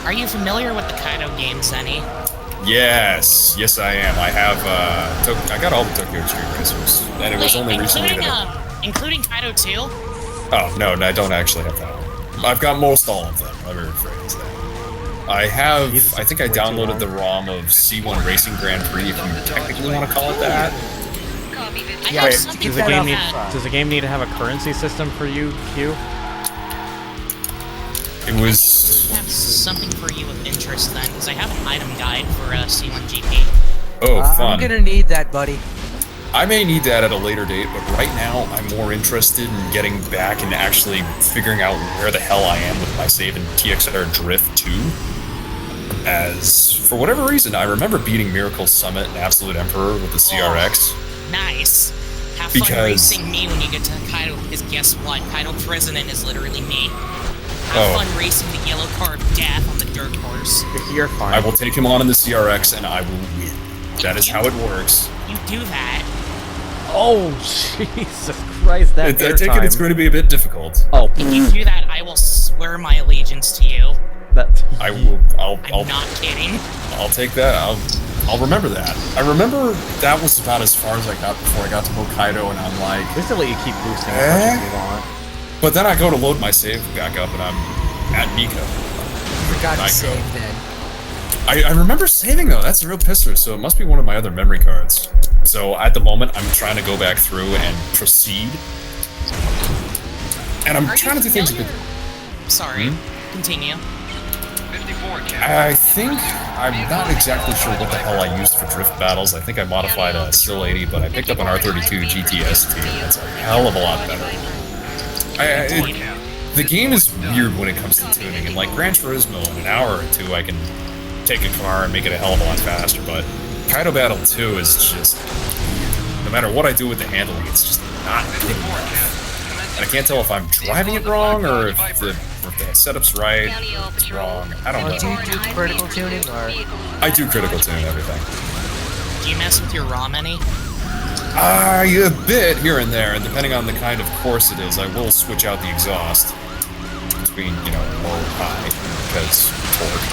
Are you familiar with the Kaido games, Zenny? Yes, I am. I have, I got all the Tokyo Extreme Racers, and it was only recently that including Kaido 2? Oh, no, I don't actually have that one. I've got most all of them, let me rephrase that. I think I downloaded the ROM of C1 Racing Grand Prix, if you technically want to call it that. Yeah, wait, does the game need to have a currency system for you, Q? It was... I have something for you of interest then, because I have an item guide for C1GP. Oh, fun. I'm gonna need that, buddy. I may need that at a later date, but right now I'm more interested in getting back and actually figuring out where the hell I am with my save in TXR Drift 2. As, for whatever reason, I remember beating Miracle Summit and Absolute Emperor with the CRX. Nice. Have fun racing me when you get to Kaido, because guess what? Kaido President is literally me. Have fun racing the yellow car of death on the dirt course. You're fine. I will take him on in the CRX and I will win. That is how it works. You do that. Oh, Jesus Christ, that I take it it's going to be a bit difficult. Oh. If you do that, I will swear my allegiance to you. I'm not kidding. I'll take that. I'll remember that. I remember that was about as far as I got before I got to Hokkaido, and I'm like... Just to let you keep boosting as much as you want. But then I go to load my save back up, and I'm at Nico. You forgot to save then. I remember saving, though. That's a real pisser, so it must be one of my other memory cards. So at the moment, I'm trying to go back through and proceed. And I'm trying to do things a bit... Sorry, continue. I think I'm not exactly sure what the hell I used for drift battles. I think I modified a Still 80, but I picked up an R32 GTST, and that's a hell of a lot better. The game is weird when it comes to tuning, and like Gran Turismo, in an hour or two, I can take a car and make it a hell of a lot faster, but Kaido Battle 2 is just... No matter what I do with the handling, it's just not good enough. And I can't tell if I'm driving it wrong, or if the setup's right, if it's wrong. I don't know. Do you do critical tuning, or...? I do critical tune everything. Do you mess with your ROM any? A bit here and there, and depending on the kind of course it is, I will switch out the exhaust between, low and high, because torque.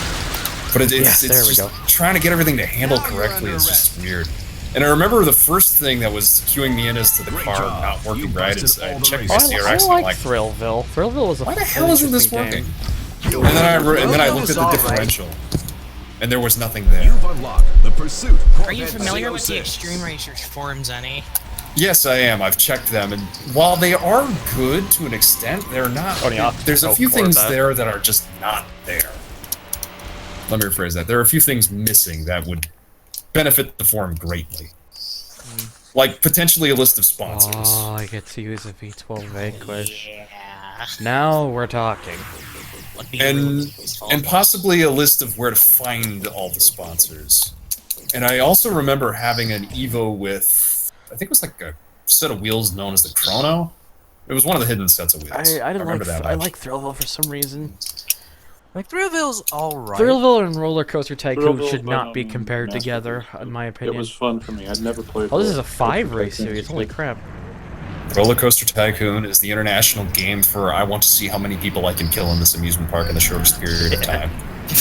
But it's just trying to get everything to handle correctly is just weird. And I remember the first thing that was queuing me in as to the car not working right is I checked my CRX and I'm like, Thrillville. Thrillville was a why the hell isn't this working? And then I looked at the differential, and there was nothing there. You've unlocked the pursuit. Are you familiar with the Extreme Racers forums, any? Yes, I am. I've checked them, and while they are good to an extent, they're not. There's a few things there that are just not there. Let me rephrase that. There are a few things missing that would benefit the forum greatly. Like, potentially a list of sponsors. Oh, I get to use a V12 Vanquish. Yeah. Now we're talking. And possibly a list of where to find all the sponsors. And I also remember having an Evo with, I think it was like a set of wheels known as the Chrono. It was one of the hidden sets of wheels. I remember that. I like Thrillville for some reason. Like, Thrillville's alright. Thrillville and Roller Coaster Tycoon should not be compared together, in my opinion. It was fun for me. I'd never played. Oh, this is a 5-race series. Holy crap. Roller Coaster Tycoon is the international game for I want to see how many people I can kill in this amusement park in the shortest period of time.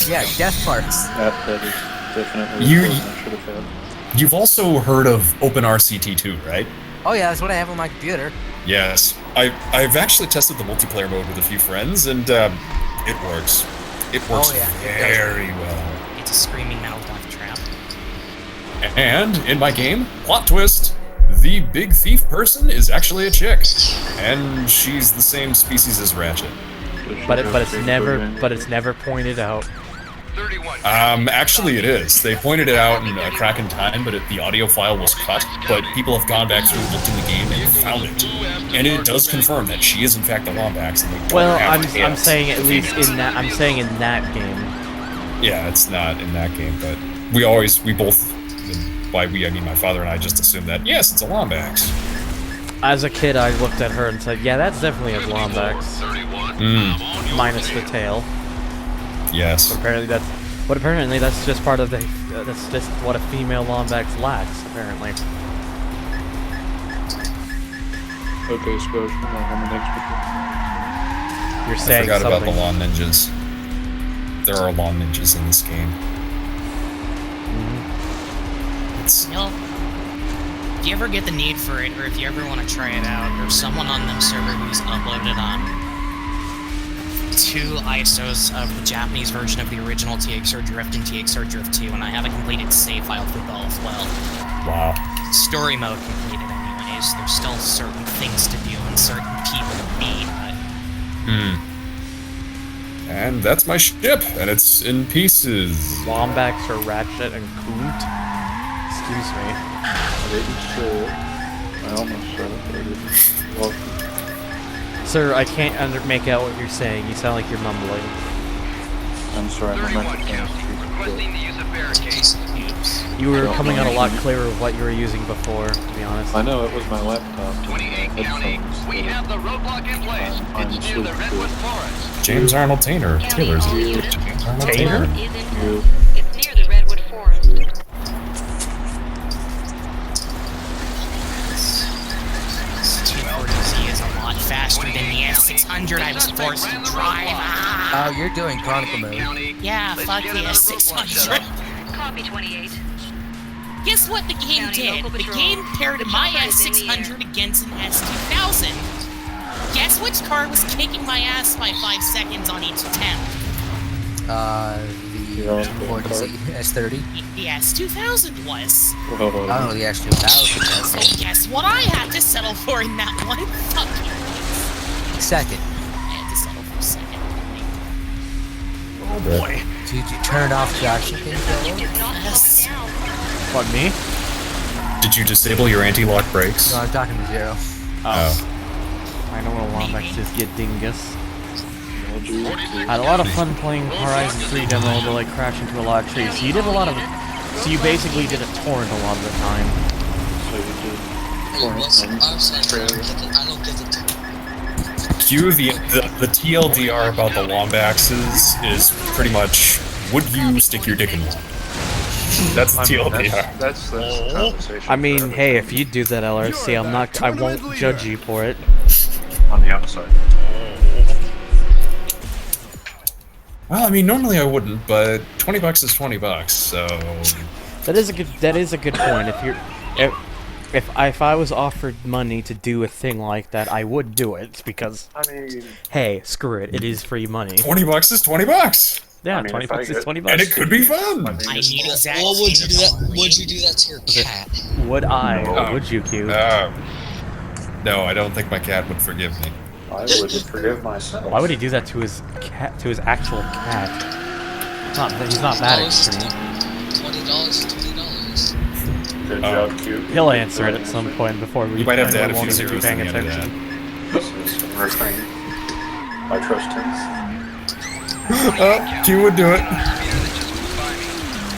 Yeah, death parks. That is definitely what I should have had. You've also heard of OpenRCT2, right? Oh yeah, that's what I have on my computer. Yes. I've actually tested the multiplayer mode with a few friends, and it works. It works very well. It's a screaming metal death trap. And, in my game, plot twist, the big thief person is actually a chick. And she's the same species as Ratchet. But it's never pointed out. Actually it is. They pointed it out in Crack in Time, but the audio file was cut, but people have gone back through, looked in the game, and found it. And it does confirm that she is in fact a Lombax, and they don't Well, have I'm saying at least in that game. Yeah, it's not in that game, but we both, and by we I mean my father and I, just assumed that, yes, it's a Lombax. As a kid, I looked at her and said, yeah, that's definitely a Lombax. Minus the tail. Yes. But apparently that's just part of that's just what a female Lombax lacks, apparently. Okay, Scotia, I'm the next one. You're saying I forgot something. about the lawn ninjas. There are lawn ninjas in this game. You know, if you ever get the need for it, or if you ever want to try it out, there's someone on the server who's uploaded 2 ISOs of the Japanese version of the original TXR Drift and TXR Drift 2, and I have a completed save file for both. Well, wow. Story mode completed anyways. There's still certain things to do and certain people to meet, but... And that's my ship, and it's in pieces. Lombax or Ratchet and Kunt? Excuse me. I didn't say it. I almost said it, but I didn't. Well, Sir, I can't make out what you're saying. You sound like you're mumbling. I'm sorry, my microphone's You were coming out a lot clearer of what you were using before, to be honest. I know, it was my laptop. 28 County, we have the roadblock in place. It's near the Redwood Forest. James Arnold Taylor's James Arnold Taylor. It's near the Redwood Forest. Is a lot faster than the S600 I was forced to drive. Oh, you're doing Chronicle mode. Yeah, fuck the S600. Copy 28. Guess what the game did? The game paired my S600 against an S2000. Guess which car was kicking my ass by 5 seconds on each attempt? The S30? The S2000 was. Oh, the S2000 So guess what I had to settle for in that one fucking race? Second. I had to settle for second. Oh boy. Did you turn off Josh? Yes. What, me? Did you disable your anti-lock brakes? No, I'm talking to Zero. Oh. I know what a Lombax is, you dingus. I had a lot of fun playing Horizon 3 demo to like crash into a lot of trees. So you did a lot of... So you basically did a torrent a lot of the time. I don't get the Q, the TLDR about the Lombaxes is pretty much, would you stick your dick in one? That's the TLDR. That's the conversation. I mean, hey, if you do that LRC, I won't judge you for it. On the outside. Well, I mean, normally I wouldn't, but $20 is $20, so... That is a good point. If I was offered money to do a thing like that, I would do it because, I mean, hey, screw it, it is free money. $20 is $20. Yeah, I mean, 20 if I bucks is get- 20 bucks. And it could be fun. I mean, I it's- need exact. Well, would you do that? Would you do that to your cat? Would I? No. Or would you, Q? No, I don't think my cat would forgive me. I wouldn't forgive myself. Why would he do that to his cat? To his actual cat? He's not that extreme. $20, $20. Good job, Q. He'll answer it at some point before we. You might have to add a won't few even be zeros to paying the end of that. attention. This is refrain. I trust him. Q would do it.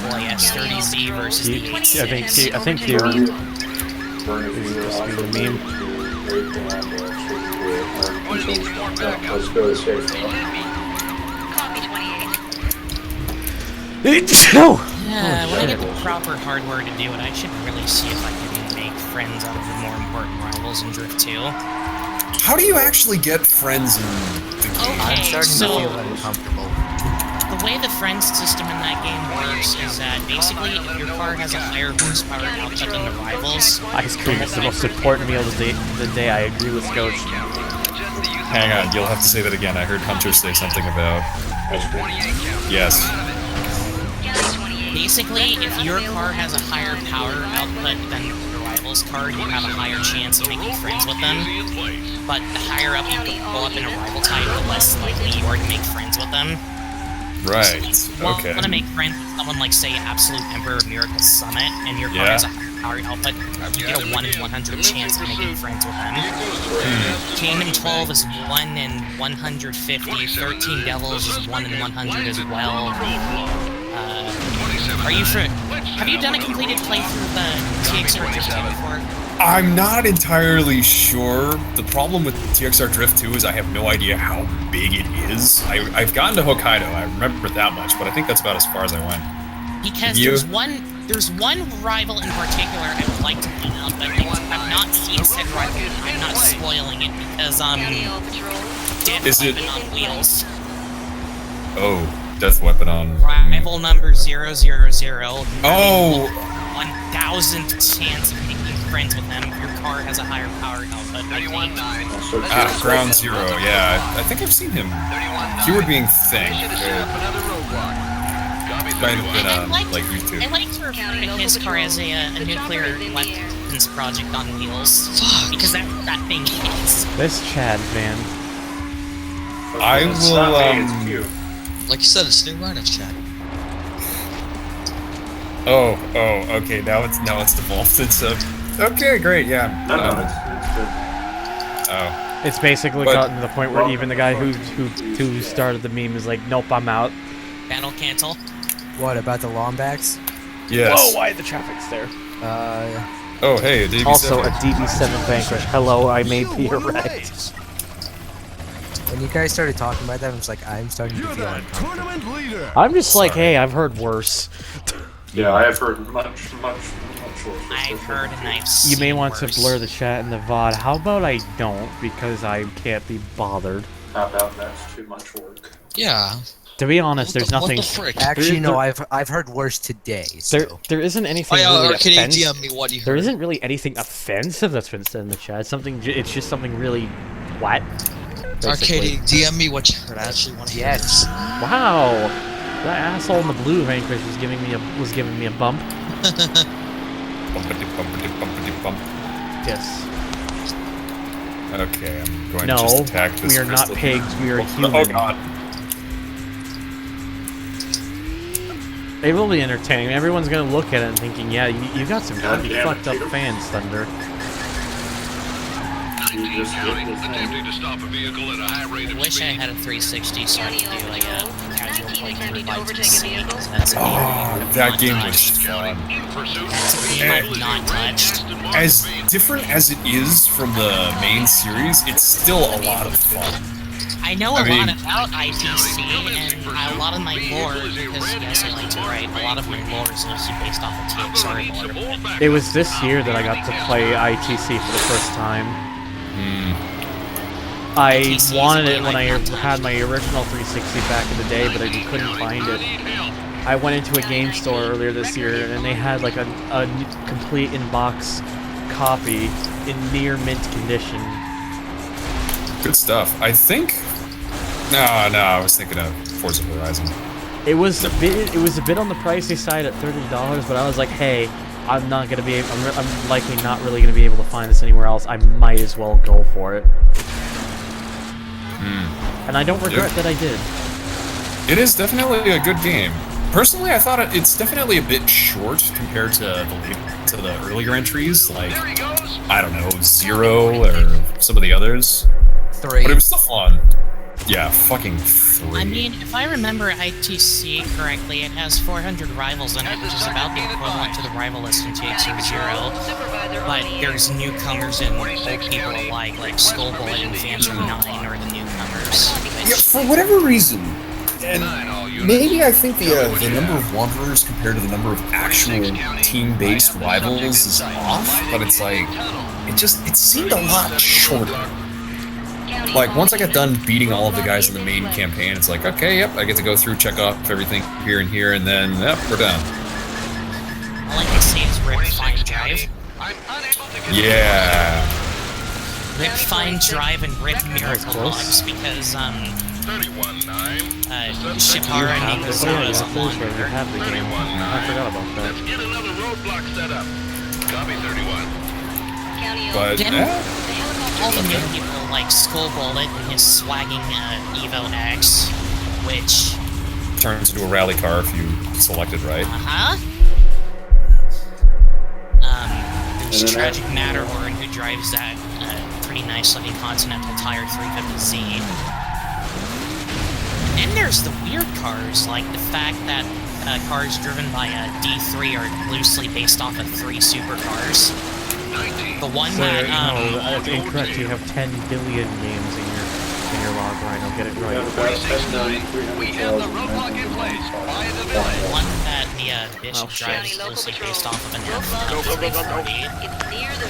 Boy, S30Z versus the I think Q. Burn if This you is just offer a meme. Let's go to safe. Yeah, when I get the proper hardware to do it, I should really see if I can make friends out of the more important rivals in Drift 2. How do you actually get friends in the game? I'm starting so- to feel uncomfortable. The way the friends system in that game works is that basically if your car has a higher horsepower output than the rivals... Ice cream is the most important meal of the day. I agree with Scotch. Hang on, you'll have to say that again. I heard Hunter say something about... Yes. Basically, if your car has a higher power output than the rival's car, you have a higher chance of making friends with them. But the higher up you go up in a rival type, the less likely you are to make friends with them. Right, Well, okay. want to make friends with someone like, say, Absolute Emperor of Miracle Summit, and your car has a higher power output, you get a 1 in 100 chance of making friends with them. Kingdom 12 is 1 in 150, 13 Devils is 1 in 100 as well. Have you done a completed playthrough of the TXR Drift 2 before? I'm not entirely sure. The problem with TXR Drift 2 is I have no idea how big it is. I've gotten to Hokkaido, I remember that much, but I think that's about as far as I went. Because there's one rival in particular I would like to point out, but I've not seen said rival. I'm not spoiling it because Death Is it- Weapon on wheels. Oh, Death Weapon on... Rival number 000. Oh! 1,000th chance of making friends with them if your car has a higher power output. Ah, Ground Zero, yeah. I think I've seen him. He would being thing. Might have been on, like, YouTube. I like to refer to his car as a nuclear weapons project on wheels. Because that's what that thing is. This Chad, man. I will, Like you said, it's new Rhino chat. Oh, okay, now it's devolved into... Okay, great, yeah. No, it's good. Oh. It's basically But- gotten to the point where even the guy who started the meme is like, nope, I'm out. Battle cancel. What about the Lombacks? Yes. Whoa, why the traffic's there? Oh, hey, a DB7. Also a DB7 Vanquish. Hello, I may be erect. When you guys started talking about that, I was like, I'm starting to feel uncomfortable. Tournament leader. I'm just like, hey, I've heard worse. Yeah, I have heard much worse. I've heard and I've seen You may want to worse. blur the chat and the VOD. How about I don't, because I can't be bothered. How about that's too much work? Yeah. To be honest, there's What the nothing... frick? Actually, no, there- I've heard worse today. So. There isn't anything Oh, yeah, really Arcade offensive. DM me what you There heard. isn't really anything offensive that's been said in the chat. It's just something really flat. basically. Arcade DM me what you heard. I actually want to hear this. Wow, that asshole in the blue Vanquish was giving me a bump. Bumpity, bumpity, bumpity, bump. Yes. Okay, I'm going to No, just attack this we are not crystal. pigs. We are Oh, human. god. It will be entertaining. Everyone's gonna look at it and thinking, yeah, you got some God pretty damn it, fucked up Peter. fans, Thunder. You just hit the thing. I wish I had a 360 so I could do like a casual playthrough of ITC. That's a game Oh, that game was fun. That's a game I've not touched. As different as it is from the main series, it's still a lot of fun. I know I a mean- lot about ITC and a lot of my lore, because yes, I like to write, a lot of my lore is actually based off of TXR lore. It was this year that I got to play ITC for the first time. I ITC is wanted a it game when I I've not had my original 360 back in the day, but I couldn't find it. I went into a game store earlier this year, and they had like a complete in-box copy in near mint condition. Good stuff. I think... No, I was thinking of Forza Horizon. It was a bit on the pricey side at $30, but I was like, hey, I'm not gonna be. I'm likely not really gonna be able to find this anywhere else. I might as well go for it. And I don't regret that I did. It is definitely a good game. Personally, I thought it's definitely a bit short compared to the earlier entries, like I don't know, 0 or some of the others. 3. But it was still fun. Yeah, fucking 3. I mean, if I remember ITC correctly, it has 400 rivals in it, which is about the equivalent to the rival list in TXO0. But there's newcomers and old people alike, like Skullbullet and Phantom 9 are the newcomers. Yeah, for whatever rereason, and maybe I think the number of wanderers compared to the number of actual team-based rivals is off, but it's like, it seemed a lot shorter. Like, once I got done beating all of the guys in the main campaign, it's like, okay, yep, I get to go through, check off everything here and here, and then, yep, we're done. All I can say is Rip Fine Drive. Yeah. Rip Fine Drive and Rip Miracle Logs, because, Shikara and Ikuzawa is a wanderer. I forgot about that. Let's get another roadblock set up. Copy 31. But, all the new people like Skullbullet and his swagging Evo X, which turns into a rally car if you select it right. There's Tragic Matterhorn who drives that pretty nice looking Continental Tire 350Z. And there's the weird cars, like the fact that cars driven by a D3 are loosely based off of 3 supercars. The one that, no, that's incorrect. You have 10 billion names in your log line. I'll get it right. We have the roadblock in place by the village. The one that the Bishop drives is loosely based off of an F340.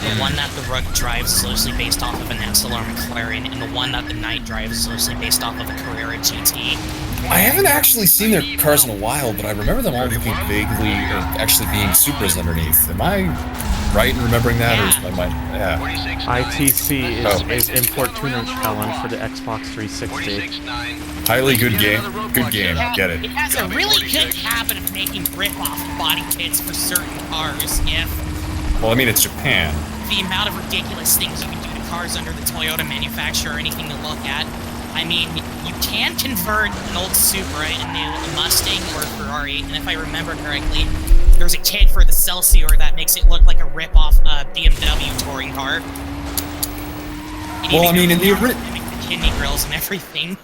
The one that the Rook drives is loosely based off of an SLR McLaren, and the one that the Knight drives is loosely based off of a Carrera GT. I haven't actually seen their cars in a while, but I remember them all looking vaguely, or actually being Supras underneath. Am I right in remembering that, or is my mind? Yeah. ITC is Import Tuner Challenge for the Xbox 360. Highly good game. Good game. Get it. It has a really good habit of making rip-off body kits for certain cars, Well, I mean, it's Japan. The amount of ridiculous things you can do to cars under the Toyota manufacturer or anything to look at. I mean, you can convert an old Supra into a Mustang or a Ferrari, and if I remember correctly, there's a kit for the Celsior that makes it look like a rip-off BMW touring car. Well, I mean, in the kidney grills and everything.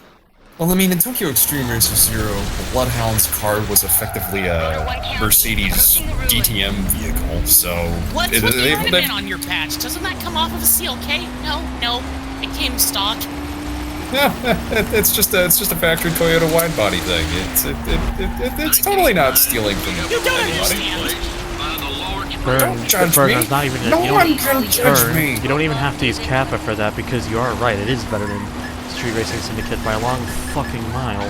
Well, I mean, in Tokyo Extreme Racer 0, the Bloodhound's car was effectively a Mercedes DTM vehicle, so... What's the ornament on your patch? Doesn't that come off of a CLK? No, it came stock. Yeah, it's just a factory Toyota wide body thing. It's totally not stealing from anybody. Don't judge me. Not even, no one can judge me. You don't even have to use Kappa for that because you are right. It is better than Street Racing Syndicate by a long fucking mile.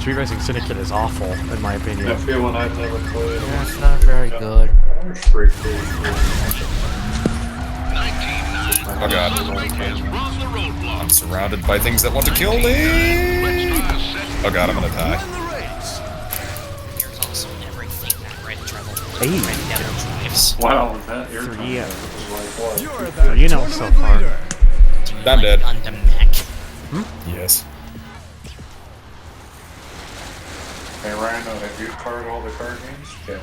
Street Racing Syndicate is awful, in my opinion. I feel when I've never played. Yeah, it's not very good. Oh god. I'm surrounded by things that want to kill me! Oh god, I'm gonna die. There's also everything that Red Devil drives. Wow, that air 3 so you know so far. I'm dead. Yes. Hey Rhino, have you card all the card games? Yeah.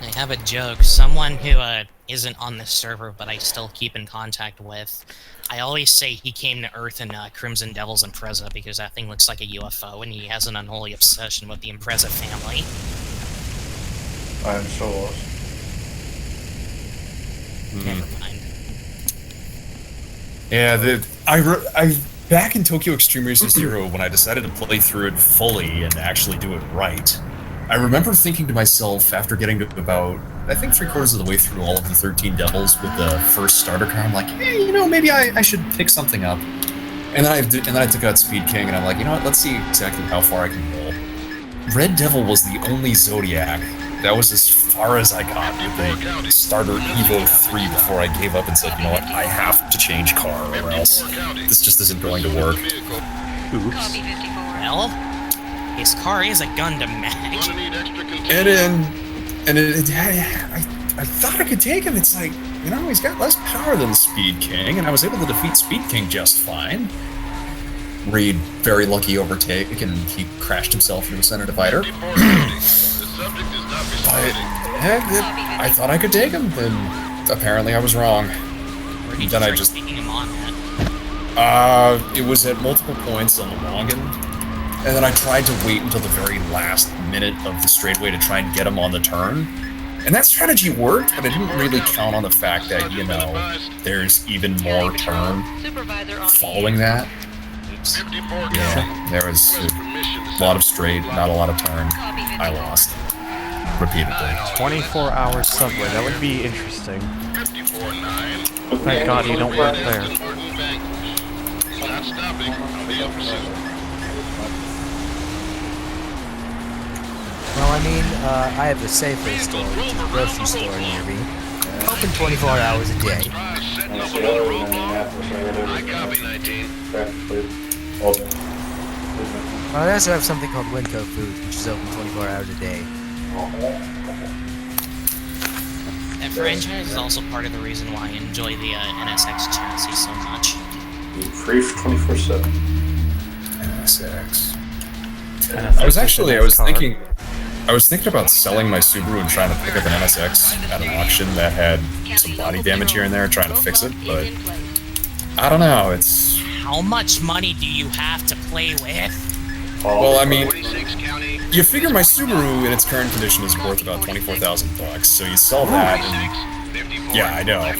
I have a joke. Someone who isn't on this server, but I still keep in contact with. I always say he came to Earth in Crimson Devil's Impreza because that thing looks like a UFO, and he has an unholy obsession with the Impreza family. I'm so lost. Never mind. Yeah, I back in Tokyo Extreme Racer 0 when I decided to play through it fully and actually do it right. I remember thinking to myself after getting to about, I think 3/4 of the way through all of the 13 Devils with the first starter car, I'm like, hey, you know, maybe I should pick something up. And then I took out Speed King, and I'm like, you know what, let's see exactly how far I can roll. Red Devil was the only Zodiac. That was as far as I got with the starter Evo 3 before I gave up and said, you know what, I have to change car or else this just isn't going to work. Oops. Well, his car is a Gundam mag. I thought I could take him. It's like, you know, he's got less power than Speed King, and I was able to defeat Speed King just fine. Reed, very lucky overtake, and he crashed himself into a center divider. But I thought I could take him, and apparently I was wrong. Where did you Then I try just taking him on at? It was at multiple points on the Longan, and then I tried to wait until the very last minute of the straightaway to try and get him on the turn. And that strategy worked, but I didn't really count on the fact that, you know, there's even more turn following that. Yeah, there was a lot of straight, not a lot of turn. I lost. Repeatedly. 24-hour subway, that would be interesting. Thank God you don't work there. Well, I mean, I have a Safeway store, which is a grocery store near me. Open 24 hours a day. I also have something called Winco Foods, which is open 24 hours a day. That franchise is also part of the reason why I enjoy the NSX chassis so much. Free for 24/7. NSX. I was thinking about selling my Subaru and trying to pick up an NSX at an auction that had some body damage here and there, trying to fix it, but I don't know, it's... How much money do you have to play with? Well, I mean, you figure my Subaru in its current condition is worth about $24,000, so you sell that, and yeah, I know.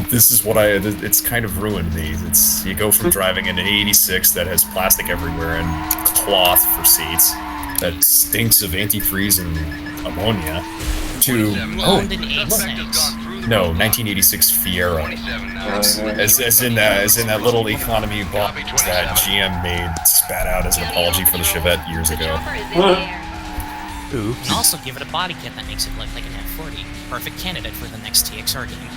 This is what it's kind of ruined me. You go from driving an 86 that has plastic everywhere and cloth for seats that stinks of antifreeze and ammonia to no 1986 Fiero, as in that little economy box that GM made spat out as an apology for the Chevette years ago. Oops. And also give it a body kit that makes it look like an F40. Perfect candidate for the next TXR game.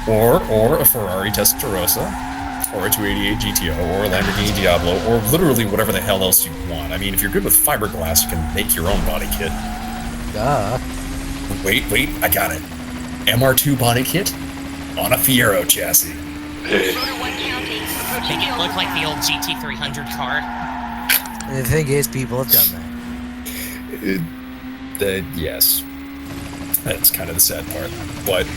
Or a Ferrari Testarossa, or a 288 GTO, or a Lamborghini Diablo, or literally whatever the hell else you want. I mean, if you're good with fiberglass, you can make your own body kit. Duh. Wait, I got it. MR2 body kit on a Fiero chassis. Make it look like the old GT300 car. The thing is, people have done that. Yes. That's kind of the sad part. But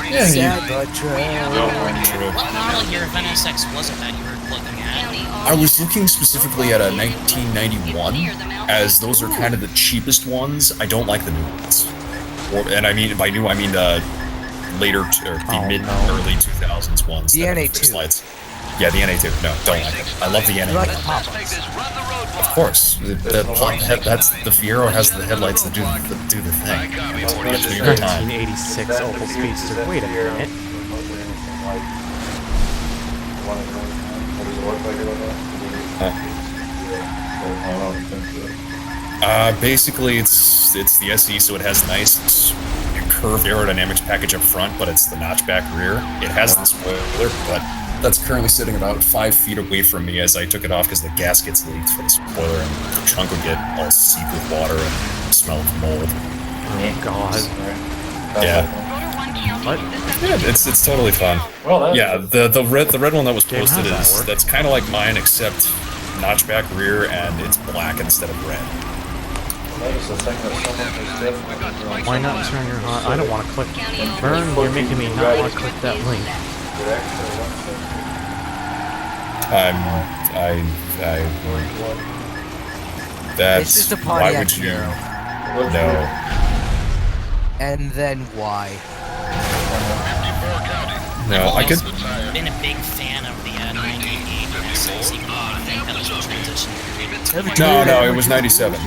Yeah, Sad but true. What model here of NSX was it that you were looking at? I was looking specifically at a 1991, as those are kind of the cheapest ones. I don't like the new ones. And I mean, by new, I mean the later, or the mid-early 2000s ones. The NA2. Lights. Yeah, the NA2. No, don't like it. I love the NA2. You like the pop-ups. Of course. That's the Fiero has the headlights that do the thing. It's every time. 1986 Opel Speedster. Wait a minute. Basically, it's the SE, so it has nice curved aerodynamics package up front, but it's the notchback rear. It has the spoiler, but that's currently sitting about 5 feet away from me as I took it off because the gaskets leaked for the spoiler, and the trunk would get all seeped with water and smell of mold. Oh God. Yeah. What? Yeah, it's totally fun. Well, yeah, the red one that was posted that's kind of like mine, except notchback rear, and it's black instead of red. Why not turn your hot? I don't want to click. Burn, you're making me not want to click that link. That's It's just a why Pontiac would you? Fiero. No. And then why? No, I could. Been a big fan of the 98 NSX. Even though I think that was a transition period. No, it was 97.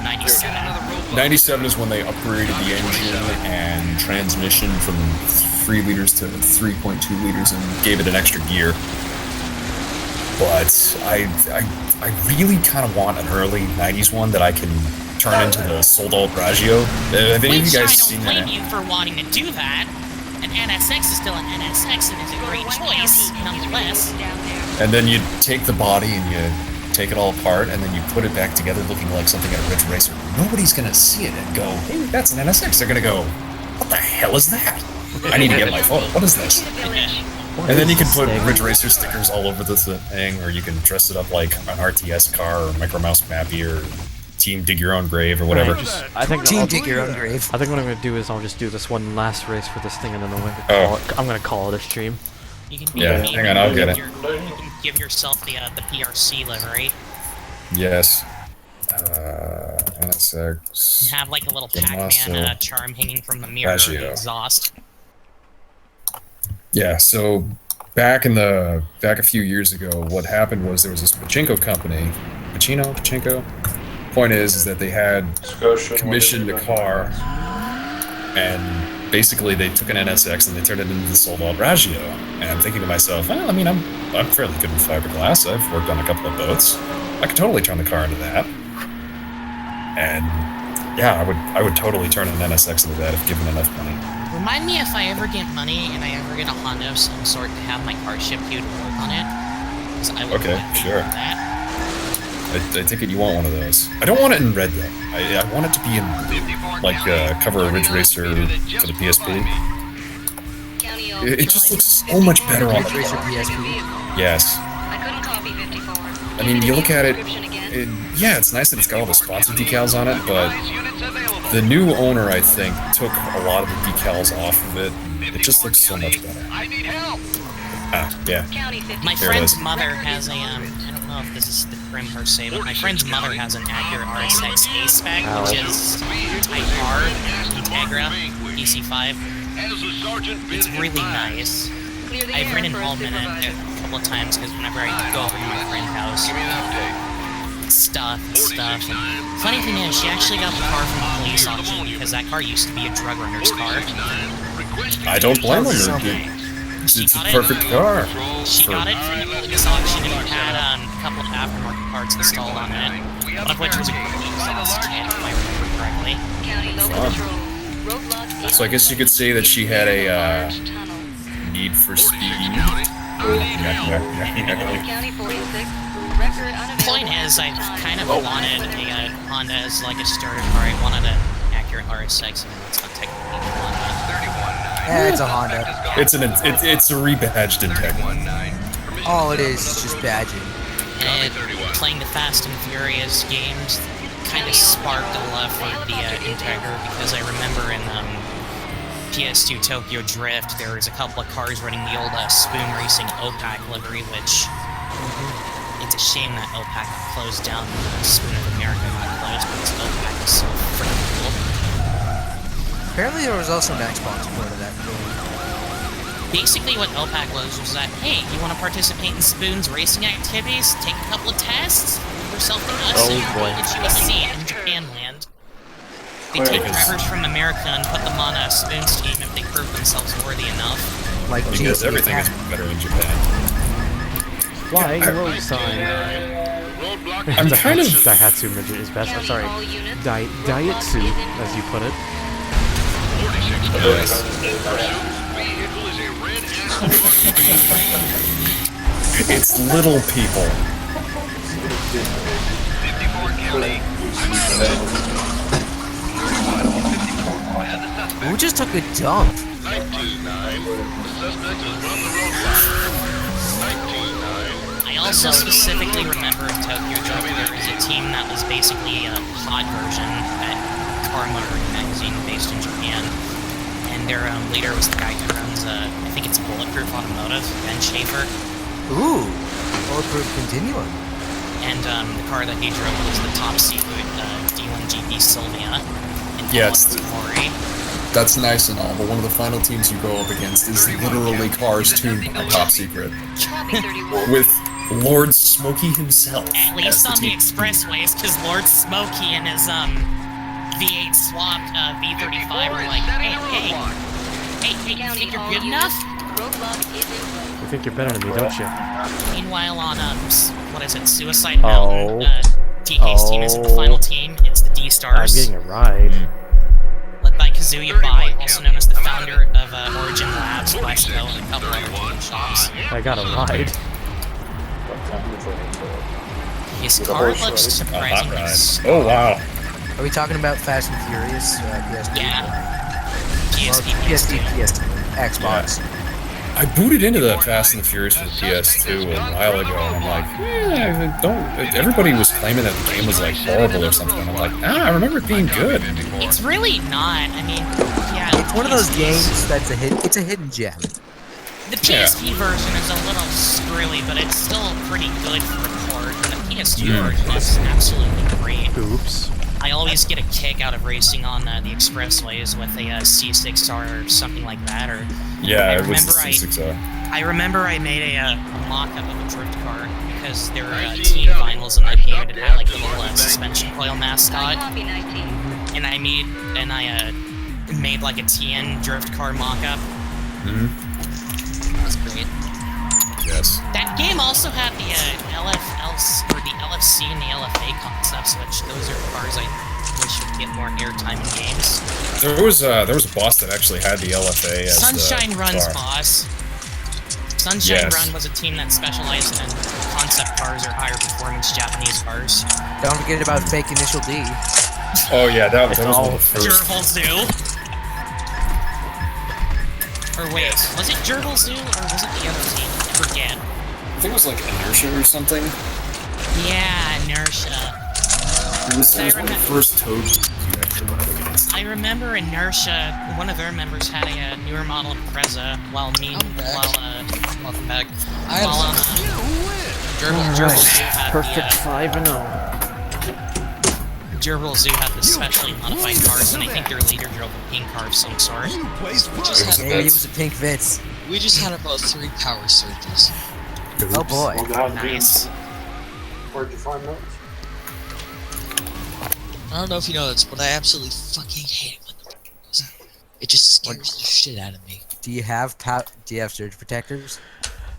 97. 97 is when they upgraded the engine and transmission from 3 liters to 3.2 liters and gave it an extra gear. But I really kind of want an early 90s one that I can turn into the Soldal Bragio. Have any of you guys seen I don't that? blame you for wanting to do that. An NSX is still an NSX and is a great choice, nonetheless. And then you take the body and you take it all apart, and then you put it back together looking like something at a Ridge Racer. Nobody's gonna see it and go, hey, that's an NSX. They're gonna go, what the hell is that? I need to get my phone. What is this? And then you can put Ridge Racer stickers all over the thing, or you can dress it up like an RTS car, or Micro Mouse Mappy, or Team Dig Your Own Grave, or whatever. I think Team Dig Your Own Grave. I think what I'm gonna do is I'll just do this one last race for this thing, and then I'm gonna call it a stream. You can hang on, I'll get it. You can give yourself the PRC livery. Yes. NSX. And have like a little Pac-Man charm hanging from the mirror of the exhaust. Yeah, so back a few years ago, what happened was there was this pachinko company, Pachinko. Point is that they had commissioned a car, and basically they took an NSX and they turned it into the sold-out Raggio. And I'm thinking to myself, well, I mean, I'm fairly good with fiberglass. I've worked on a couple of boats. I could totally turn the car into that. And yeah, I would totally turn an NSX into that if given enough money. Remind me if I ever get money and I ever get a Honda of some sort to have my car shipped to work on it. I will sure. That. I take it you want one of those. I don't want it in red though. I want it to be in like cover a Ridge Racer for the PSP. It just looks so much better on the Racer PSP. Yes. I mean, you look at it, yeah, it's nice that it's got all the sponsor decals on it, but the new owner, I think, took a lot of the decals off of it. It just looks so much better. Yeah. My friend's mother has a, I don't know if this is the trim per se, but my friend's mother has an Acura RSX A-Spec, which is Type R, Integra, DC5. It's really nice. I've ridden home in it a couple of times because whenever I go over to my friend's house, stuff. And funny thing is, she actually got the car from a police auction because that car used to be a drug runner's car. I don't blame her, dude. It's a perfect car. She got it from the police auction and had a couple of aftermarket parts installed on it, one of which was a exhaust kit, if I remember correctly. So I guess you could say that she had a need for speed. Point is, I kind of wanted a Honda as like a starter car. I wanted an Acura RSX, and it's not technically a Honda. Yeah, it's a Honda. It's a rebadged Integra. All it is just badging. And playing the Fast and Furious games kind of sparked a love for the Integra, because I remember in PS2 Tokyo Drift, there was a couple of cars running the old Spoon Racing OPAC livery, which it's a shame that OPAC got closed down and Spoon of America got closed, because OPAC is so freaking cool. Apparently there was also an Xbox port of that game. Basically what OPAC was that, hey, you want to participate in Spoon's racing activities? Take a couple of tests? Leave yourself to us, and we'll get you a seat in Japanland. They take drivers from America and put them on a Spoon's team if they prove themselves worthy enough. Like because everything is better in Japan. Flying road sign. I'm kind of... Daihatsu midget is best. I'm sorry. Daihatsu, as you put it. It's little people. Who just took a dump? I also specifically remember in Tokyo Drift there was a team that was basically a pod version at Car Motoring magazine based in Japan. And their leader was the guy who runs, I think it's Bulletproof Automotive, Ben Schaefer. Ooh, Bulletproof Continuum. And the car that he drove was the top secret D1 GP Sylvia. Yeah, that's nice and all, but one of the final teams you go up against is literally cars tuned by Top Secret. With Lord Smokey himself. At least on the expressways, because Lord Smokey and his V8 swapped V35 were like, hey, you think you're good enough? You think you're better than me, don't you? Meanwhile, on what is it, Suicide Mountain, TK's team isn't the final team; it's the D-Stars. I'm getting a ride. Led by Kazuya Bai, also known as the founder of Origin Labs, Fleshco, and a couple other game shops. I got a ride. His car looks surprisingly Oh wow. Are we talking about Fast and Furious? PS2? Yeah. PSP, PSP, Xbox. I booted into that Fast and the Furious for the PS2 a while ago, and I'm like, don't. Everybody was claiming that the game was like horrible or something. I'm like, I remember it being good. It's really not. I mean, yeah. It's one of those games that's a hit. It's a hidden gem. The PSP version is a little screwy, but it's still pretty good for a port. And the PS2 version is absolutely great. Oops. I always get a kick out of racing on the expressways with a C6R or something like that. Or yeah, it was the C6R. I remember I made a mock-up of a drift car because there were team vinyls in that game and it had like a little suspension coil mascot. And I made like a TN drift car mock-up. That was great. Yes. That game also had the LFC and the LFA concepts, which those are cars I wish would get more airtime in games. There was a boss that actually had the LFA as Sunshine the Run's car. boss. Sunshine Run was a team that specialized in concept cars or higher performance Japanese cars. Don't forget about Fake Initial D. Oh yeah, that was one of the first. Gerbil Zoo. Or wait, was it Gerbil Zoo or was it the other team? I forget. I think it was like Inertia or something. Yeah, Inertia. It was one of the first Toad games you actually went up against. I remember Inertia, one of their members had a newer model Impreza, while welcome back. Gerbil Zoo had Perfect 5-0. Gerbil Zoo had the specially modified cars, and I think their leader drove a pink car of some sort. He was a pink Vitz. We just had about 3 power surges. Oh boy. Nice. Where'd you find those? I don't know if you know this, but I absolutely fucking hate it when the goes out. It just scares the shit out of me. Do you have surge protectors?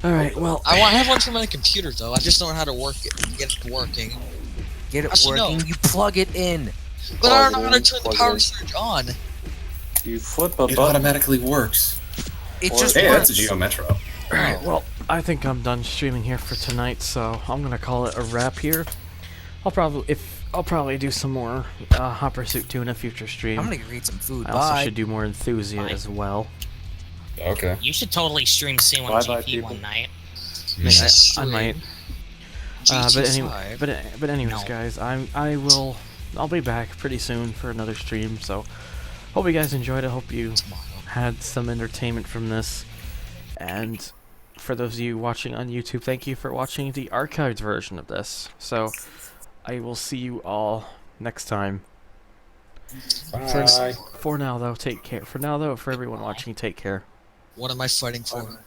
Alright, well... I have one for my computer, though. I just don't know how to get it working. Get it Actually, working, no. you plug it in. But I don't know how to turn the power surge on. You flip a It button. automatically works. It just Hey, works. that's a Geo Metro. Alright, well, I think I'm done streaming here for tonight, so I'm gonna call it a wrap here. I'll probably do some more Hot Pursuit 2 in a future stream. I'm gonna go eat some food. I also Bye. should do more Enthusiast as well. Okay. You should totally stream C1GP one night. I might. But anyways, guys, I'll be back pretty soon for another stream. So, hope you guys enjoyed. I hope you had some entertainment from this. And for those of you watching on YouTube, thank you for watching the archived version of this. So, I will see you all next time. Bye. For now, though, take care. For now, though, for everyone watching, take care. What am I fighting for?